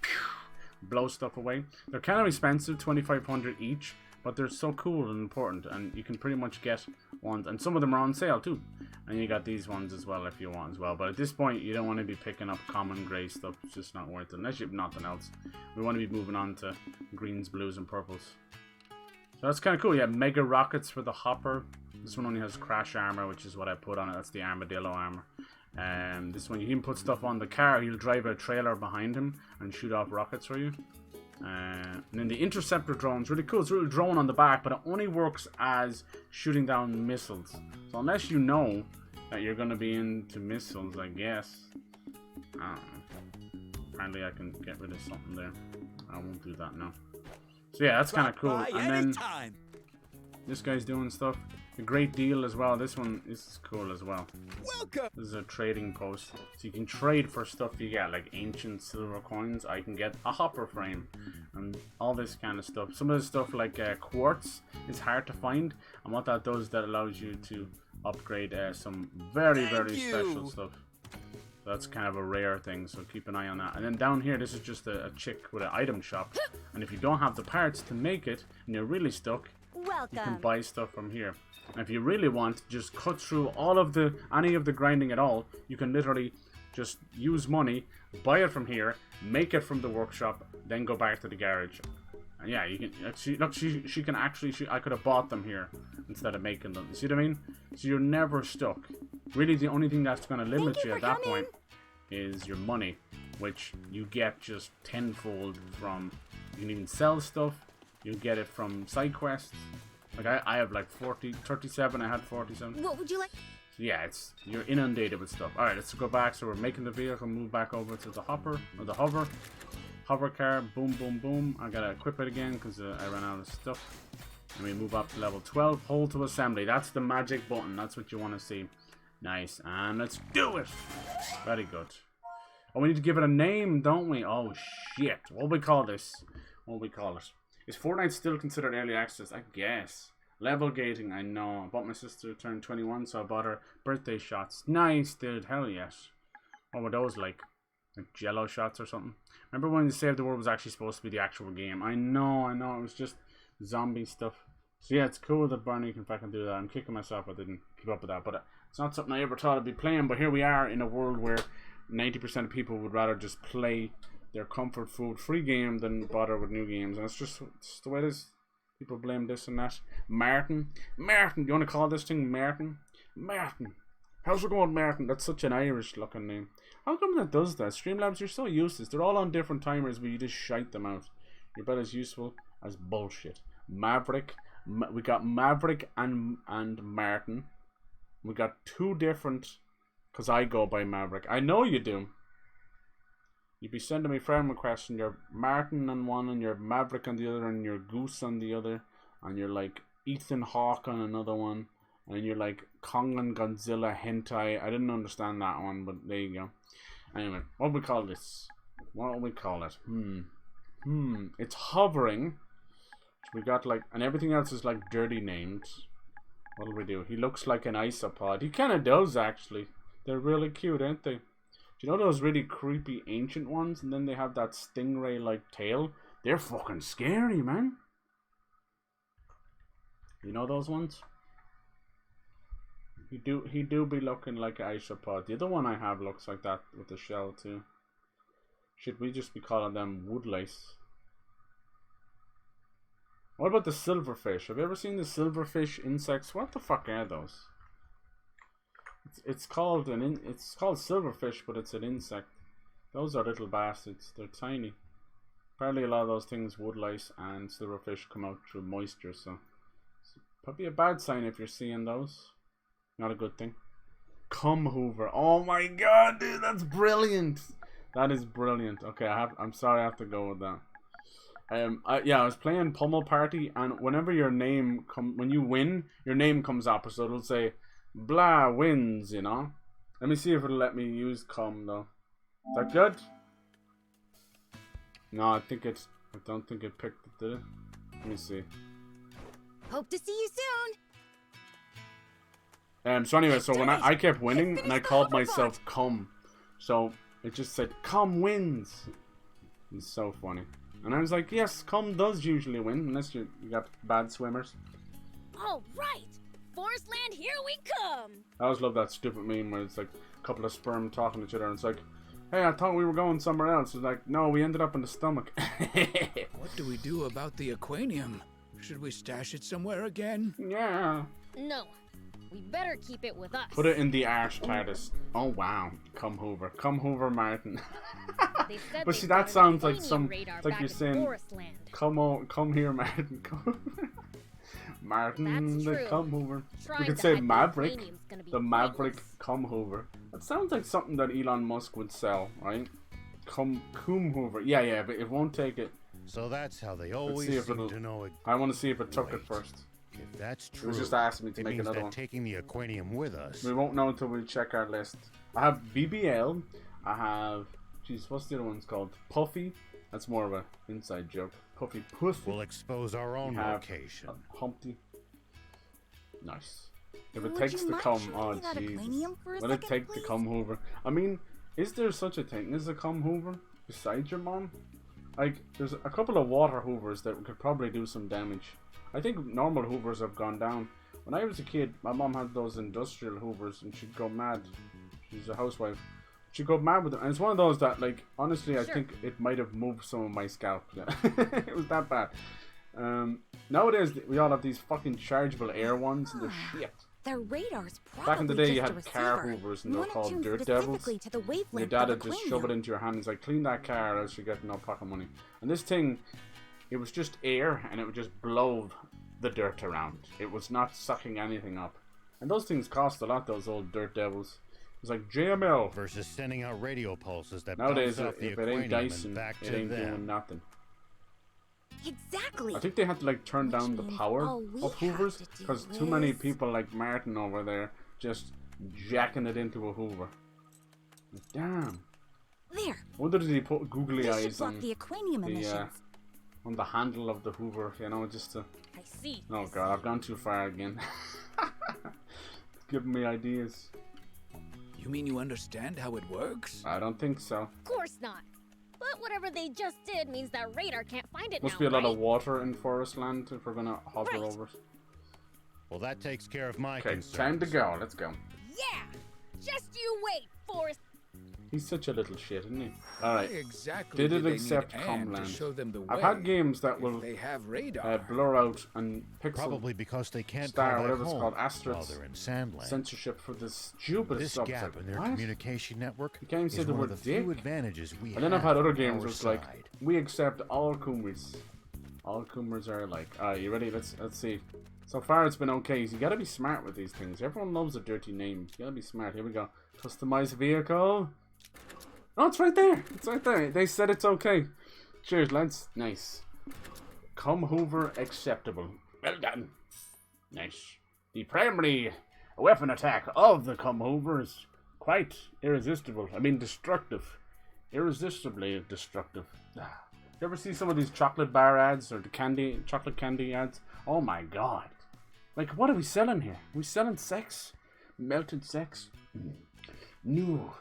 blow stuff away. They're kind of expensive, 2,500 each, but they're so cool and important, and you can pretty much get ones. And some of them are on sale too. And you got these ones as well if you want as well. But at this point, you don't want to be picking up common grey stuff. It's just not worth it unless you have nothing else. We want to be moving on to greens, blues, and purples. So that's kind of cool. Yeah, mega rockets for the hopper. This one only has crash armor, which is what I put on it. That's the armadillo armor. This one you can put stuff on the car. He'll drive a trailer behind him and shoot off rockets for you. And then the interceptor drone's really cool. It's a little drone on the back, but it only works as shooting down missiles. So unless you know that you're going to be into missiles, I guess. I don't know. Apparently I can get rid of something there. I won't do that now. So yeah, that's kind of cool. And then this guy's doing stuff. A great deal as well. This one is cool as well. welcome. This is a trading post. So you can trade for stuff you get, like ancient silver coins. I can get a hopper frame and all this kind of stuff. Some of the stuff like quartz is hard to find. And what that does, that allows you to upgrade some very, very special stuff. So that's kind of a rare thing, so keep an eye on that. And then down here, this is just a chick with an item shop. And if you don't have the parts to make it, and you're really stuck, Welcome. you can buy stuff from here. And if you really want, just cut through all of any of the grinding at all. You can literally just use money, buy it from here, make it from the workshop, then go back to the garage. And yeah, you can. She can actually. I could have bought them here instead of making them. You see what I mean? So you're never stuck. Really, the only thing that's going to limit you at that point is your money, which you get just tenfold from. You can even sell stuff. You get it from side quests. Like I have like 37. I had 47. What would you like? So yeah, you're inundated with stuff. All right, let's go back. So we're making the vehicle, move back over to the hopper or the hover car. Boom, boom, boom. I gotta equip it again because I ran out of stuff. And we move up to level 12. Hold to assembly. That's the magic button. That's what you want to see. Nice. And let's do it. Very good. Oh, we need to give it a name, don't we? Oh shit. What do we call this? What do we call it? Is Fortnite still considered early access? I guess. Level gating, I know. I bought my sister turned 21, so I bought her birthday shots. Nice, dude. Hell yes. What were those like? Like jello shots or something? Remember when the Save the World was actually supposed to be the actual game? I know. It was just zombie stuff. So yeah, it's cool that Barney can fucking do that. I'm kicking myself I didn't keep up with that. But it's not something I ever thought I'd be playing. But here we are in a world where 90% of people would rather just play their comfort food free game than bother with new games. And it's just the way it is. People blame this and that. Martin, you want to call this thing Martin? Martin. How's it going, Martin? That's such an Irish looking name. How come that does that? Streamlabs, you're so useless. They're all on different timers, but you just shite them out. You're about as useful as bullshit. Maverick. We got Maverick and Martin. We got two different, because I go by Maverick. I know you do. You'd be sending me friend requests and you're Martin on one and you're Maverick on the other and you're Goose on the other and you're like Ethan Hawke on another one And you're like, Kong and Godzilla hentai. I didn't understand that one, but there you go. Anyway, what do we call this? What do we call it? It's hovering. We got like, and everything else is like dirty named. What do we do? He looks like an isopod. He kind of does, actually. They're really cute, aren't they? Do you know those really creepy ancient ones? And then they have that stingray-like tail. They're fucking scary, man. You know those ones? He do be looking like an isopod. The other one I have looks like that with the shell too. Should we just be calling them woodlice? What about the silverfish? Have you ever seen the silverfish insects? What the fuck are those? It's called silverfish, but it's an insect. Those are little bastards. They're tiny. Apparently a lot of those things, woodlice and silverfish, come out through moisture, so it's probably a bad sign if you're seeing those. Not a good thing. Cum Hoover. Oh my god, dude, that's brilliant. That is brilliant. Okay, I'm sorry I have to go with that. I was playing Pummel Party, and whenever when you win, your name comes up, so it'll say blah wins, you know. Let me see if it'll let me use cum though. Is that good? No, I don't think it picked it, did it? Let me see. Hope to see you soon. So anyway, so when I kept winning and I called myself cum, so it just said cum wins. It's so funny. And I was like, yes, cum does usually win, unless you got bad swimmers. All right, Forest Land, here we come. I always love that stupid meme where it's like a couple of sperm talking to each other, and it's like, hey, I thought we were going somewhere else. It's like, no, we ended up in the stomach. What do we do about the aquanium? Should we stash it somewhere again? Yeah. No, we better keep it with us. Put it in the arse TARDIS. Oh wow, come Hoover Martin. But see, that sounds like it's like you're saying, come here, Martin. Martin, the come Hoover. We could say Maverick, the Maverick come Hoover. That sounds like something that Elon Musk would sell, right? Come Hoover. Yeah, but it won't take it. So that's how they always seem to know it. I want to see if it took it first. If that's true, it was just asking me to make another one. Taking the aquanium with us. We won't know until we check our list. I have BBL. I have, jeez, what's the other one's called? Puffy. That's more of an inside joke. Puffy Pussy. We'll expose our own location. Humpty. Nice. If it takes the cum, oh jeez. Will it take the cum Hoover? I mean, is there such a thing as a cum Hoover besides your mom? Like, there's a couple of water Hoovers that could probably do some damage. I think normal Hoovers have gone down. When I was a kid, my mom had those industrial Hoovers and she'd go mad. She's a housewife. She'd go mad with them. And it's one of those that, like, honestly, I think it might have moved some of my scalp. It was that bad. Nowadays, we all have these fucking chargeable air ones and they're shit. Their radar's probably back in the day, just you had car Hoovers and they were called Dirt Devils. Your dad would just shove it into your hand and say, clean that car or else you get no pocket money. And this thing, it was just air and it would just blow the dirt around. It was not sucking anything up. And those things cost a lot, those old Dirt Devils. It was like JML. Versus sending out radio pulses that nowadays, bounce off the if it ain't Dyson, back it to ain't them. doing nothing. Exactly. I think they had to like turn down the power of Hoovers because too many people like Martin over there just jacking it into a Hoover. Damn. There. Wonder did he put googly eyes on the aquanium emissions. On the handle of the Hoover, you know, just to. I see. Oh god, I've gone too far again. It's giving me ideas. You mean you understand how it works? I don't think so. Of course not. But whatever they just did means that radar can't find it Must now, be a lot right? of water in Forest Land if we're gonna hover over it. Well, that takes care of my concerns. Time to go. Let's go. Yeah! Just you wait, Forest. He's such a little shit, isn't he? Alright. Exactly Did it accept Comland? I've had games that will they have radar. blur out and pixel Probably because they can't star, call whatever back it's home called, while asterisk they're in Sandland. censorship for the stupid This stuff. gap in their what? communication network The game is said the one of word the few dick. advantages we And then I've had other on games our where it's like, side. we accept all Kumris. All Kumris are like, alright, you ready? Let's see. So far it's been okay. So you gotta be smart with these things. Everyone loves a dirty name. You gotta be smart. Here we go. Customize vehicle. Oh, it's right there. It's right there. They said it's okay. Cheers, lads. Nice. Cum Hoover acceptable. Well done. Nice. The primary weapon attack of the come hoover is quite irresistible. I mean, destructive. Irresistibly destructive. You ever see some of these chocolate bar ads or the chocolate candy ads? Oh my god. Like, what are we selling here? Are we selling sex? Melted sex? New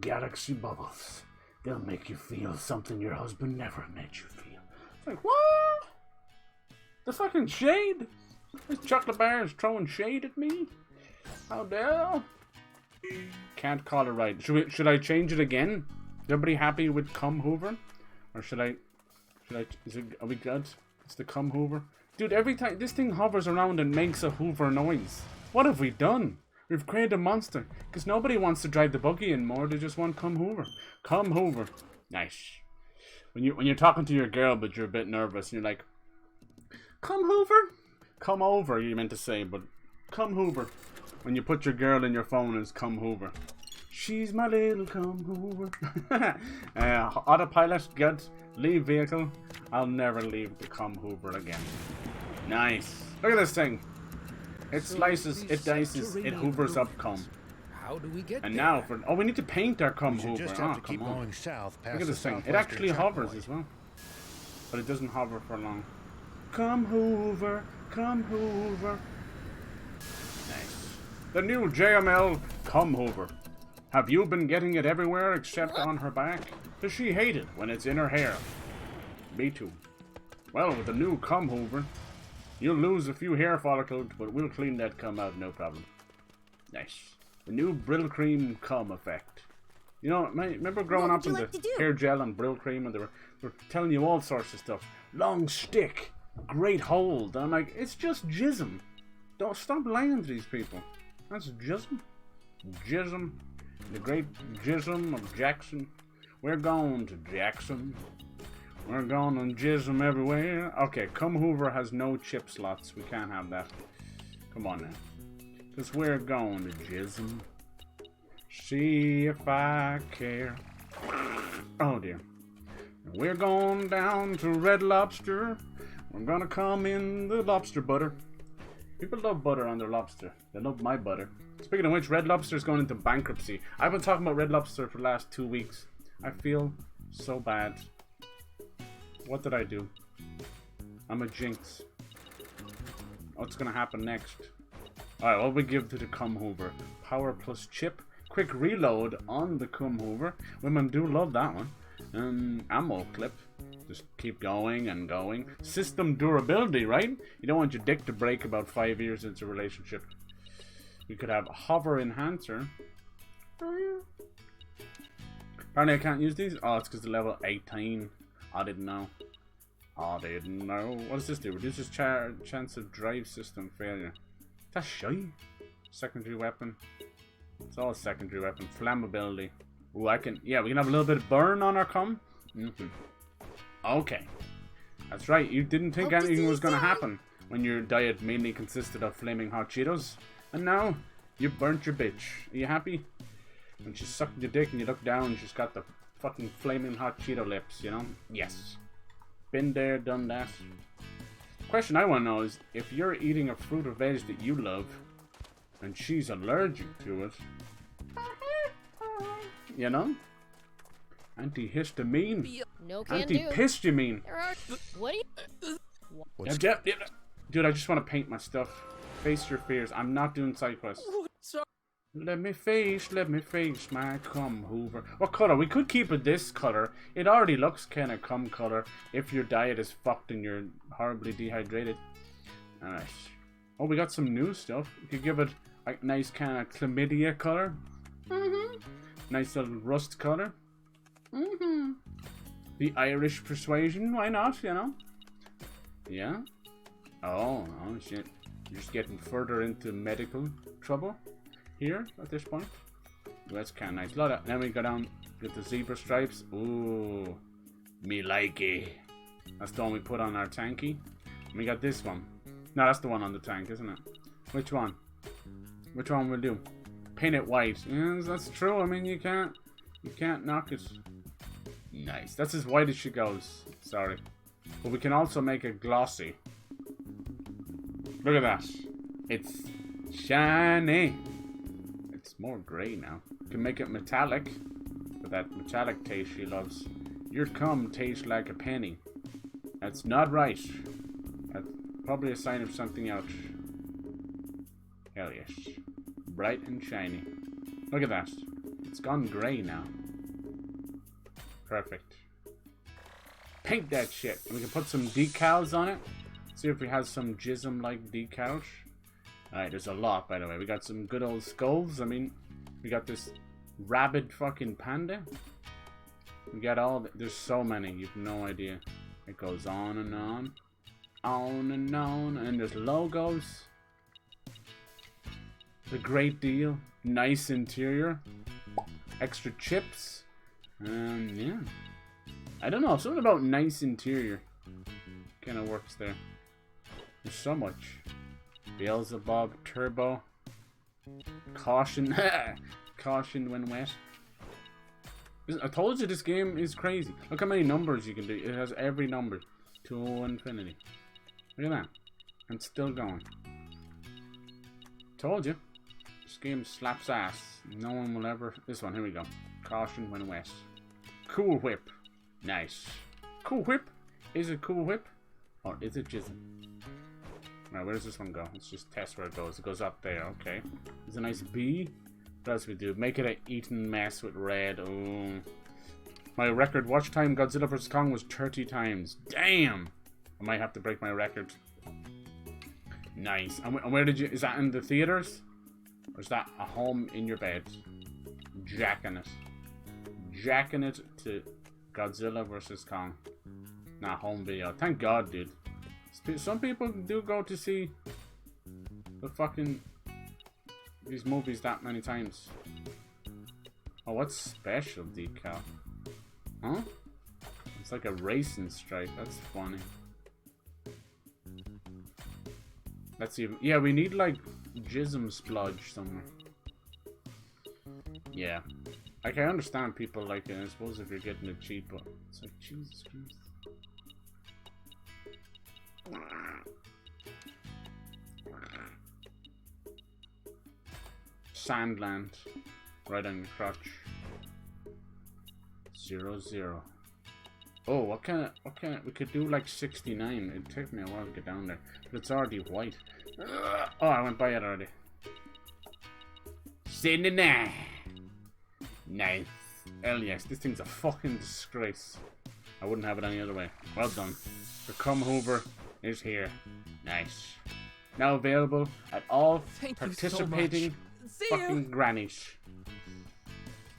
galaxy bubbles. They'll make you feel something your husband never made you feel. It's like, what? The fucking shade? This chocolate bar is throwing shade at me? How dare? Can't call it right. Should I change it again? Is everybody happy with cum hoover? Or are we good? It's the cum hoover. Dude, every time this thing hovers around and makes a hoover noise. What have we done? We've created a monster. Because nobody wants to drive the buggy anymore. They just want cum hoover. Cum hoover. Nice. When you're talking to your girl but you're a bit nervous and you're like, cum hoover? Come over, you meant to say, but cum hoover. When you put your girl in your phone as cum hoover. She's my little cum hoover. Autopilot, good. Leave vehicle. I'll never leave the cum hoover again. Nice. Look at this thing. It slices, it dices, it hoovers up cum. How do we get and there? now for we need to paint our cum hoover. Just have to keep going south past Look at this the thing. It actually hovers as well. But it doesn't hover for long. Cum hoover, cum hoover. Nice. The new JML cum hoover. Have you been getting it everywhere except on her back? Does she hate it when it's in her hair? Me too. Well, with the new cum hoover, you'll lose a few hair follicles, but we'll clean that cum out, no problem. Nice. The new Brill Cream cum effect. You know, remember growing up in the hair gel and Brill Cream, and they were telling you all sorts of stuff. Long stick, great hold. And I'm like, it's just jism. Don't stop lying to these people. That's jism. Jism. The great jism of Jackson. We're going to Jackson. We're going on jism everywhere. Okay, cum hoover has no chip slots. We can't have that. Come on now. Because we're going to jism. See if I care. Oh dear. We're going down to Red Lobster. We're gonna come in the lobster butter. People love butter on their lobster. They love my butter. Speaking of which, Red Lobster is going into bankruptcy. I've been talking about Red Lobster for the last 2 weeks. I feel so bad. What did I do? I'm a jinx. What's gonna happen next? Alright, what we give to the cum hoover? Power plus chip. Quick reload on the cum hoover. Women do love that one. Ammo clip. Just keep going and going. System durability, right? You don't want your dick to break about 5 years into a relationship. We could have hover enhancer. Apparently I can't use these. Oh, it's because the level 18. I didn't know. I didn't know. What does this do? Reduces chance of drive system failure. That's shy. Secondary weapon. It's all a secondary weapon. Flammability. Ooh, yeah, we can have a little bit of burn on our cum. Okay. That's right. You didn't think anything was going to happen when your diet mainly consisted of flaming hot Cheetos. And now, you burnt your bitch. Are you happy? When she's sucking your dick and you look down, she's got the fucking flaming hot Cheeto lips, you know? Yes. Been there, done that. Question I want to know is, if you're eating a fruit or veg that you love, and she's allergic to it, you know? Antihistamine. No can Antihistamine. What do you... Dude, I just want to paint my stuff. Face your fears. I'm not doing side quests. Let me face my cum hoover. What color? We could keep it this color. It already looks kind of cum color if your diet is fucked and you're horribly dehydrated. Alright. Oh, we got some new stuff. We could give it a nice kind of chlamydia color. Nice little rust color. The Irish persuasion, why not, you know? Yeah? Oh shit. You're just getting further into medical trouble here at this point. That's kind of nice. Then we go down, get the zebra stripes. Ooh, me like it. That's the one we put on our tanky. And we got this one. No, that's the one on the tank, isn't it? Which one? Which one we'll do? Paint it white. Yes, that's true. I mean, you can't knock it. Nice. That's as white as she goes. Sorry. But we can also make it glossy. Look at that. It's Shiny. It's more grey now. Can make it metallic. With that metallic taste she loves. Your cum tastes like a penny. That's not right. That's probably a sign of something else. Hell yes. Bright and shiny. Look at that. It's gone grey now. Perfect. Paint that shit. And we can put some decals on it. See if we have some jism-like decals. Alright, there's a lot, by the way. We got some good old skulls. I mean, we got this rabid fucking panda. We got all... There's so many. You've no idea. It goes on and on. On and on. And there's logos. The great deal. Nice interior. Extra chips. Yeah. I don't know. Something about nice interior kind of works there. There's so much. Beelzebub, turbo. Caution. Caution when wet. I told you this game is crazy. Look how many numbers you can do. It has every number to infinity. Look at that. And still going. Told you. This game slaps ass. No one will ever... This one, here we go. Caution when wet. Cool whip. Nice. Cool whip? Is it cool whip? Or is it jism? Alright, where does this one go? Let's just test where it goes. It goes up there, okay. There's a nice bee. What else we do? Make it an eaten mess with red. Oh. My record watch time Godzilla vs. Kong was 30 times. Damn! I might have to break my record. Nice. And where did you... Is that in the theaters? Or is that a home in your bed? Jacking it. Jacking it to Godzilla vs. Kong. Nah, home video. Thank God, dude. Some people do go to see the fucking... these movies that many times. Oh, what's special decal? Huh? It's like a racing stripe. That's funny. Let's see. Yeah, we need like jism splodge somewhere. Yeah. Like, I understand people like it. I suppose if you're getting it cheap, but it's like, Jesus Christ. Sand Land. Right on your crotch. 0-0. Oh, what kind of, we could do like 69. It'd take me a while to get down there. But it's already white. Oh, I went by it already. 79. Nice. Hell yes, this thing's a fucking disgrace. I wouldn't have it any other way. Well done. The Cum Hoover is here. Nice. Now available at all participating fucking grannies.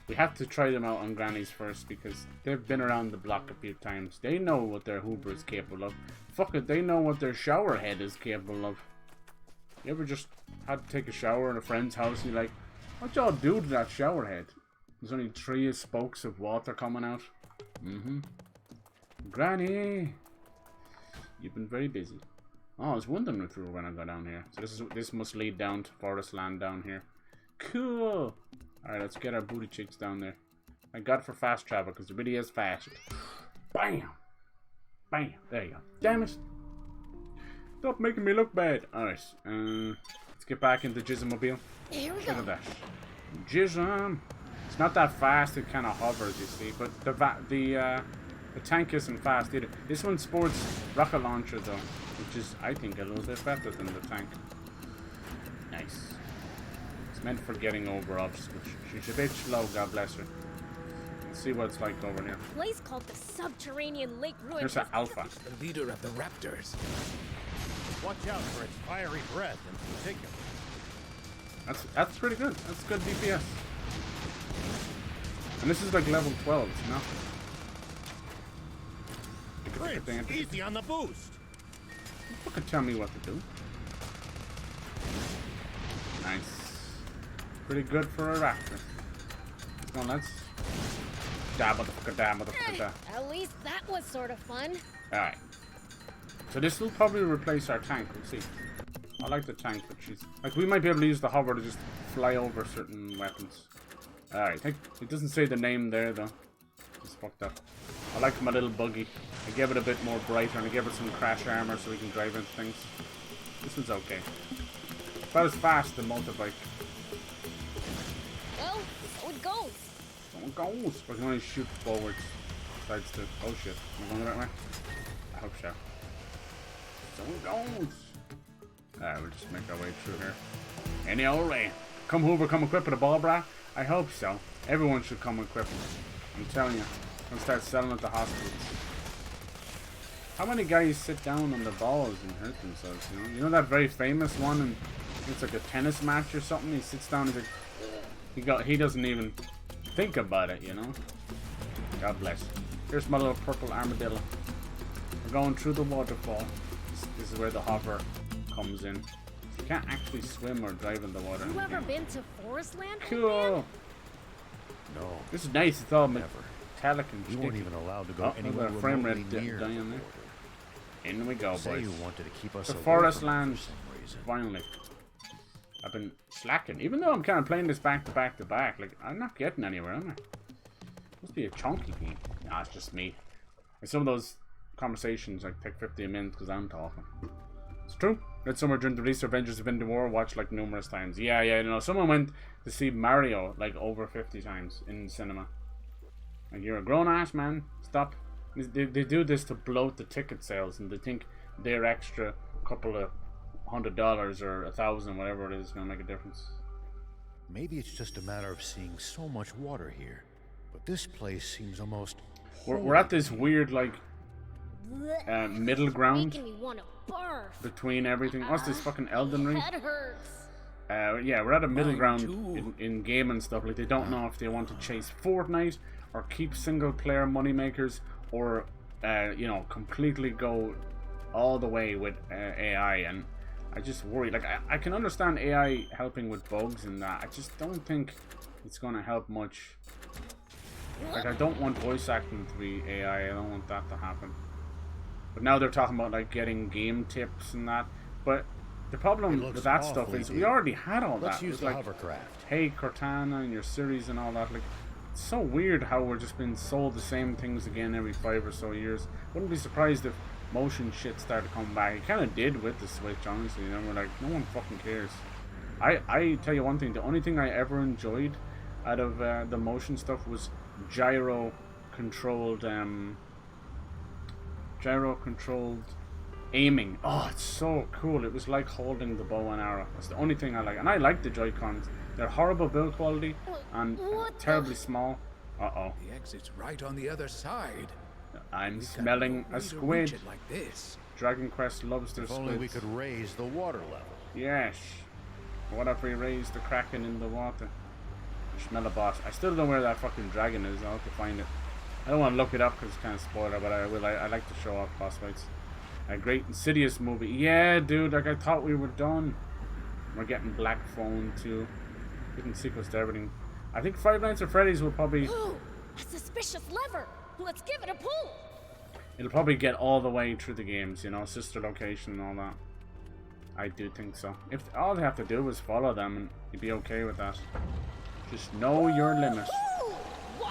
We have to try them out on grannies first because they've been around the block a few times. They know what their Hoover is capable of. Fuck it, they know what their shower head is capable of. You ever just had to take a shower in a friend's house and you're like, what y'all do to that shower head? There's only 3 spokes of water coming out. Granny! You've been very busy. Oh, I was wondering if we were gonna go down here. So this must lead down to Forest Land down here. Cool! Alright, let's get our booty cheeks down there. Thank God for fast travel, because it really is fast. Bam! Bam! There you go. Damn it! Stop making me look bad. Alright, let's get back into Jismobile. Here we go. Look at that. Jism! It's not that fast, it kind of hovers, you see, but the tank isn't fast either. This one sports rocket launcher though, which is, I think, a little bit better than the tank. Nice. It's meant for getting over obstacles. She's a bit slow, God bless her. Let's see what it's like over here. A place called the Subterranean Lake Ruin. Here's an alpha. The leader of the raptors. Watch out for its fiery breath in particular. That's pretty good. That's good DPS. And this is like level 12, it's nothing. Prince, easy on the boost. You can tell me what to do. Nice. Pretty good for a raptor. Let's go, let's. Dab, motherfucker, dab, motherfucker, dab. At least that was sort of fun. Alright. So this will probably replace our tank, we'll see. I like the tank, but she's... Like, we might be able to use the hover to just fly over certain weapons. Alright, it doesn't say the name there, though. It's fucked up. I like my little buggy. I gave it a bit more brighter, and I gave it some crash armor so we can drive into things. This one's okay. About as fast as a motorbike. Well, so it goes. So it goes. But I can only shoot forwards. Besides the... Oh shit. Am I going the right way? I hope so. So it goes. Alright, we'll just make our way through here. Any old way. Come Hoover, come equipped with a ball, brah? I hope so. Everyone should come equipped. I'm telling you. I'm gonna start selling at the hospitals. How many guys sit down on the balls and hurt themselves, you know? You know that very famous one, and it's like a tennis match or something? He sits down and he's like, he doesn't even think about it, you know? God bless. Here's my little purple armadillo. We're going through the waterfall. This is where the hover comes in. You can't actually swim or drive in the water. You ever been to Forest Land? Cool. No. This is nice. It's all metallic and You weren't even allowed to go oh, anywhere frame remotely rate near down there. In we go, Say boys. you wanted to keep us The away Forest from it Land. for some reason. Finally. I've been slacking. Even though I'm kind of playing this back to back to back. Like, I'm not getting anywhere, am I? Must be a chunky game. Nah, it's just me. And some of those conversations like take 50 minutes because I'm talking. It's true. That summer during the release of Avengers Infinity War, watched like numerous times. Yeah, you know, someone went to see Mario like over 50 times in cinema. Like, you're a grown-ass man. Stop. They do this to bloat the ticket sales, and they think their extra couple of $100 or $1,000, whatever it is, gonna make a difference. Maybe it's just a matter of seeing so much water here, but this place seems almost. We're at this weird like middle ground Making me wanna barf. between everything. What's this fucking Elden Ring? Head hurts. Yeah, we're at a middle ground in game and stuff. Like, they don't know if they want to chase Fortnite or keep single player moneymakers, or you know, completely go all the way with AI. And I just worry. Like, I can understand AI helping with bugs and that. I just don't think it's gonna help much. Like, I don't want voice acting to be AI. I don't want that to happen. But now they're talking about like getting game tips and that. But the problem with that stuff is we already had all that. Let's use the like, hovercraft. Hey Cortana and your series and all that. Like, it's so weird how we're just being sold the same things again every 5 or so years. Wouldn't be surprised if motion shit started coming back. It kind of did with the Switch, honestly. You know, we're like, no one fucking cares. I tell you one thing. The only thing I ever enjoyed out of the motion stuff was gyro controlled aiming. Oh, it's so cool. It was like holding the bow and arrow. That's the only thing I like. And I like the Joy-Cons. They're horrible build quality and terribly small. Uh-oh. The exit's right on the other side. I'm smelling a squid. Like this. Dragon Quest loves their If squids. only we could raise the water level. Yes. What if we raise the Kraken in the water? Smell a boss. I still don't know where that fucking dragon is. I'll have to find it. I don't want to look it up because it's kind of spoiler, but I will. I like to show off boss fights. A great Insidious movie. Yeah, dude. Like, I thought we were done. We're getting Black Phone too. Getting sequels to everything. I think Five Nights at Freddy's will probably. Ooh, a suspicious lever. Let's give it a pull. It'll probably get all the way through the games, you know, sister location and all that. I do think so. If all they have to do is follow them, and you'd be okay with that. Just know your limit.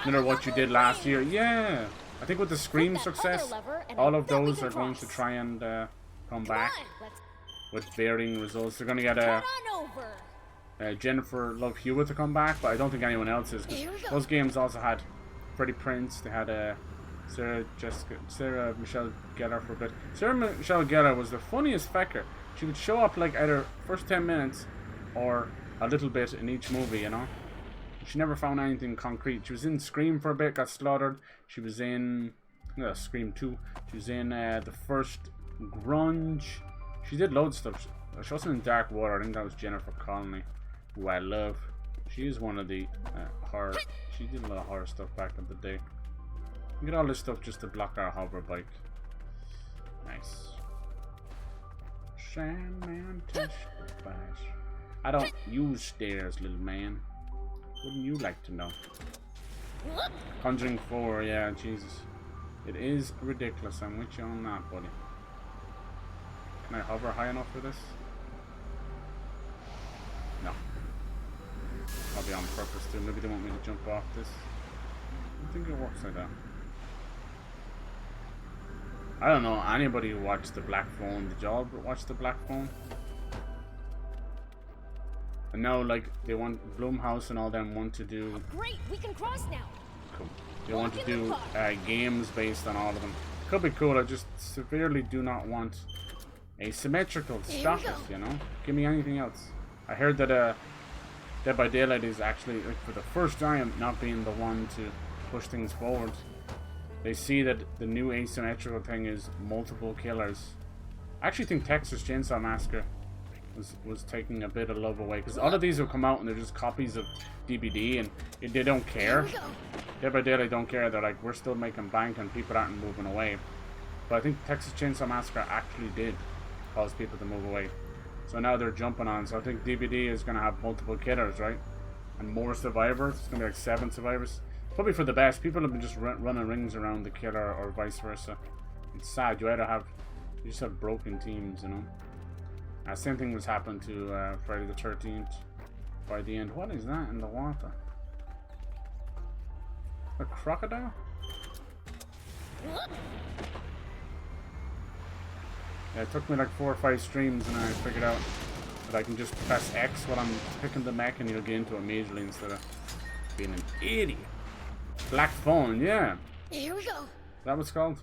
No matter what you did last year. Yeah. I think with the Scream success, all of those are going to try and come back with varying results. They're going to get Jennifer Love Hewitt to come back, but I don't think anyone else is. Those games also had Freddie Prinze. They had Sarah Michelle Gellar for a bit. Sarah Michelle Gellar was the funniest fecker. She would show up like either first 10 minutes or a little bit in each movie, you know. She never found anything concrete. She was in Scream for a bit, got slaughtered. She was in Scream 2. She was in the first Grunge. She did loads of stuff. She was in Dark Water. I think that was Jennifer Connelly, who I love. She is one of the horror. She did a lot of horror stuff back in the day. Get all this stuff just to block our hover bike. Nice. Sandman touch the flash. I don't use stairs, little man. Wouldn't you like to know? Conjuring 4, yeah, Jesus. It is ridiculous. I'm with you on that, buddy. Can I hover high enough for this? No. Probably on purpose too. Maybe they want me to jump off this. I don't think it works like that. I don't know anybody who watched the Black Phone. Did y'all watch the Black Phone? And now, like, they want Blumhouse and all them want to do. Great, we can cross now. Cool. They want to do games based on all of them. Could be cool. I just severely do not want asymmetrical. Stop it, you know. Give me anything else. I heard that Dead by Daylight is actually, like, for the first time, not being the one to push things forward. They see that the new asymmetrical thing is multiple killers. I actually think Texas Chainsaw Massacre was taking a bit of love away, because all of these have come out and they're just copies of DBD and they don't care. Dead by Daylight don't care. They're like, we're still making bank and people aren't moving away. But I think Texas Chainsaw Massacre actually did cause people to move away. So now they're jumping on. So I think DBD is going to have multiple killers, right? And more survivors. It's going to be like 7 survivors. Probably for the best. People have been just running rings around the killer or vice versa. It's sad. You just have broken teams, you know. Same thing was happened to Friday the 13th. By the end. What is that in the water? A crocodile? Yeah, it took me like 4 or 5 streams and I figured out that I can just press X while I'm picking the mech and you'll get into it immediately instead of being an idiot. Black Phone, yeah. Here we go. That was called?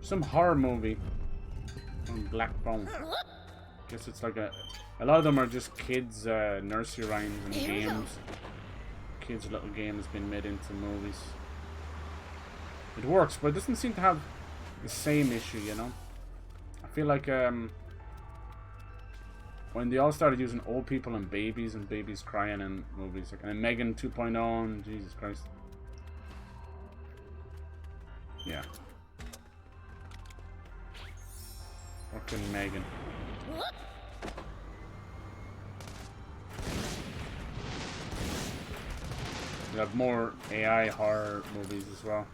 Some horror movie on Black Phone. Guess it's like a lot of them are just kids nursery rhymes and games. Kids' little game has been made into movies. It works, but it doesn't seem to have the same issue, you know. I feel like when they all started using old people and babies crying in movies, like and Megan 2.0 and Jesus Christ. Yeah. Fucking Megan. We have more AI horror movies as well.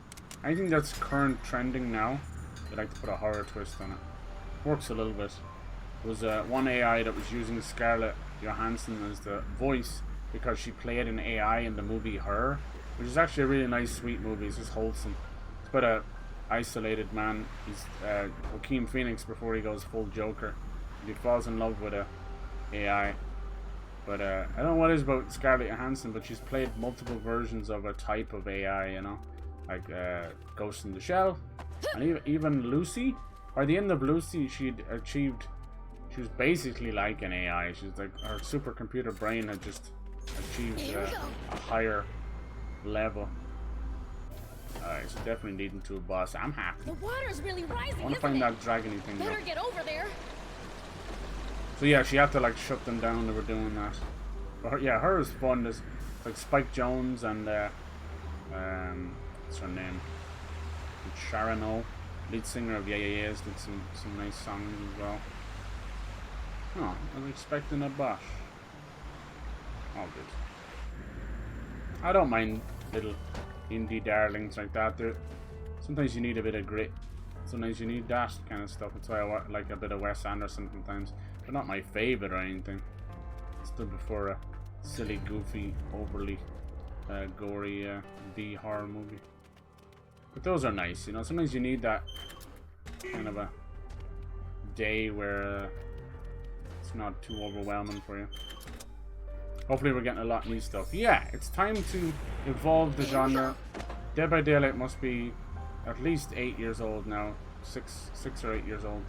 Anything that's current trending now, they like to put a horror twist on it. Works a little bit. There was one AI that was using Scarlett Johansson as the voice because she played an AI in the movie Her, which is actually a really nice, sweet movie. It's just wholesome. It's about a isolated man. He's Joaquin Phoenix before he goes full Joker. He falls in love with a AI. But I don't know what it is about Scarlett Johansson, but she's played multiple versions of a type of AI, you know, like Ghost in the Shell, and even Lucy. By the end of Lucy, she was basically like an AI. She's like, her supercomputer brain had just achieved a higher level. Alright, so definitely leading to a boss. I'm happy. The water's really rising. I want to find that dragony thing. Better get over there. So yeah, she had to like shut them down. They were doing that. But her, yeah, her is fun. There's like Spike Jones and what's her name? Sharon O, lead singer of Yeah Yeah Yeahs, did some nice songs as well. Oh, I was expecting a boss. All good. I don't mind little indie darlings like that. Sometimes you need a bit of grit. Sometimes you need that kind of stuff. That's why I like a bit of Wes Anderson sometimes. They're not my favorite or anything. Still before a silly, goofy, overly gory B horror movie. But those are nice, you know. Sometimes you need that kind of a day where it's not too overwhelming for you. Hopefully we're getting a lot of new stuff. Yeah, it's time to evolve the genre. Dead by Daylight must be at least 8 years old now. 6 or 8 years old.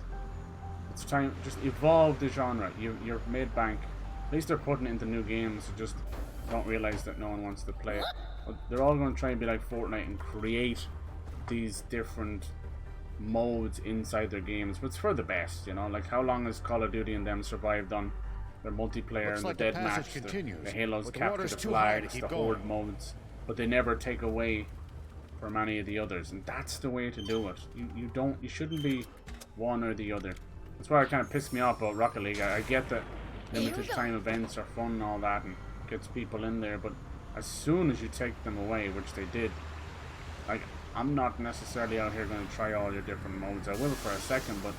It's time, just evolve the genre. You're made bank. At least they're putting it into new games. So just don't realize that no one wants to play it. But they're all going to try and be like Fortnite and create these different modes inside their games. But it's for the best, you know. Like how long has Call of Duty and them survived on their multiplayer and the deathmatch, the Halo's Capture the Flag, the Horde modes. But they never take away from any of the others, and that's the way to do it. You shouldn't be one or the other. That's why it kind of pissed me off about Rocket League. I get that limited time events are fun and all that and gets people in there, but as soon as you take them away, which they did, like, I'm not necessarily out here going to try all your different modes. I will for a second, but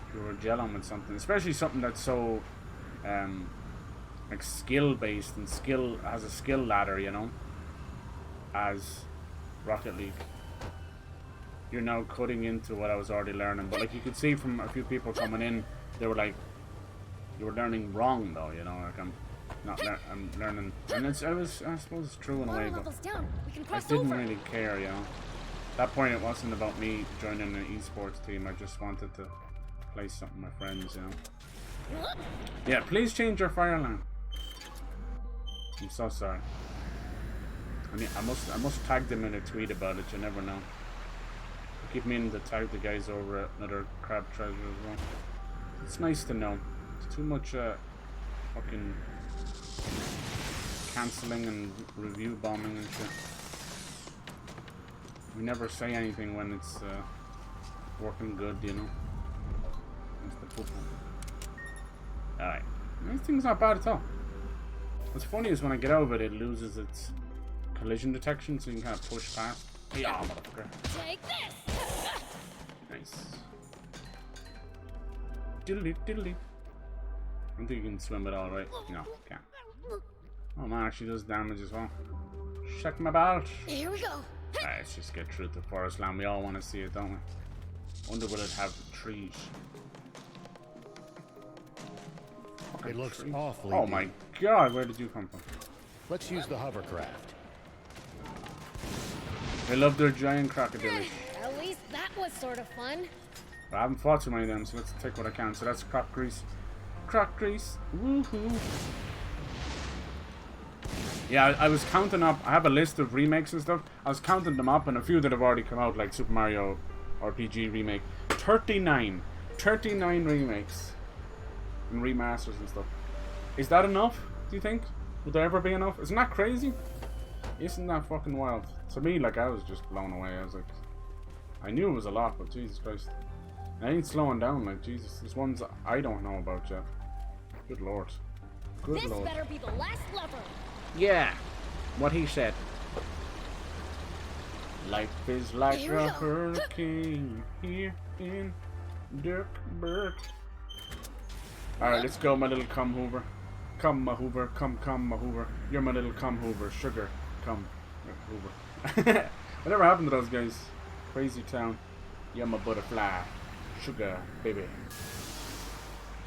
if you were gelling with something, especially something that's so like skill based and has a skill ladder, you know, as Rocket League, you're now cutting into what I was already learning. But like you could see from a few people coming in, they were like, you were learning wrong though, you know, like I'm learning, and I suppose it's true in a way, but I didn't really care, you know. At that point it wasn't about me joining an esports team, I just wanted to play something with my friends, you know. Yeah, please change your fire alarm. I'm so sorry. I mean, I must tag them in a tweet about it, you never know. I keep meaning to tag the guys over at another crab treasure as well. It's nice to know. It's too much fucking cancelling and review bombing and shit. We never say anything when it's working good, you know. That's the poop. Alright. This thing's not bad at all. What's funny is when I get out of it, it loses its collision detection, so you can kind of push past. Yeah, motherfucker. Take this! Nice. Diddly diddly. I don't think you can swim at all, right? No, can't. Oh man, actually does damage as well. Check my belt. Here we go. Alright, let's just get through the forest land. We all want to see it, don't we? Wonder will it have trees? It looks awfully Oh my god, where did you come from? Let's use the hovercraft. They love their giant crocodilish. At least that was sort of fun. But I haven't fought too many of them, so let's take what I can. So that's crop grease. Crop grease. Woohoo. Yeah, I was counting up. I have a list of remakes and stuff. I was counting them up, and a few that have already come out, like Super Mario RPG remake. 39. 39 remakes. And remasters and stuff. Is that enough, do you think? Would there ever be enough? Isn't that crazy? Isn't that fucking wild? To me, like, I was just blown away. I was like, I knew it was a lot, but Jesus Christ. I ain't slowing down, like, Jesus. There's ones I don't know about yet. Good lord. Good this lord. better be the last lever. Yeah, what he said. Life is like a hurricane here in Dirkburg. Alright, let's go, my little cum hoover. Come, my hoover. Come, my hoover. You're my little cum hoover. Sugar, come, hoover. Whatever happened to those guys? Crazy town. You're my butterfly. Sugar, baby.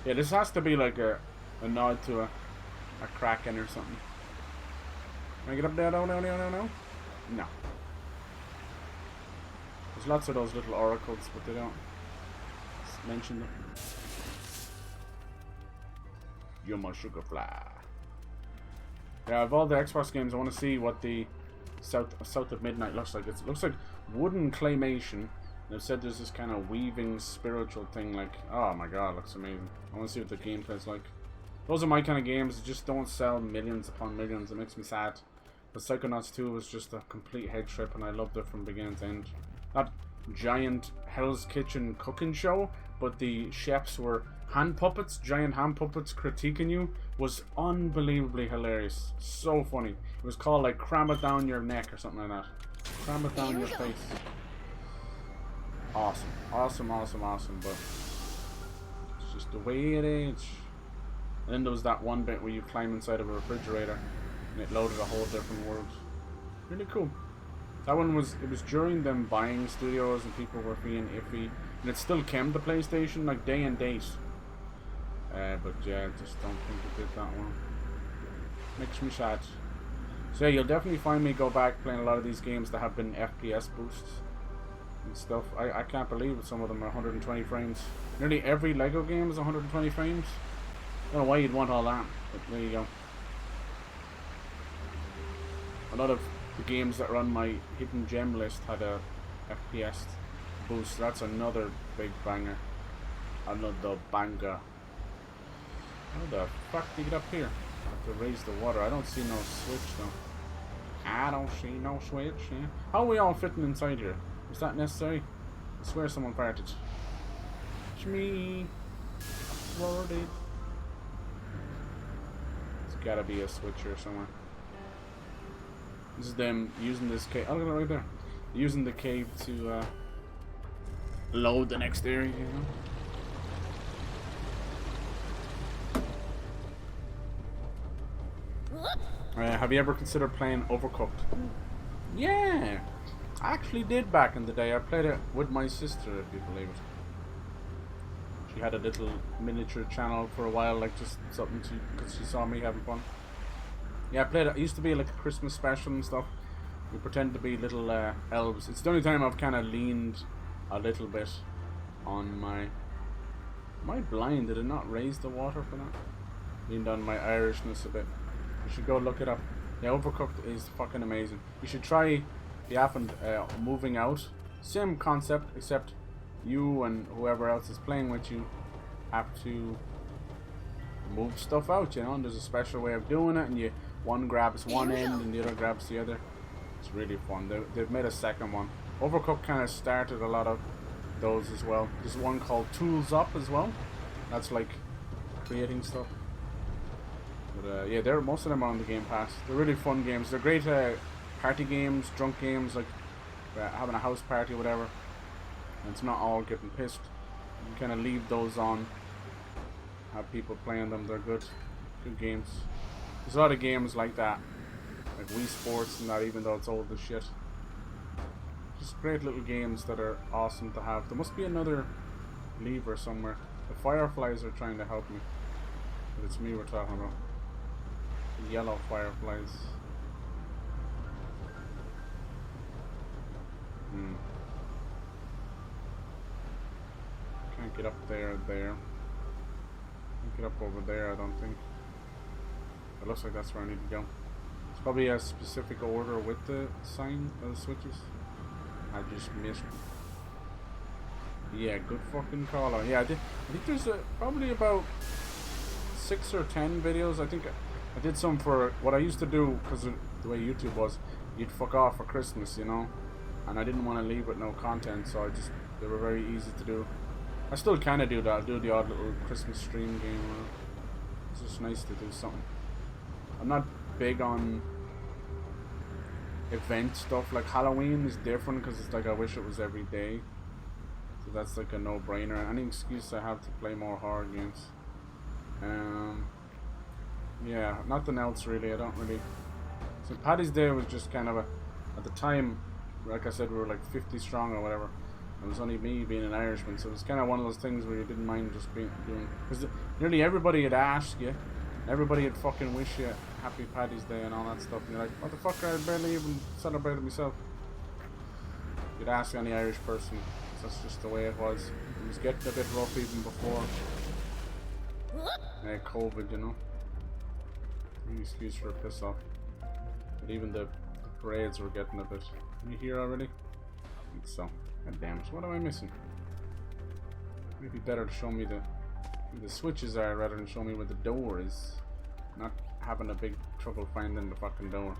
Yeah, this has to be like a nod to a Kraken or something. Can I get up there? No. No. There's lots of those little oracles, but they don't mention them. You're my sugar fly. Yeah, of all the Xbox games, I want to see what the South of Midnight looks like. It looks like wooden claymation. They've said there's this kind of weaving spiritual thing, like, oh my god, looks amazing. I want to see what the gameplay's like. Those are my kind of games that just don't sell millions upon millions. It makes me sad. But Psychonauts 2 was just a complete head trip, and I loved it from beginning to end. That giant Hell's Kitchen cooking show, but the chefs were hand puppets, giant hand puppets critiquing you, was unbelievably hilarious. So funny. It was called like Cram It Down Your Neck or something like that. Cram it down your face. Awesome. Awesome, but it's just the way it is. And then there was that one bit where you climb inside of a refrigerator and it loaded a whole different world. Really cool. That one was, it was during them buying studios and people were being iffy, and it still came to PlayStation like day and date. But yeah, I just don't think it did that one. Makes me sad. So yeah, you'll definitely find me go back playing a lot of these games that have been FPS boosts and stuff. I can't believe some of them are 120 frames. Nearly every Lego game is 120 frames. I don't know why you'd want all that, but there you go. A lot of the games that are on my hidden gem list had a FPS boost. That's another big banger. Another banger. How the fuck do you get up here? I have to raise the water. I don't see no switch though. I don't see no switch. Yeah. How are we all fitting inside here? Is that necessary? I swear someone farted. It's me. Farted. There's gotta be a switch here somewhere. This is them using this cave. Oh, look at it right there. Using the cave to load the next area, you know? Have you ever considered playing Overcooked? Yeah! I actually did back in the day. I played it with my sister, if you believe it. She had a little miniature channel for a while, like just something because she saw me having fun. Yeah, I played it. It used to be like a Christmas special and stuff. We pretend to be little elves. It's the only time I've kind of leaned a little bit on my... Am I blind? Did it not raise the water for that? Leaned on my Irishness a bit. You should go look it up. Yeah, Overcooked is fucking amazing. You should try the app and moving out. Same concept, except you and whoever else is playing with you have to move stuff out, you know, and there's a special way of doing it, and one grabs one end and the other grabs the other. It's really fun. They've made a second one. Overcooked kind of started a lot of those as well. There's one called Tools Up as well. That's like creating stuff. But yeah, most of them are on the Game Pass. They're really fun games. They're great party games, drunk games, like having a house party or whatever. And it's not all getting pissed. You kind of leave those on. Have people playing them. They're good games. There's a lot of games like that, like Wii Sports and that, even though it's old as shit. Just great little games that are awesome to have. There must be another lever somewhere. The fireflies are trying to help me, but it's me we're talking about. The yellow fireflies. Can't get up there. Can't get up over there, I don't think. It looks like that's where I need to go. It's probably a specific order with the sign of the switches. I just missed. Yeah, good fucking call out. Yeah, I think there's probably about 6 or 10 videos. I think I did some for what I used to do, because the way YouTube was, you'd fuck off for Christmas, you know, and I didn't want to leave with no content, so they were very easy to do. I still kind of do that. I do the odd little Christmas stream game. It's just nice to do something. I'm not big on event stuff. Like Halloween is different because it's like I wish it was every day. So that's like a no-brainer. Any excuse I have to play more horror games. Yeah, nothing else really. I don't really. So Paddy's Day was just kind of at the time, like I said, we were like 50 strong or whatever. It was only me being an Irishman, so it was kind of one of those things where you didn't mind just doing. Because nearly everybody had asked you, everybody had fucking wish you Happy Paddy's Day and all that stuff, and you're like, what the fuck, I barely even celebrated myself. You'd ask any Irish person, so that's just the way it was. It was getting a bit rough even before COVID, you know. Any excuse for a piss off. But even the parades were getting a bit. Are you here already? I think so. God damn it, what am I missing? Maybe better to show me where the switches are rather than show me where the door is. Not having a big trouble finding the fucking door.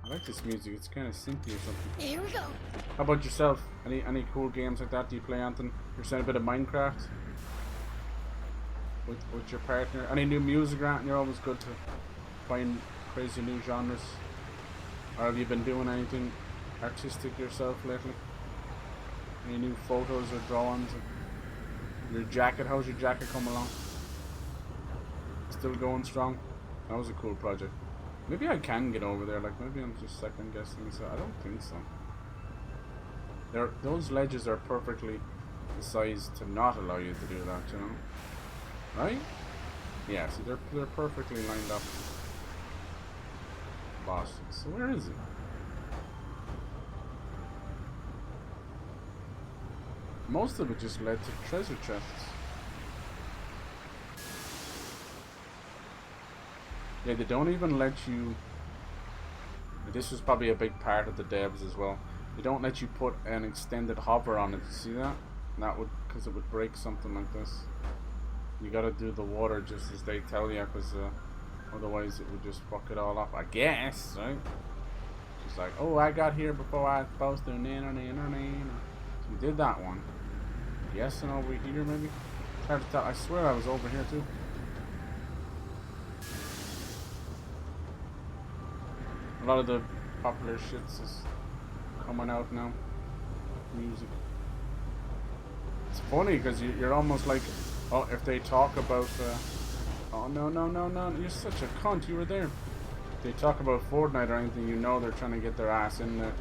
I like this music, it's kind of synthy or something. Here we go. How about yourself? Any cool games like that? Do you play, Anthony? You're saying a bit of Minecraft? With your partner? Any new music around? You're always good to find crazy new genres. Or have you been doing anything artistic yourself lately? Any new photos or drawings? Your jacket, how's your jacket come along? Still going strong? That was a cool project. Maybe I can get over there, like maybe I'm just second guessing, so I don't think so. Those ledges are perfectly the size to not allow you to do that, you know? Right? Yeah, see they're perfectly lined up. Boss. So where is it? Most of it just led to treasure chests. Yeah, they don't even let you. This was probably a big part of the devs as well. They don't let you put an extended hover on it. See that? And that would, because it would break something like this. You gotta do the water just as they tell you, because otherwise it would just fuck it all up, I guess, right? She's like, oh, I got here before I was supposed to. So we did that one. Yes, and over here maybe? It's hard to tell. I swear I was over here too. A lot of the popular shits is coming out now. Music. It's funny because you're almost like, oh, if they talk about, oh no, you're such a cunt, you were there. If they talk about Fortnite or anything, you know they're trying to get their ass in there.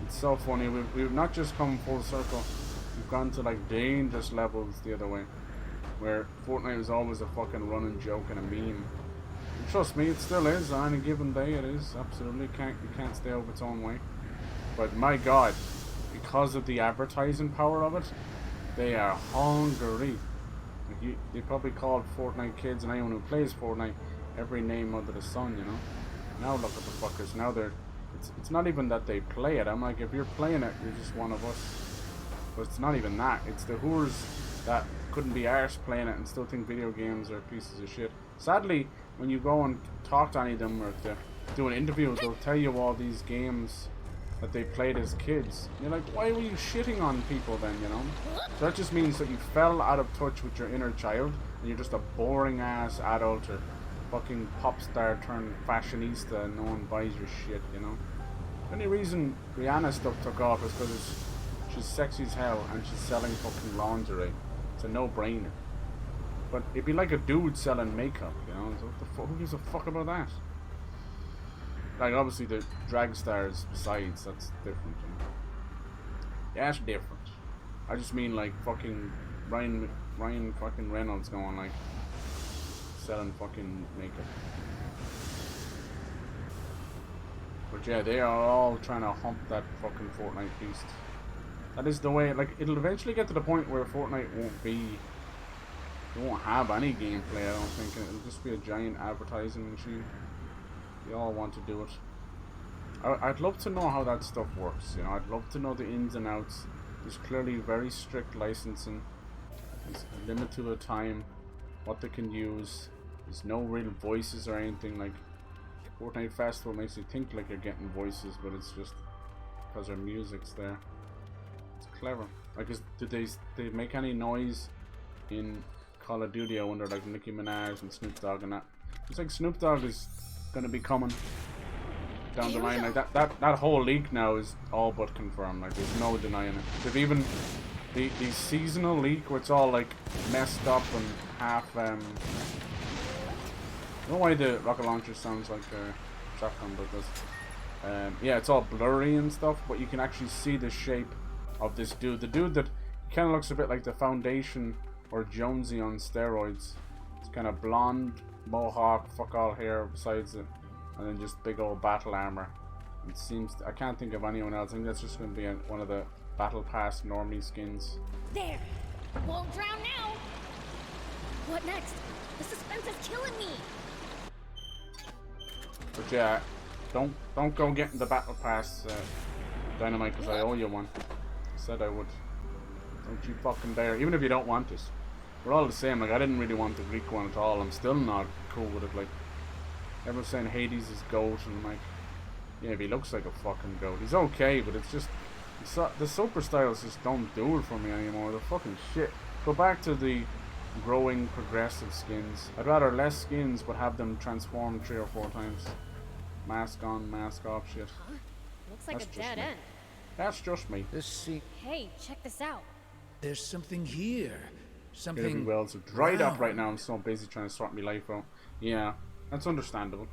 It's so funny. We've not just come full circle. We've gone to like dangerous levels the other way, where Fortnite was always a fucking running joke and a meme. And trust me, it still is. On any given day, it is absolutely. You can't stay over its own way. But my God, because of the advertising power of it, they are hungry. Like they probably called Fortnite kids and anyone who plays Fortnite every name under the sun, you know. Now look at the fuckers. Now they're. It's not even that they play it. I'm like, if you're playing it, you're just one of us. But it's not even that. It's the whores that couldn't be arsed playing it and still think video games are pieces of shit. Sadly, when you go and talk to any of them or if they're doing interviews, they'll tell you all these games that they played as kids. You're like, why were you shitting on people then, you know? So that just means that you fell out of touch with your inner child and you're just a boring ass adult or fucking pop star turned fashionista and no one buys your shit, you know? The only reason Rihanna stuff took off is because she's sexy as hell and she's selling fucking lingerie. It's a no-brainer. But it'd be like a dude selling makeup, you know? So what the fuck? Who gives a fuck about that? Like, obviously, the drag stars besides, that's different, you know? Yeah, that's different. I just mean, like, fucking Ryan fucking Reynolds going, like, selling fucking makeup. But yeah, they are all trying to hump that fucking Fortnite beast. That is the way, like, it'll eventually get to the point where Fortnite won't have any gameplay, I don't think. It'll just be a giant advertising machine. They all want to do it. I'd love to know how that stuff works, you know. I'd love to know the ins and outs. There's clearly very strict licensing. There's a limit to the time, what they can use. There's no real voices or anything. Like, Fortnite Festival makes you think like you're getting voices, but it's just because their music's there. It's clever. Like, did they make any noise in Call of Duty? I wonder, like Nicki Minaj and Snoop Dogg and that. It's like Snoop Dogg is gonna be coming down the line. Like that whole leak now is all but confirmed. Like, there's no denying it. They've even the seasonal leak where it's all like messed up and half I don't know why the rocket launcher sounds like a shotgun, but does. Yeah, it's all blurry and stuff, but you can actually see the shape of this dude. The dude that kind of looks a bit like the Foundation or Jonesy on steroids. It's kind of blonde, mohawk, fuck all hair besides it, and then just big old battle armor. It seems I can't think of anyone else. I think that's just going to be one of the battle pass normie skins. There! Won't drown now! What next? The suspense is killing me! But yeah, don't go getting the battle pass, Dynamite, because I owe you one. I said I would. Don't you fucking dare. Even if you don't want it. We're all the same. Like, I didn't really want the Greek one at all. I'm still not cool with it. Like, everyone's saying Hades is GOAT, and I'm like, yeah, if he looks like a fucking GOAT. He's okay, but it's just the super styles just don't do it for me anymore. They're fucking shit. Go back to the growing progressive skins. I'd rather less skins, but have them transform 3 or 4 times. Mask on, mask off shit. Huh? Looks like That's a dead me. end. That's just me. Hey, check this out. There's something here. Something. Well, it's dried up right now. I'm so busy trying to sort my life out. Yeah, that's understandable.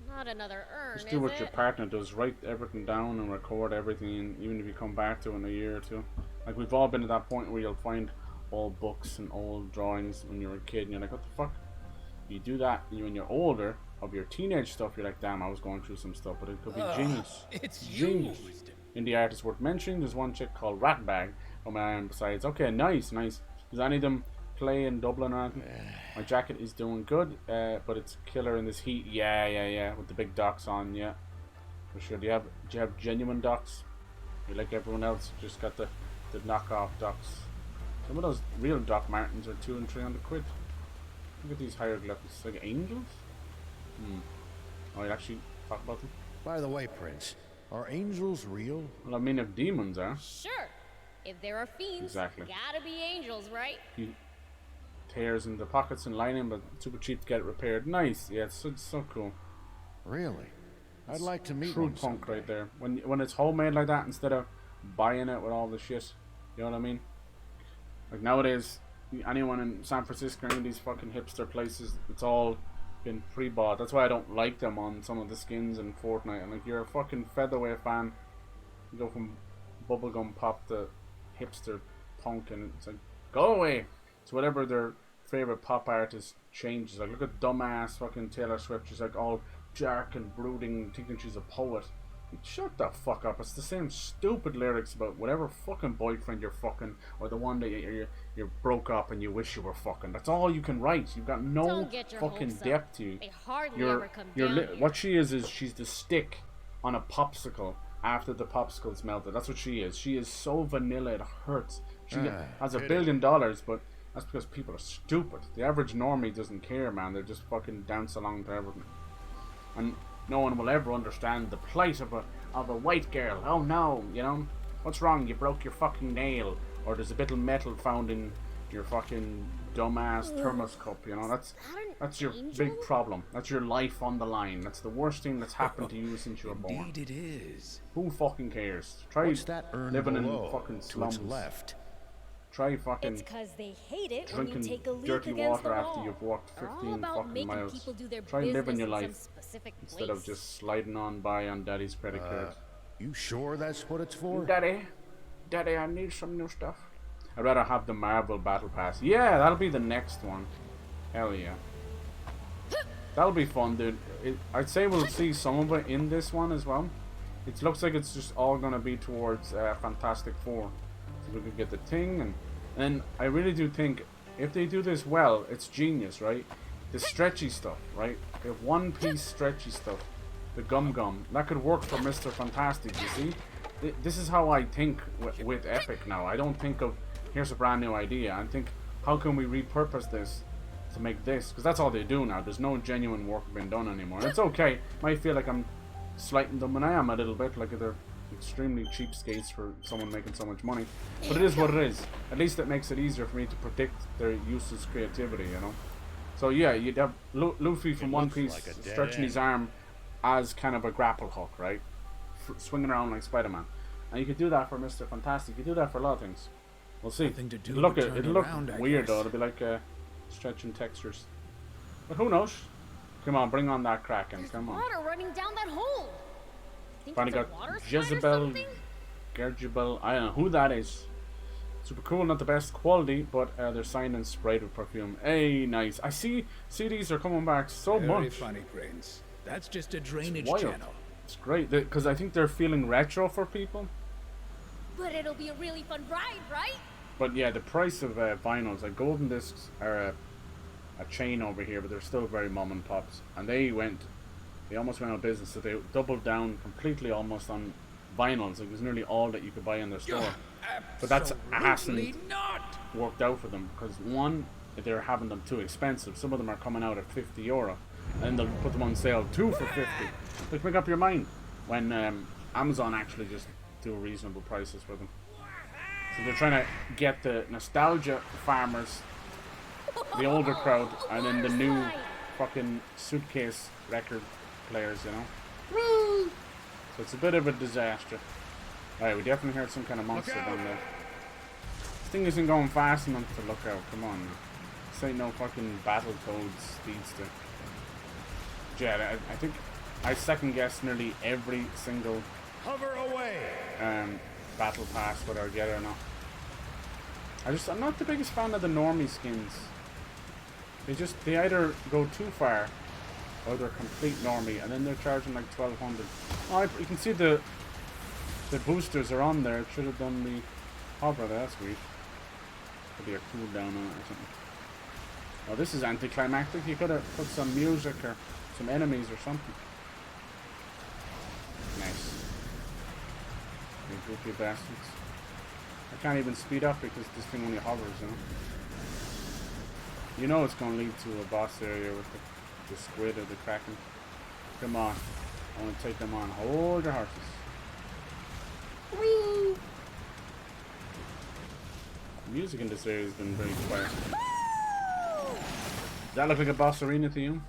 Not another urn, Just do what your partner does. Write everything down and record everything, and even if you come back to it in a year or two. Like, we've all been at that point where you'll find old books and old drawings when you were a kid, and you're like, what the fuck? You do that when you're older, of your teenage stuff, you're like, damn, I was going through some stuff, but it could be genius. It's genius. used. In the artist worth mentioning, there's one chick called Ratbag. Oh man, besides, okay, nice. Does any of them play in Dublin or anything? My jacket is doing good, but it's killer in this heat. Yeah, with the big docks on, yeah. For sure. Do you have genuine docks? You like everyone else, just got the knockoff docks. Some of those real Doc Martens are 200 and 300 quid. Look at these hieroglyphs, like angels? Oh, you actually talk about them? By the way, Prince, are angels real? Well, I mean, if demons are. Sure. If there are fiends, Exactly. gotta be angels, right? He tears in the pockets and lining, but super cheap to get it repaired. Nice, yeah, it's so cool. Really? I'd like to meet True one punk someday. right there. When it's homemade like that, instead of buying it with all the shit, you know what I mean? Like nowadays, anyone in San Francisco or any of these fucking hipster places, it's all been pre-bought. That's why I don't like them on some of the skins in Fortnite. And like, you're a fucking featherweight fan, You go from bubblegum pop to hipster punk, and it's like, go away. So whatever their favorite pop artist changes. Like, look at dumbass fucking Taylor Swift. She's like all dark and brooding, thinking she's a poet. Shut the fuck up. It's the same stupid lyrics about whatever fucking boyfriend you're fucking, or the one that you broke up and you wish you were fucking. That's all you can write. You've got no fucking depth to you. They hardly ever come down here. What she is she's the stick on a popsicle after the popsicle's melted. That's what she is. She is so vanilla it hurts. She has $1 billion, but that's because people are stupid. The average normie doesn't care, man. They just fucking dance along to everything. And no one will ever understand the plight of a white girl. Oh no, you know, what's wrong? You broke your fucking nail, or there's a bit of metal found in your fucking dumbass thermos cup. You know, that's your big problem. That's your life on the line. That's the worst thing that's happened to you since you were born. Indeed it is. Who fucking cares? Try living in fucking slums. To its left. Try fucking It's because they hate it when you drinking take a leak dirty against water the after wall. you've walked 15 about fucking making miles. people do their Try living your business in life some specific instead of place. just sliding on by on daddy's credit card. You sure that's what it's for? Daddy, I need some new stuff. I'd rather have the Marvel Battle Pass. Yeah, that'll be the next one. Hell yeah. That'll be fun, dude. I'd say we'll see some of it in this one as well. It looks like it's just all gonna be towards Fantastic Four. So we could get the thing, and I really do think if they do this well, it's genius, right? The stretchy stuff, right? The one piece stretchy stuff, the gum, that could work for Mr. Fantastic, you see? This is how I think with Epic now. I don't think of, here's a brand new idea. I think, how can we repurpose this to make this? Because that's all they do now. There's no genuine work being done anymore. And it's okay. Might feel like I'm slighting them, and I am a little bit, like they're extremely cheap skates for someone making so much money. But it is what it is. At least it makes it easier for me to predict their useless creativity, you know? So yeah, you'd have Luffy from One Piece like a dead stretching his end. arm as kind of a grapple hook, right? Swinging around like Spider-Man. And you could do that for Mr. Fantastic. You could do that for a lot of things. We'll see. Nothing to do It'll look, but turn it'll look around, I weird guess. though. It'll be like stretching textures. But who knows? Come on, bring on that Kraken. There's Come on. water running down that hole. Think Finally it's a got water slide or Jezebel, something? Gergibel. I don't know who that is. Super cool, not the best quality, but they're signed and sprayed with perfume. Hey, nice. I see CDs are coming back so Very much. funny, Prince. That's just a drainage Wild. channel. It's great because I think they're feeling retro for people. But it'll be a really fun ride, right? But yeah, the price of vinyls, like golden discs, are a chain over here, but they're still very mom and pops. And they almost went out of business, so they doubled down completely almost on vinyls. It was nearly all that you could buy in their store. But that's hasn't worked out for them because one, they're having them too expensive. Some of them are coming out at €50, and then they'll put them on sale 2 for 50. Like, make up your mind when Amazon actually just do reasonable prices for them. So they're trying to get the nostalgia farmers, the older crowd, and then the new fucking suitcase record players, you know. So it's a bit of a disaster. Alright, we definitely heard some kind of monster down there. This thing isn't going fast enough to look out. Come on. This ain't no fucking Battletoads speedster. Yeah, I think I second guessed nearly every single Hover away. battle pass, whether I get it or not. I'm not the biggest fan of the normie skins. They either go too far or they're complete normie, and then they're charging like 1,200. Oh, you can see the boosters are on there. It should have done the hover there. That's weird. Could be a cooldown on it or something. Oh, this is anticlimactic. You could have put some music or some enemies or something. Nice. You goofy bastards. I can't even speed up because this thing only hovers, you know. You know it's going to lead to a boss area with the squid or the kraken. Come on. I want to take them on. Hold your horses. Whee! The music in this area has been very quiet. Does that look like a boss arena to you?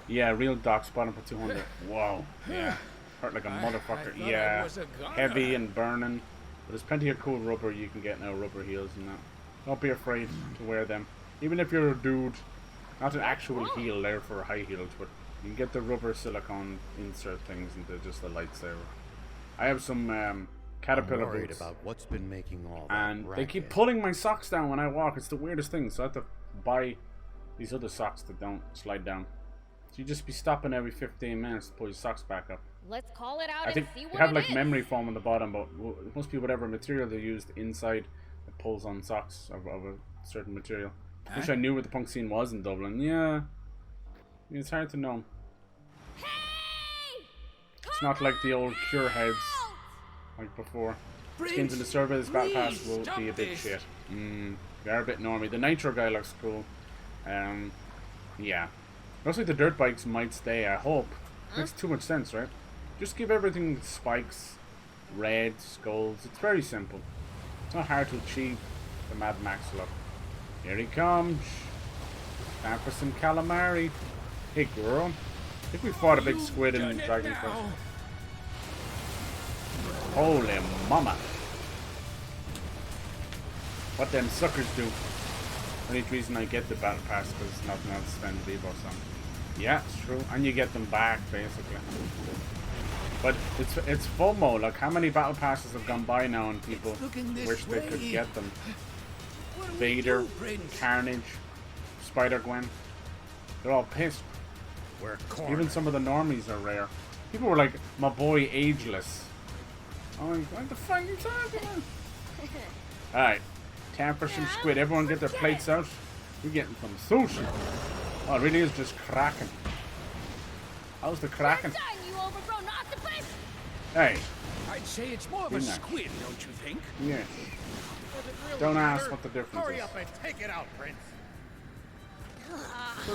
Yeah, real Doc spotting for 200. Wow. Yeah. Hurt like a motherfucker. Yeah. Heavy and burning. But there's plenty of cool rubber you can get now, rubber heels and that. Don't be afraid to wear them. Even if you're a dude, not an actual heel there for high heels, but you can get the rubber silicone insert things into just the lightsaber. I have some caterpillar I'm worried boots, about what's been making all that and they keep racket. pulling my socks down when I walk. It's the weirdest thing. So I have to buy these other socks that don't slide down. So you just be stopping every 15 minutes to pull your socks back up. Let's call it out I think and see you what have it like is. memory foam on the bottom, but it must be whatever material they used inside that pulls on socks of a certain material. I wish I knew what the punk scene was in Dublin. Yeah, it's hard to know. Hey! It's not like the old cure heads like before. Skins in the server, this battle pass will be a bit shit. They're a bit normie. The Nitro guy looks cool. Yeah. Looks like the dirt bikes might stay, I hope. Makes too much sense, right? Just give everything spikes, red, skulls. It's very simple. It's not hard to achieve the Mad Max look. Here he comes. Time for some calamari. Hey girl. I think we fought a big squid in Dragon Quest. Holy mama. What them suckers do. Only reason I get the battle pass because there's nothing else to spend V-Bucks on. Yeah, it's true. And you get them back, basically. But it's FOMO. Like, how many battle passes have gone by now and people wish they could get them? Vader, Carnage, Spider-Gwen. They're all pissed. We're cornered. Even some of the normies are rare. People were like, my boy Ageless. I'm like, what the fuck are you talking about? Alright. Time for some squid. Everyone get their plates out. We're getting some sushi. Oh, it really is just cracking. How's the cracking? Well done, you overgrown octopus! Hey. I'd say it's more of a squid, don't you think? Yes. Does it really Don't ask matter? what the difference Hurry is. up and take it out, Prince.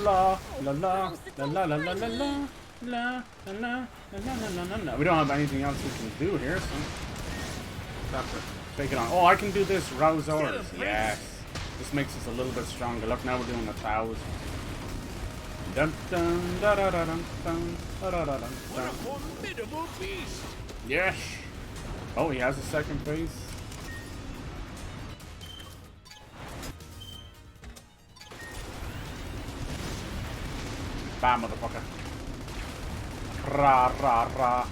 La la la la la la la la la la la la la la. We don't have anything else we can do here, so stop it. Take it on. Oh, I can do this. Rouse orders. Yes. This makes us a little bit stronger. Look, now we're doing 1,000. Dun dun da da da dun dun da da da dun. What a formidable beast! Yes. Oh, he has a second phase. Bam, motherfucker. Ra ra ra.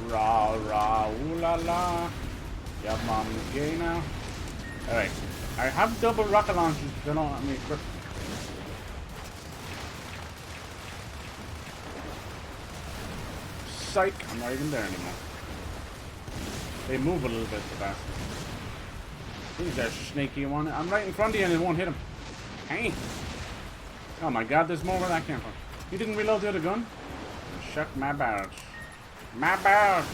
Ra ra ooh la la. Yeah, mom is gay now. Alright. I have double rocket launchers, but they don't let me equip. Psych! I'm not even there anymore. They move a little bit, the bastards. These are snaky one. I'm right in front of you and it won't hit him. Hey! Oh my god, there's more where that came from. You didn't reload the other gun? Shut my barrels. My barrels!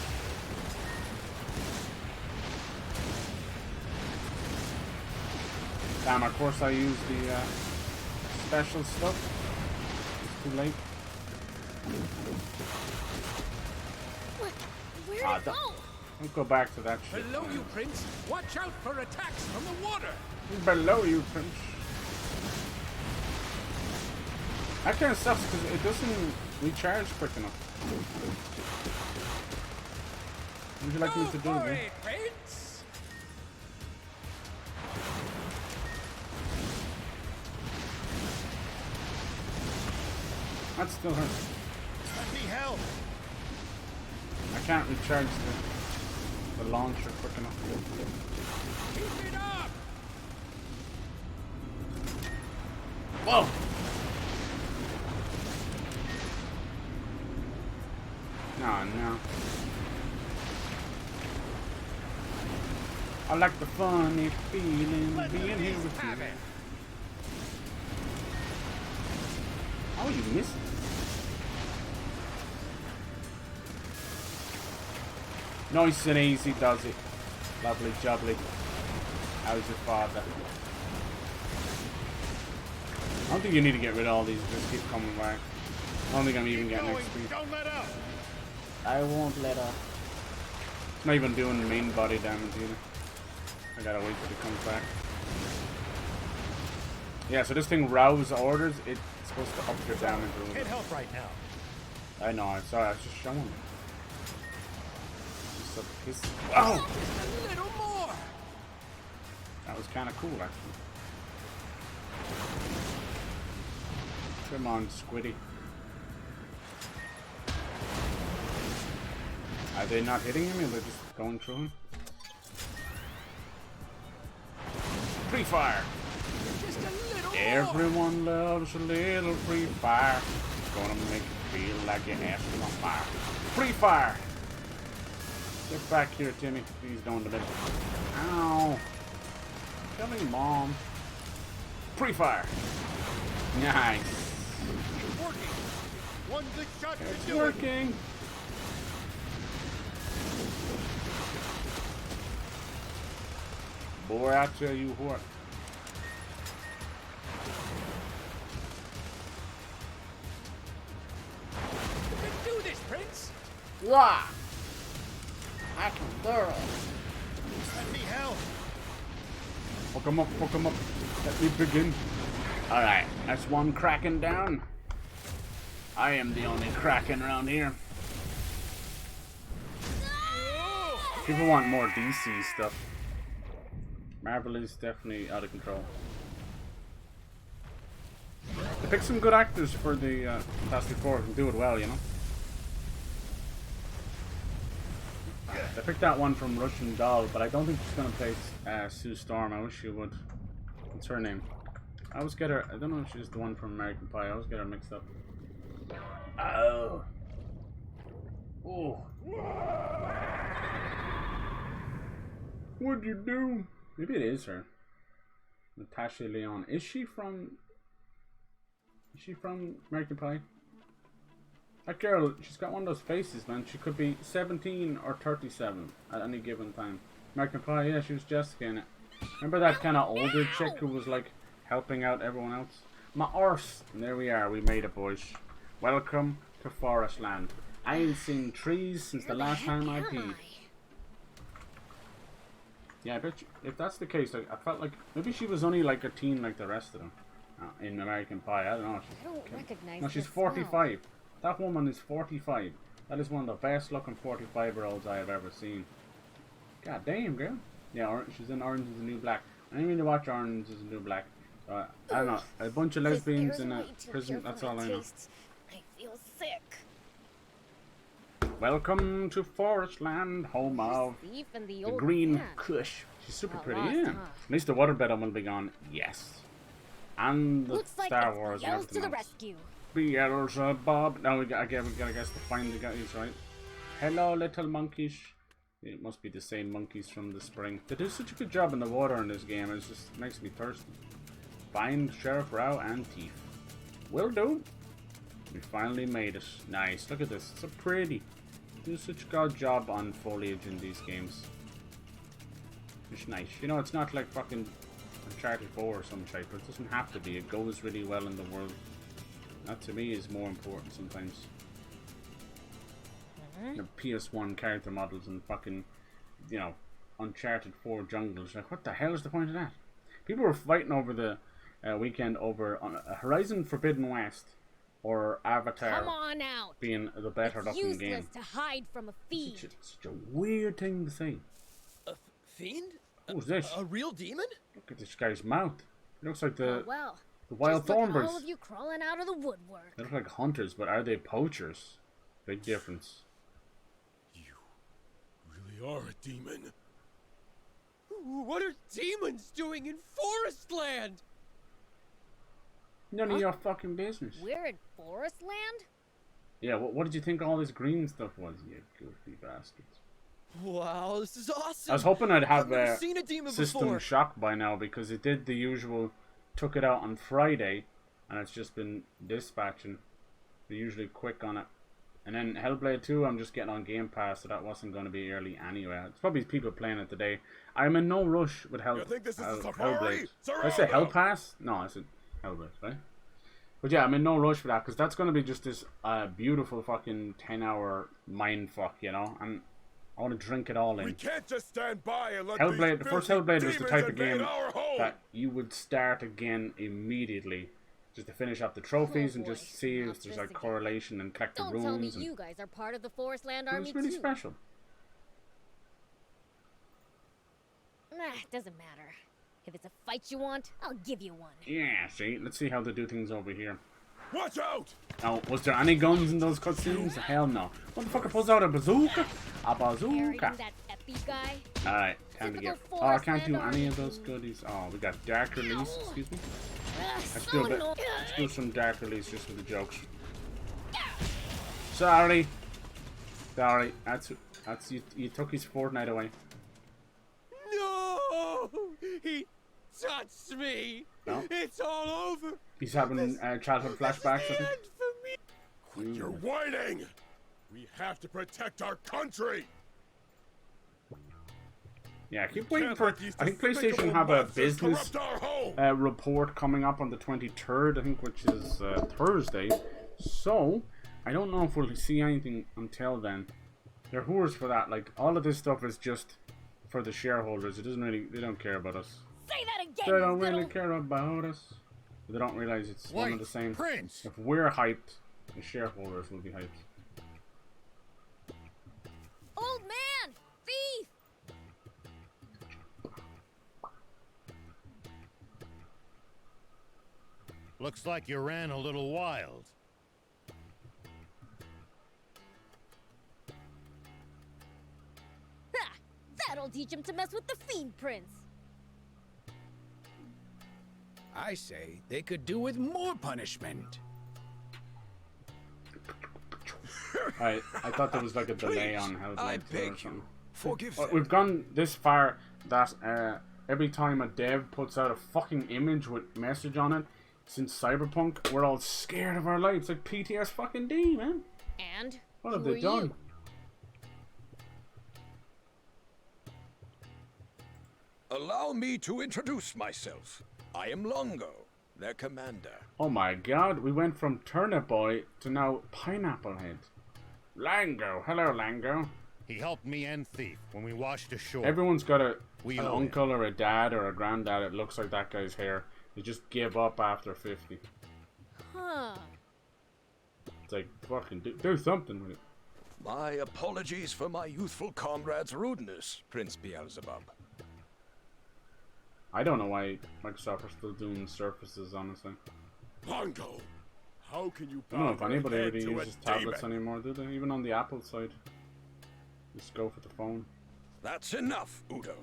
Damn, of course I used the special stuff. It's too late. Where'd it go? Don't go back to that shit. Below you, Prince. Watch out for attacks from the water. Below you, Prince. That kind of sucks because it doesn't recharge quick enough. What would you like me to do again? Prince. That still hurts. Let me help. I can't recharge the launcher quick enough. Keep it up. Whoa! Oh no. I like the funny feeling being here with you. How are you missing? Nice and easy does it. Lovely jubbly. How's your father? I don't think you need to get rid of all these, just keep coming back. I don't think I'm even getting XP. Don't let up. I won't let up. It's not even doing main body damage either. I gotta wait till it comes back. Yeah, so this thing rouse orders, it's supposed to up your damage a little Can't bit. help right now. I know, I saw it, I was just showing you. So this, wow! A little more. That was kinda cool actually. Come on, Squiddy. Are they not hitting him? Or they're just going through him? Free fire! Everyone loves a little free fire. Gonna make you feel like your ass is on fire. Free fire! Get back here, Timmy. Please don't middle. Ow! Tell me, Mom. Free fire! Nice. It's working. One good shot. It's working. Boy, I tell you what. You can do this, Prince! Wah! I can thorough. Let me help. Fuck him up, fuck him up. Let me begin. Alright, that's one cracking down. I am the only cracking around here. People want more DC stuff. Marvel is definitely out of control. They picked some good actors for the Fantastic Four and do it well, you know. They picked that one from Russian Doll, but I don't think she's gonna play Sue Storm. I wish she would. What's her name? I always get her. I don't know if she's the one from American Pie. I always get her mixed up. Oh. Oh. What'd you do? Maybe it is her. Natasha Lyonne. Is she from American Pie? That girl, she's got one of those faces, man. She could be 17 or 37 at any given time. American Pie, yeah, she was Jessica in it. Remember that kind of older chick who was like helping out everyone else? My arse. And there we are, we made it, boys. Welcome to Forest Land. I ain't seen trees since the last time I peed. Yeah, I bet you, if that's the case, like, I felt like maybe she was only like a teen like the rest of them in American Pie. I don't know. I don't recognize. No, she's 45. That woman is 45. That is one of the best looking 45-year-olds I have ever seen. God damn, girl. Yeah, she's in Orange is the New Black. I didn't really watch Orange is the New Black. I don't know. A bunch of lesbians in a prison, that's all I know. I feel sick. Welcome to Forest Land, home of the Green Kush. She's super pretty, yeah. At least the waterbed will be gone. Yes. And the Star Wars and everything else. Beelzebub. Now we gotta guess to find the guys, right? Hello, little monkeys. It must be the same monkeys from the spring. They do such a good job in the water in this game. It just makes me thirsty. Find Sheriff Rao and Thief. Will do. We finally made it. Nice. Look at this. It's so pretty. They do such a good job on foliage in these games. It's nice. You know, it's not like fucking Uncharted 4 or some shit, but it doesn't have to be. It goes really well in the world. That to me is more important sometimes. The PS1 character models and fucking, you know, Uncharted 4 jungles. Like, what the hell is the point of that? People were fighting over the weekend over Horizon Forbidden West or Avatar being the better looking game. Useless to hide from a fiend. Such a weird thing to say. A fiend? Who's this? A real demon? Look at this guy's mouth. It looks like the the wild thornbirds. All of you crawling out of the woodwork. They look like hunters, but are they poachers? Big difference. You really are a demon. What are demons doing in Forest Land? None of your fucking business. We're in Forest Land? Yeah, what did you think all this green stuff was, you goofy bastards? Wow, this is awesome. I was hoping I'd have never seen a demon System before. Shock by now, because it did the usual, took it out on Friday, and it's just been dispatching. They're usually quick on it. And then Hellblade 2, I'm just getting on Game Pass, so that wasn't going to be early anyway. It's probably people playing it today. I'm in no rush with Hellblade. Did I say Hell Pass? No, I said Hellblade, right? But yeah, I'm in no rush for that, because that's going to be just this beautiful fucking 10-hour mindfuck, you know? And I want to drink it all in. We can't just stand by and let Hellblade, these the first filthy Hellblade was the type of demons game invade our home. that you would start again immediately, just to finish off the trophies and just see if there's like correlation and collect the runes. Don't tell me you guys are part of the Forest Land Army It's really too. special. Doesn't matter. If it's a fight you want, I'll give you one. Yeah, see, let's see how they do things over here. Watch out! Now, was there any guns in those cutscenes? Hell no. Motherfucker pulls out a bazooka? A a bazooka. That epi guy. Alright, time to get. Oh, I can't do any of those goodies. Oh, we got dark release. Excuse me. Let's do some dark release just for the jokes. Sorry. Sorry. That's you took his Fortnite away. No! He touched me! No? It's all over! He's having childhood flashbacks, I think. Quit your whining! We have to protect our country! Yeah, keep waiting for. I think PlayStation have a business report coming up on the 23rd, I think, which is Thursday. So, I don't know if we'll see anything until then. They're whores for that. Like, all of this stuff is just for the shareholders. It doesn't really. They don't care about us. Say that again. They don't really care about us. They don't realize it's one of the same. Prince. If we're hyped, the shareholders will be hyped. Old man, thief. Looks like you ran a little wild. Ha! That'll teach him to mess with the Fiend Prince. I say they could do with more punishment. I thought there was like a delay on how I it beg or something. you, forgive them. We've gone this far that every time a dev puts out a fucking image with message on it since Cyberpunk, we're all scared of our lives. Like PTS fucking D, man. And what have who they are done? you? Allow me to introduce myself. I am Longo, their commander. Oh my god, we went from Turnip Boy to now Pineapple Head. Lango, hello Lango. He helped me and Thief when we washed ashore. Everyone's got an owe uncle or a dad or a granddad. It looks like that guy's hair. They just give up after 50. Huh. It's like, fucking do something with it. My apologies for my youthful comrade's rudeness, Prince Beelzebub. I don't know why Microsoft are still doing Surfaces, honestly. Longo, how can you I don't know if anybody head really to a uses tablets demon? anymore, do they? Even on the Apple side. Just go for the phone. That's enough, Udo.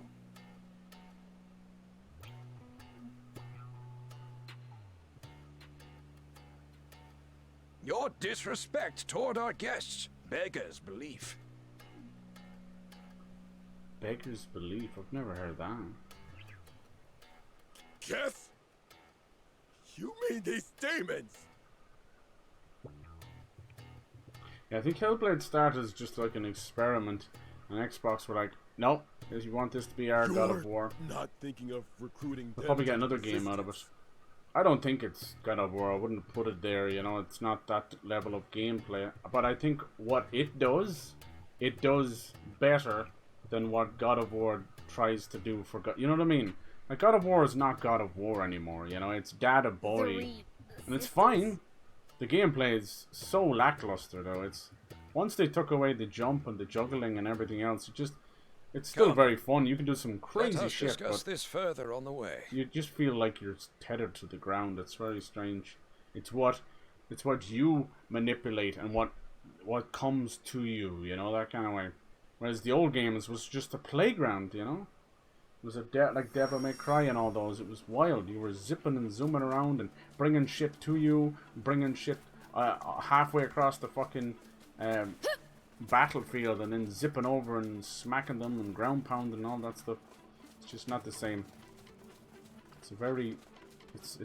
Your disrespect toward our guests beggars belief. Beggar's Belief? I've never heard that. Guess? You mean these demons? Yeah, I think Hellblade started as just like an experiment, and Xbox were like, nope, if you want this to be our God of War. Not thinking of recruiting. They'll probably get another game out of it. I don't think it's God of War. I wouldn't put it there, you know, it's not that level of gameplay. But I think what it does better than what God of War tries to do for God. You know what I mean? Like, God of War is not God of War anymore, you know, it's Data Boy. And it's fine. The gameplay is so lackluster, though. It's once they took away the jump and the juggling and everything else, it's still very fun. You can do some crazy Let us shit, discuss but this further on the way. you just feel like you're tethered to the ground. It's very strange. It's what you manipulate and what comes to you, you know, that kind of way. Whereas the old games was just a playground, you know. It was like Devil May Cry and all those. It was wild. You were zipping and zooming around and bringing shit to you, bringing shit halfway across the fucking battlefield, and then zipping over and smacking them and ground pounding and all that stuff. It's just not the same. It's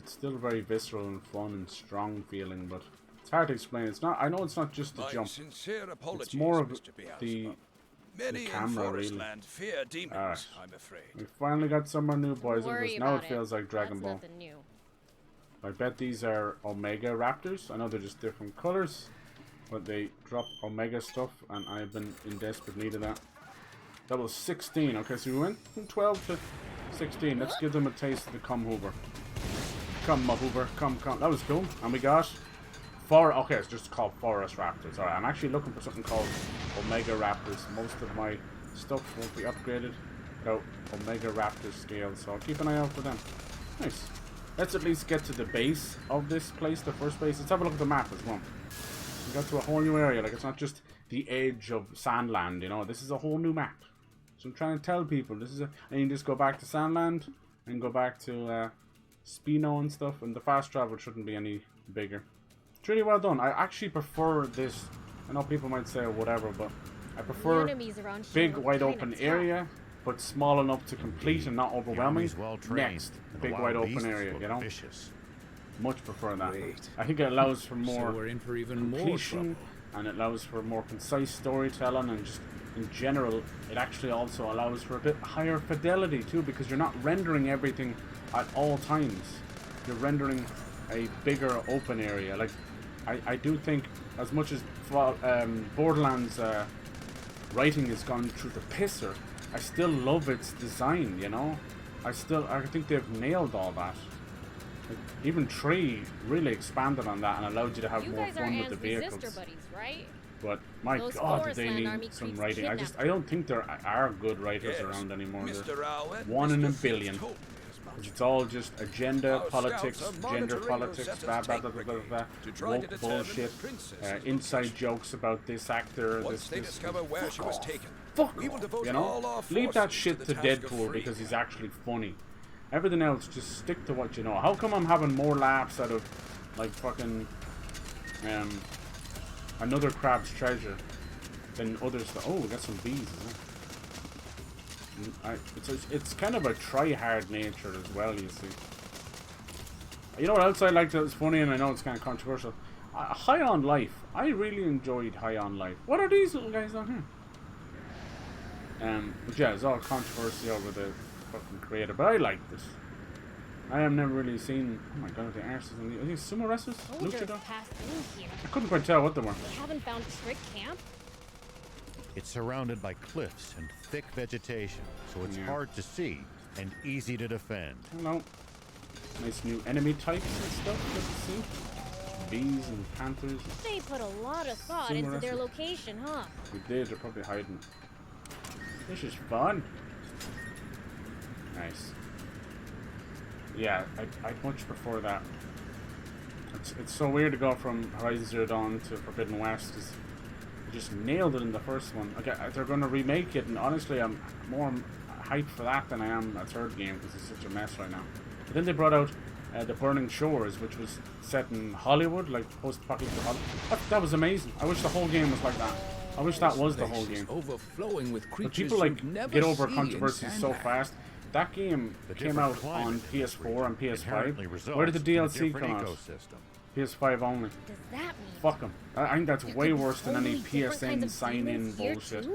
still very visceral and fun and strong feeling, but it's hard to explain. It's not. I know it's not just the jump. Sincere apologies, It's more of Mr. the Beelzebub. Many camera, in Forest really. Land fear demons, I'm afraid. We finally got somewhere new, boys. Worry Now about it feels like Dragon That's Ball. nothing new. I bet these are Omega Raptors. I know they're just different colors, but they drop Omega stuff, and I've been in desperate need of that. That was 16. Okay, so we went from 12 to 16. Let's give them a taste of the Come Hoover. Come, my Hoover. Come. That was cool. And we got... Okay, it's just called Forest Raptors. Alright, I'm actually looking for something called Omega Raptors. Most of my stuff won't be upgraded without Omega Raptor scales, so I'll keep an eye out for them. Nice. Let's at least get to the base of this place, the first base. Let's have a look at the map as well. You got to a whole new area. Like, it's not just the edge of Sandland, you know. This is a whole new map. So I'm trying to tell people, this is a... And you just go back to Sandland and go back to Spino and stuff, and the fast travel shouldn't be any bigger. It's really well done. I actually prefer this. I know people might say whatever, but I prefer big, wide open area, but small enough to complete and not overwhelming. Next, big, wide open area, you know? Much prefer that. I think it allows for more completion, and it allows for more concise storytelling, and just in general, it actually also allows for a bit higher fidelity too, because you're not rendering everything at all times. You're rendering a bigger open area. Like, I do think, as much as Borderlands writing has gone through the pisser, I still love its design, you know? I think they've nailed all that. Like, even 3 really expanded on that and allowed you to have more fun with the vehicles. Buddies, right? But my God, did they need some writing. I don't think there are good writers around anymore. There's 1 in a billion. It's all just agenda, politics, gender politics, woke bullshit, inside jokes about this actor, this. Fuck off, you know? Leave that shit to Deadpool because he's actually funny. Everything else, just stick to what you know. How come I'm having more laughs out of, like, fucking, Another Crab's Treasure than others? Oh, we got some bees, isn't it? It's kind of a try-hard nature as well, you see. You know what else I liked that was funny, and I know it's kind of controversial? High on Life. I really enjoyed High on Life. What are these little guys on here? But yeah, it's all controversy over the fucking creator, but I like this. I have never really seen... Oh my God, the arses on the... Are these sumo wrestlers? Luchador? I couldn't quite tell what they were. We haven't found Trick Camp. It's surrounded by cliffs and thick vegetation, so it's hard to see and easy to defend. Hello. Nice new enemy types and stuff, good to see. Bees and panthers. They put a lot of thought into their location, huh? We did, they're probably hiding. This is fun. Nice. Yeah, I'd much prefer that. It's so weird to go from Horizon Zero Dawn to Forbidden West, because they just nailed it in the first one. Okay, they're going to remake it, and honestly, I'm more hyped for that than I am a third game, because it's such a mess right now. But then they brought out The Burning Shores, which was set in Hollywood, like post-apocalyptic Hollywood. That was amazing. I wish the whole game was like that. I wish that was the whole game. Overflowing with creatures. But people like get over controversies so fast. That game came out on PS4 and PS5. Where did the DLC come out? PS5 only. Does that mean? Fuck them. I think that's way worse than any PSN sign-in bullshit.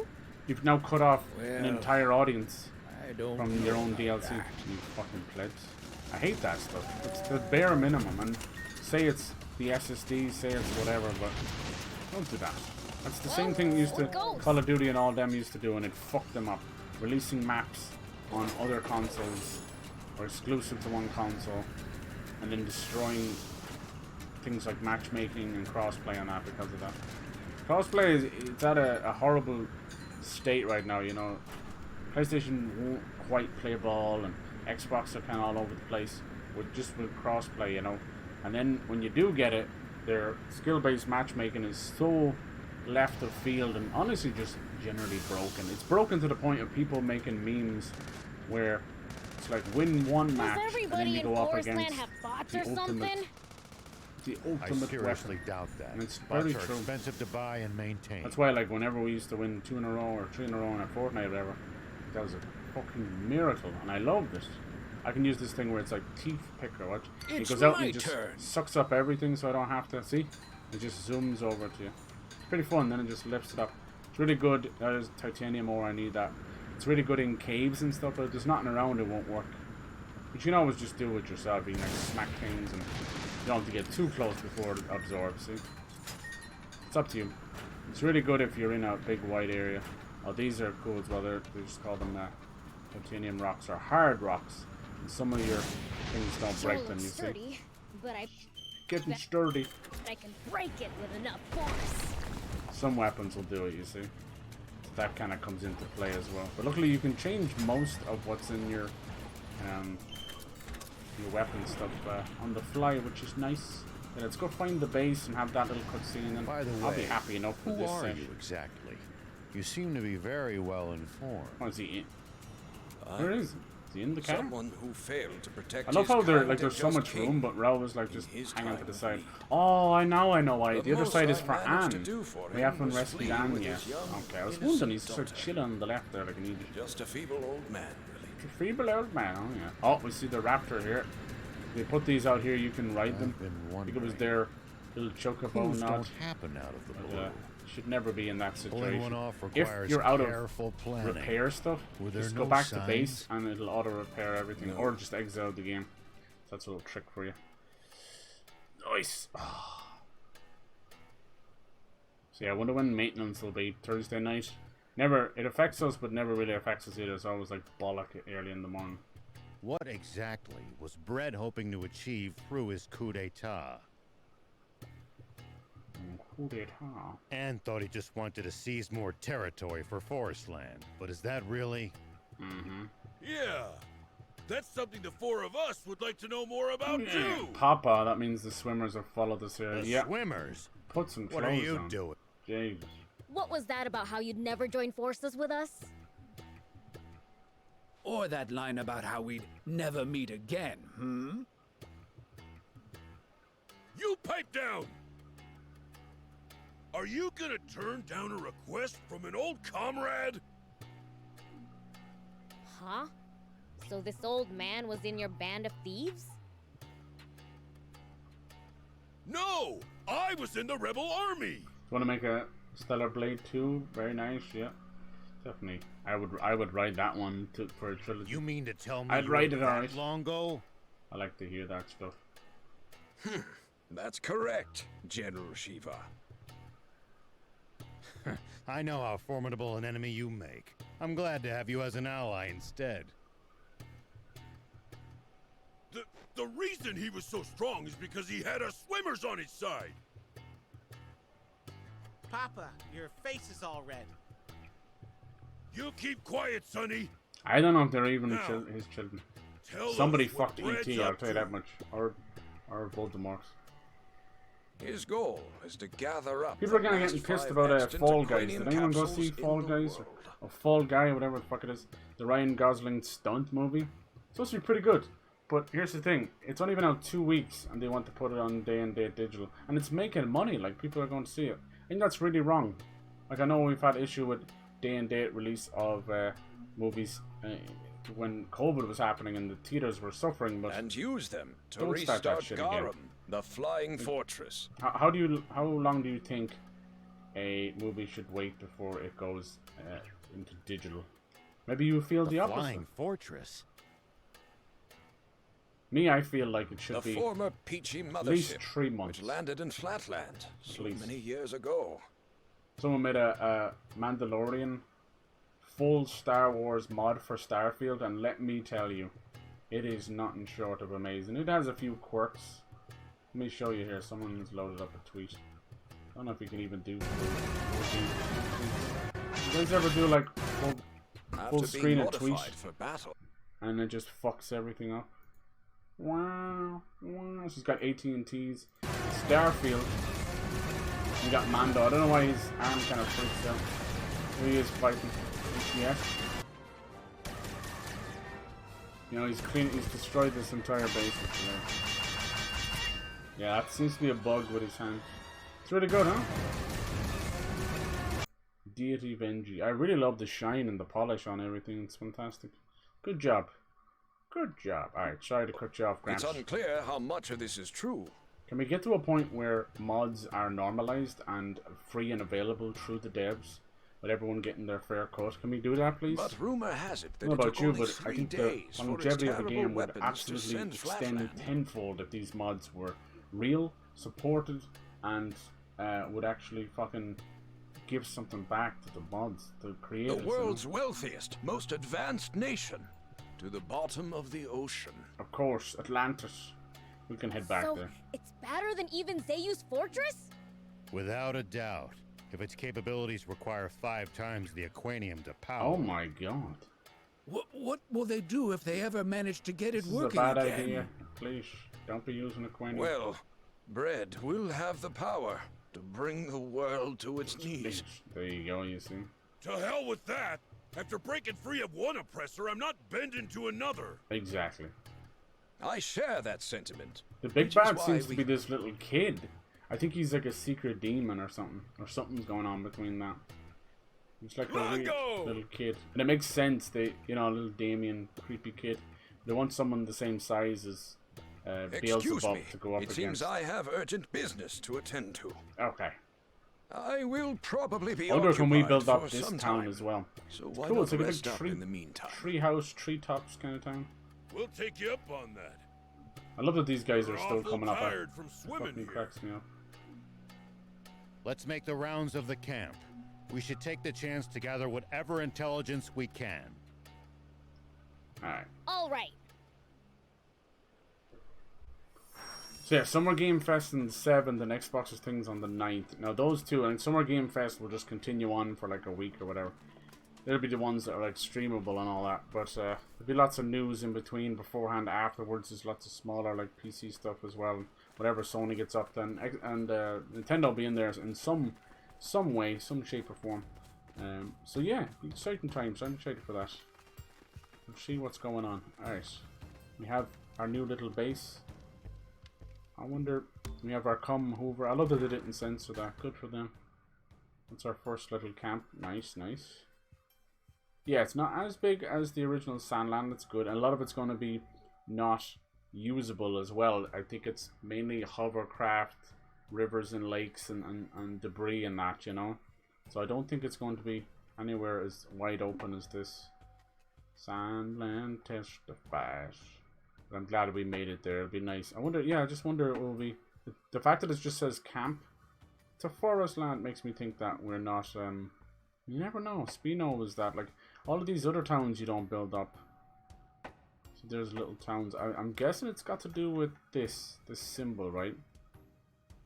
You've now cut off an entire audience from your own DLC. You fucking plebs. I hate that stuff. It's the bare minimum. And say it's the SSD, say it's whatever, but don't do that. That's the same thing used to Call of Duty and all them used to do, and it fucked them up. Releasing maps on other consoles or exclusive to one console, and then destroying things like matchmaking and crossplay on that because of that. Crossplay it's at a horrible state right now, you know. PlayStation won't quite play ball, and Xbox are kind of all over the place with crossplay, you know. And then when you do get it, their skill-based matchmaking is so left of field and honestly just generally broken. It's broken to the point of people making memes where it's like win one match and then you go up against the ultimate I seriously doubt that. And it's Bots very are true. expensive to buy and maintain. That's why, like, whenever we used to win 2 in a row or 3 in a row in a fortnight or whatever, that was a fucking miracle, and I love this. I can use this thing where it's like teeth picker. Watch. It goes out and it just sucks up everything, so I don't have to see. It just zooms over to you. It's pretty fun. Then it just lifts it up. It's really good. There's titanium ore. I need that. It's really good in caves and stuff, but if there's nothing around, it won't work. But you can always just do it yourself. You can like smack things, and you don't have to get too close before it absorbs. See, it's up to you. It's really good if you're in a big wide area. Oh, these are cool as well. They just call them titanium rocks or hard rocks. And some of your things don't break them. You see, but getting sturdy. I can break it with enough force. Some weapons will do it. You see, that kind of comes into play as well. But luckily, you can change most of what's in your weapon stuff on the fly, which is nice. Yeah, let's go find the base and have that little cutscene, and By the way, I'll be happy enough with who this are set. you exactly? You seem to be very well informed. Oh, is he in? Where is he? Is he in the car? Someone who failed to protect I love his how kind there's so just much came room, but Rao is like in just his hanging to time the of side. need. Oh, I know why. The The other most side is I for managed to Anne. do for We him haven't was rescued flee Anne with yet. his young, Okay, I was innocent wondering, he's sort of daughter. chilling on the left there like an idiot. Just a feeble old man, really. A feeble old man, oh yeah. Oh, we see the raptor here. They put these out here, you can ride them. I think it was their little chocobo Coups nod. don't happen out of the blue. Should never be in that situation. Pulling one off If requires you're out careful of planning. repair stuff, Were there just no go back signs? to base and it'll auto repair everything, or just exit out the game. So that's a little trick for you. Nice. So yeah, I wonder when maintenance will be. Thursday night. Never. It affects us, but never really affects us either. It's always like bollock early in the morning. What exactly was Brett hoping to achieve through his coup d'etat? Coup d'etat. Anne thought he just wanted to seize more territory for forest land, but is that really? Mm-hmm. Yeah, that's something the four of us would like to know more about too. Papa, that means the swimmers have followed us here. The Yeah. swimmers? Put some clothes What are you on. doing? Jesus. What was that about how you'd never join forces with us? Or that line about how we'd never meet again, hmm? You pipe down! Are you gonna turn down a request from an old comrade? Huh? So this old man was in your band of thieves? No! I was in the rebel army! Want to make a Stellar Blade 2? Very nice, yeah. Definitely. I would ride that one for a trilogy. You mean to tell me I'd you ride were it that alright. long ago? I like to hear that stuff. That's correct, General Shiva. I know how formidable an enemy you make. I'm glad to have you as an ally instead. The reason he was so strong is because he had us swimmers on his side. Papa, your face is all red. You keep quiet, Sonny. I don't know if they're even Now, his children. tell Somebody us what fucked Brett's E.T., I'll up tell you to. that much. Or Voldemort. His goal is to gather up. People are the kind of last getting pissed 5 about extant Fall Guys. Ukrainian Did anyone go capsules see in Fall the Guys? world. Or Fall Guy, or whatever the fuck it is. The Ryan Gosling stunt movie. It's supposed to be pretty good. But here's the thing. It's only been out 2 weeks, and they want to put it on day and date digital. And it's making money. Like, people are going to see it. I think that's really wrong. Like, I know we've had issue with day and date release of movies when COVID was happening and the theaters were suffering, but and use them to don't start that restart shit again. Garum, the flying fortress. How long do you think a movie should wait before it goes into digital? Maybe you feel the opposite. Flying fortress. Me, I feel like it should The be former Peachy at least mothership, 3 months. which landed in Flatland so least. many years ago. Someone made a Mandalorian full Star Wars mod for Starfield, and let me tell you, it is nothing short of amazing. It has a few quirks. Let me show you here. Someone's loaded up a tweet. I don't know if you can even do. You guys ever do like full After screen being a tweet, modified for battle, and it just fucks everything up? Wow, wow. She's got AT&T's Starfield. You got Mando. I don't know why his arm kind of freaks out. Here he is fighting ATS. You know, he's destroyed this entire base today. Yeah, that seems to be a bug with his hand. It's really good, huh? Deity Venji. I really love the shine and the polish on everything. It's fantastic. Good job. Good job. Alright, sorry to cut you off, Grant. it's unclear how much of this is true. Can we get to a point where mods are normalized and free and available through the devs, with everyone getting their fair cut? Can we do that, please? But rumor has it I that don't know it about took you, only but I 3 think the days for its longevity of the terrible game would weapons to absolutely send extend Flatland. tenfold if these mods were real, supported, and would actually fucking give something back to the mods, the creators. The world's wealthiest, most advanced nation, to the bottom of the ocean. Of course, Atlantis. We can head back So, there. it's better than even Zayu's fortress? Without a doubt. If its capabilities require 5 times the aquanium to power. Oh my god. What will they do if they ever manage to get it This is a working bad again? idea. Please, don't be using Aquanium. Well, Bread will have the power to bring the world to its knees. There you go, you see. To hell with that! After breaking free of one oppressor, I'm not bending to another. Exactly. I share that sentiment. The big bad seems to be this little kid. I think he's like a secret demon or something. Or something's going on between that. He's like a weird little kid. And it makes sense, they, you know, a little Damien, creepy kid. They want someone the same size as Beelzebub to go up against. It seems I have urgent business to attend to. Okay. I will probably be I wonder can we build up for this some town time. as well. So It's why cool, not it's like a big rest up in the meantime? tree house, treetops kind of town. We'll take you up on that. I love that these guys are We're still awful coming up. tired from It swimming fucking here. cracks me up. Let's make the rounds of the camp. We should take the chance to gather whatever intelligence we can. Alright. All right. So yeah, Summer Game Fest on the 7th and Xbox's things on the 9th. Now those two, and Summer Game Fest will just continue on for like a week or whatever. They'll be the ones that are like streamable and all that. But there'll be lots of news in between, beforehand, afterwards. There's lots of smaller like PC stuff as well. Whatever Sony gets up then. And Nintendo will be in there in some way, some shape or form. So yeah, exciting times. I'm excited for that. We'll see what's going on. Alright. We have our new little base. I wonder, we have our Come Hoover. I love that they didn't censor that. Good for them. That's our first little camp. Nice, nice. Yeah, it's not as big as the original Sand Land. It's good. And a lot of it's going to be not usable as well. I think it's mainly hovercraft, rivers and lakes and debris and that, you know. So I don't think it's going to be anywhere as wide open as this. Sand Land testifies. But I'm glad we made it there. It'll be nice. I wonder, yeah, I just wonder it will be... The fact that it just says camp, it's a forest land, makes me think that we're not... You never know. Spino was that. Like, all of these other towns you don't build up. So there's little towns. I'm guessing it's got to do with this symbol, right?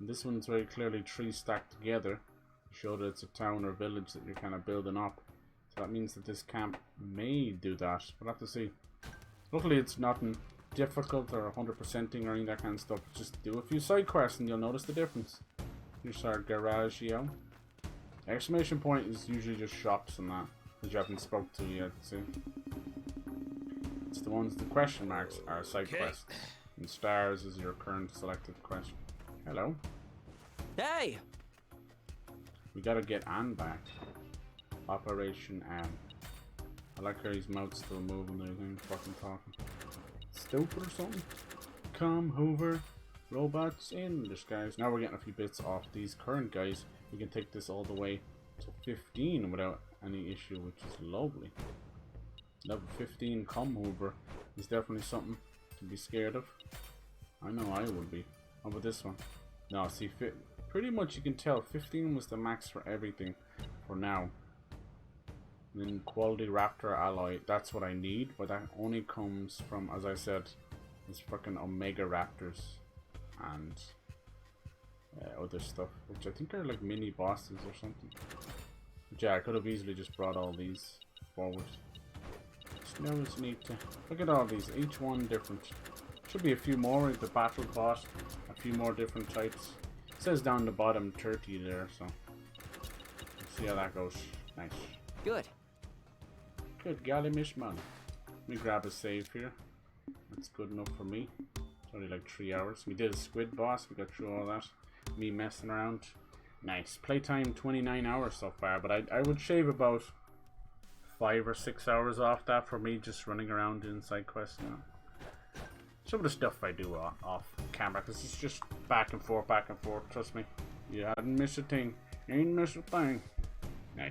And this one's very clearly trees stacked together to show that it's a town or village that you're kind of building up. So that means that this camp may do that. We'll have to see. Luckily, it's nothing difficult or 100%ing or any of that kind of stuff. Just do a few side quests and you'll notice the difference. Here's our garagio. Exclamation point is usually just shops and that you haven't spoke to yet. See, it's the ones, the question marks are side quests, and stars is your current selected question. Hello. Hey. We gotta get Anne back. Operation Anne. I like how his mouth's still moving. There, he's fucking talking. Stupid or something. Come Hoover. Robots in disguise. Now we're getting a few bits off these current guys. We can take this all the way to 15 without any issue, which is lovely. Level 15 Come Hoover is definitely something to be scared of. I know I would be. How about this one? No, see, pretty much you can tell 15 was the max for everything for now. And then quality raptor alloy, that's what I need, but that only comes from, as I said, these fucking omega raptors and other stuff, which I think are like mini bosses or something. But yeah, I could have easily just brought all these forward. Just now it's neat to look at all these, each one different. Should be a few more with the battle bot, a few more different types. It says down the bottom 30 there, so let's see how that goes. Nice. Good. Good golly miss man. Let me grab a save here. That's good enough for me. It's only like 3 hours. We did a squid boss, we got through all that. Me messing around. Nice. Playtime 29 hours so far, but I would shave about 5 or 6 hours off that for me just running around doing side quests now. Some of the stuff I do off camera, because it's just back and forth, trust me. You hadn't missed a thing. You ain't missed a thing.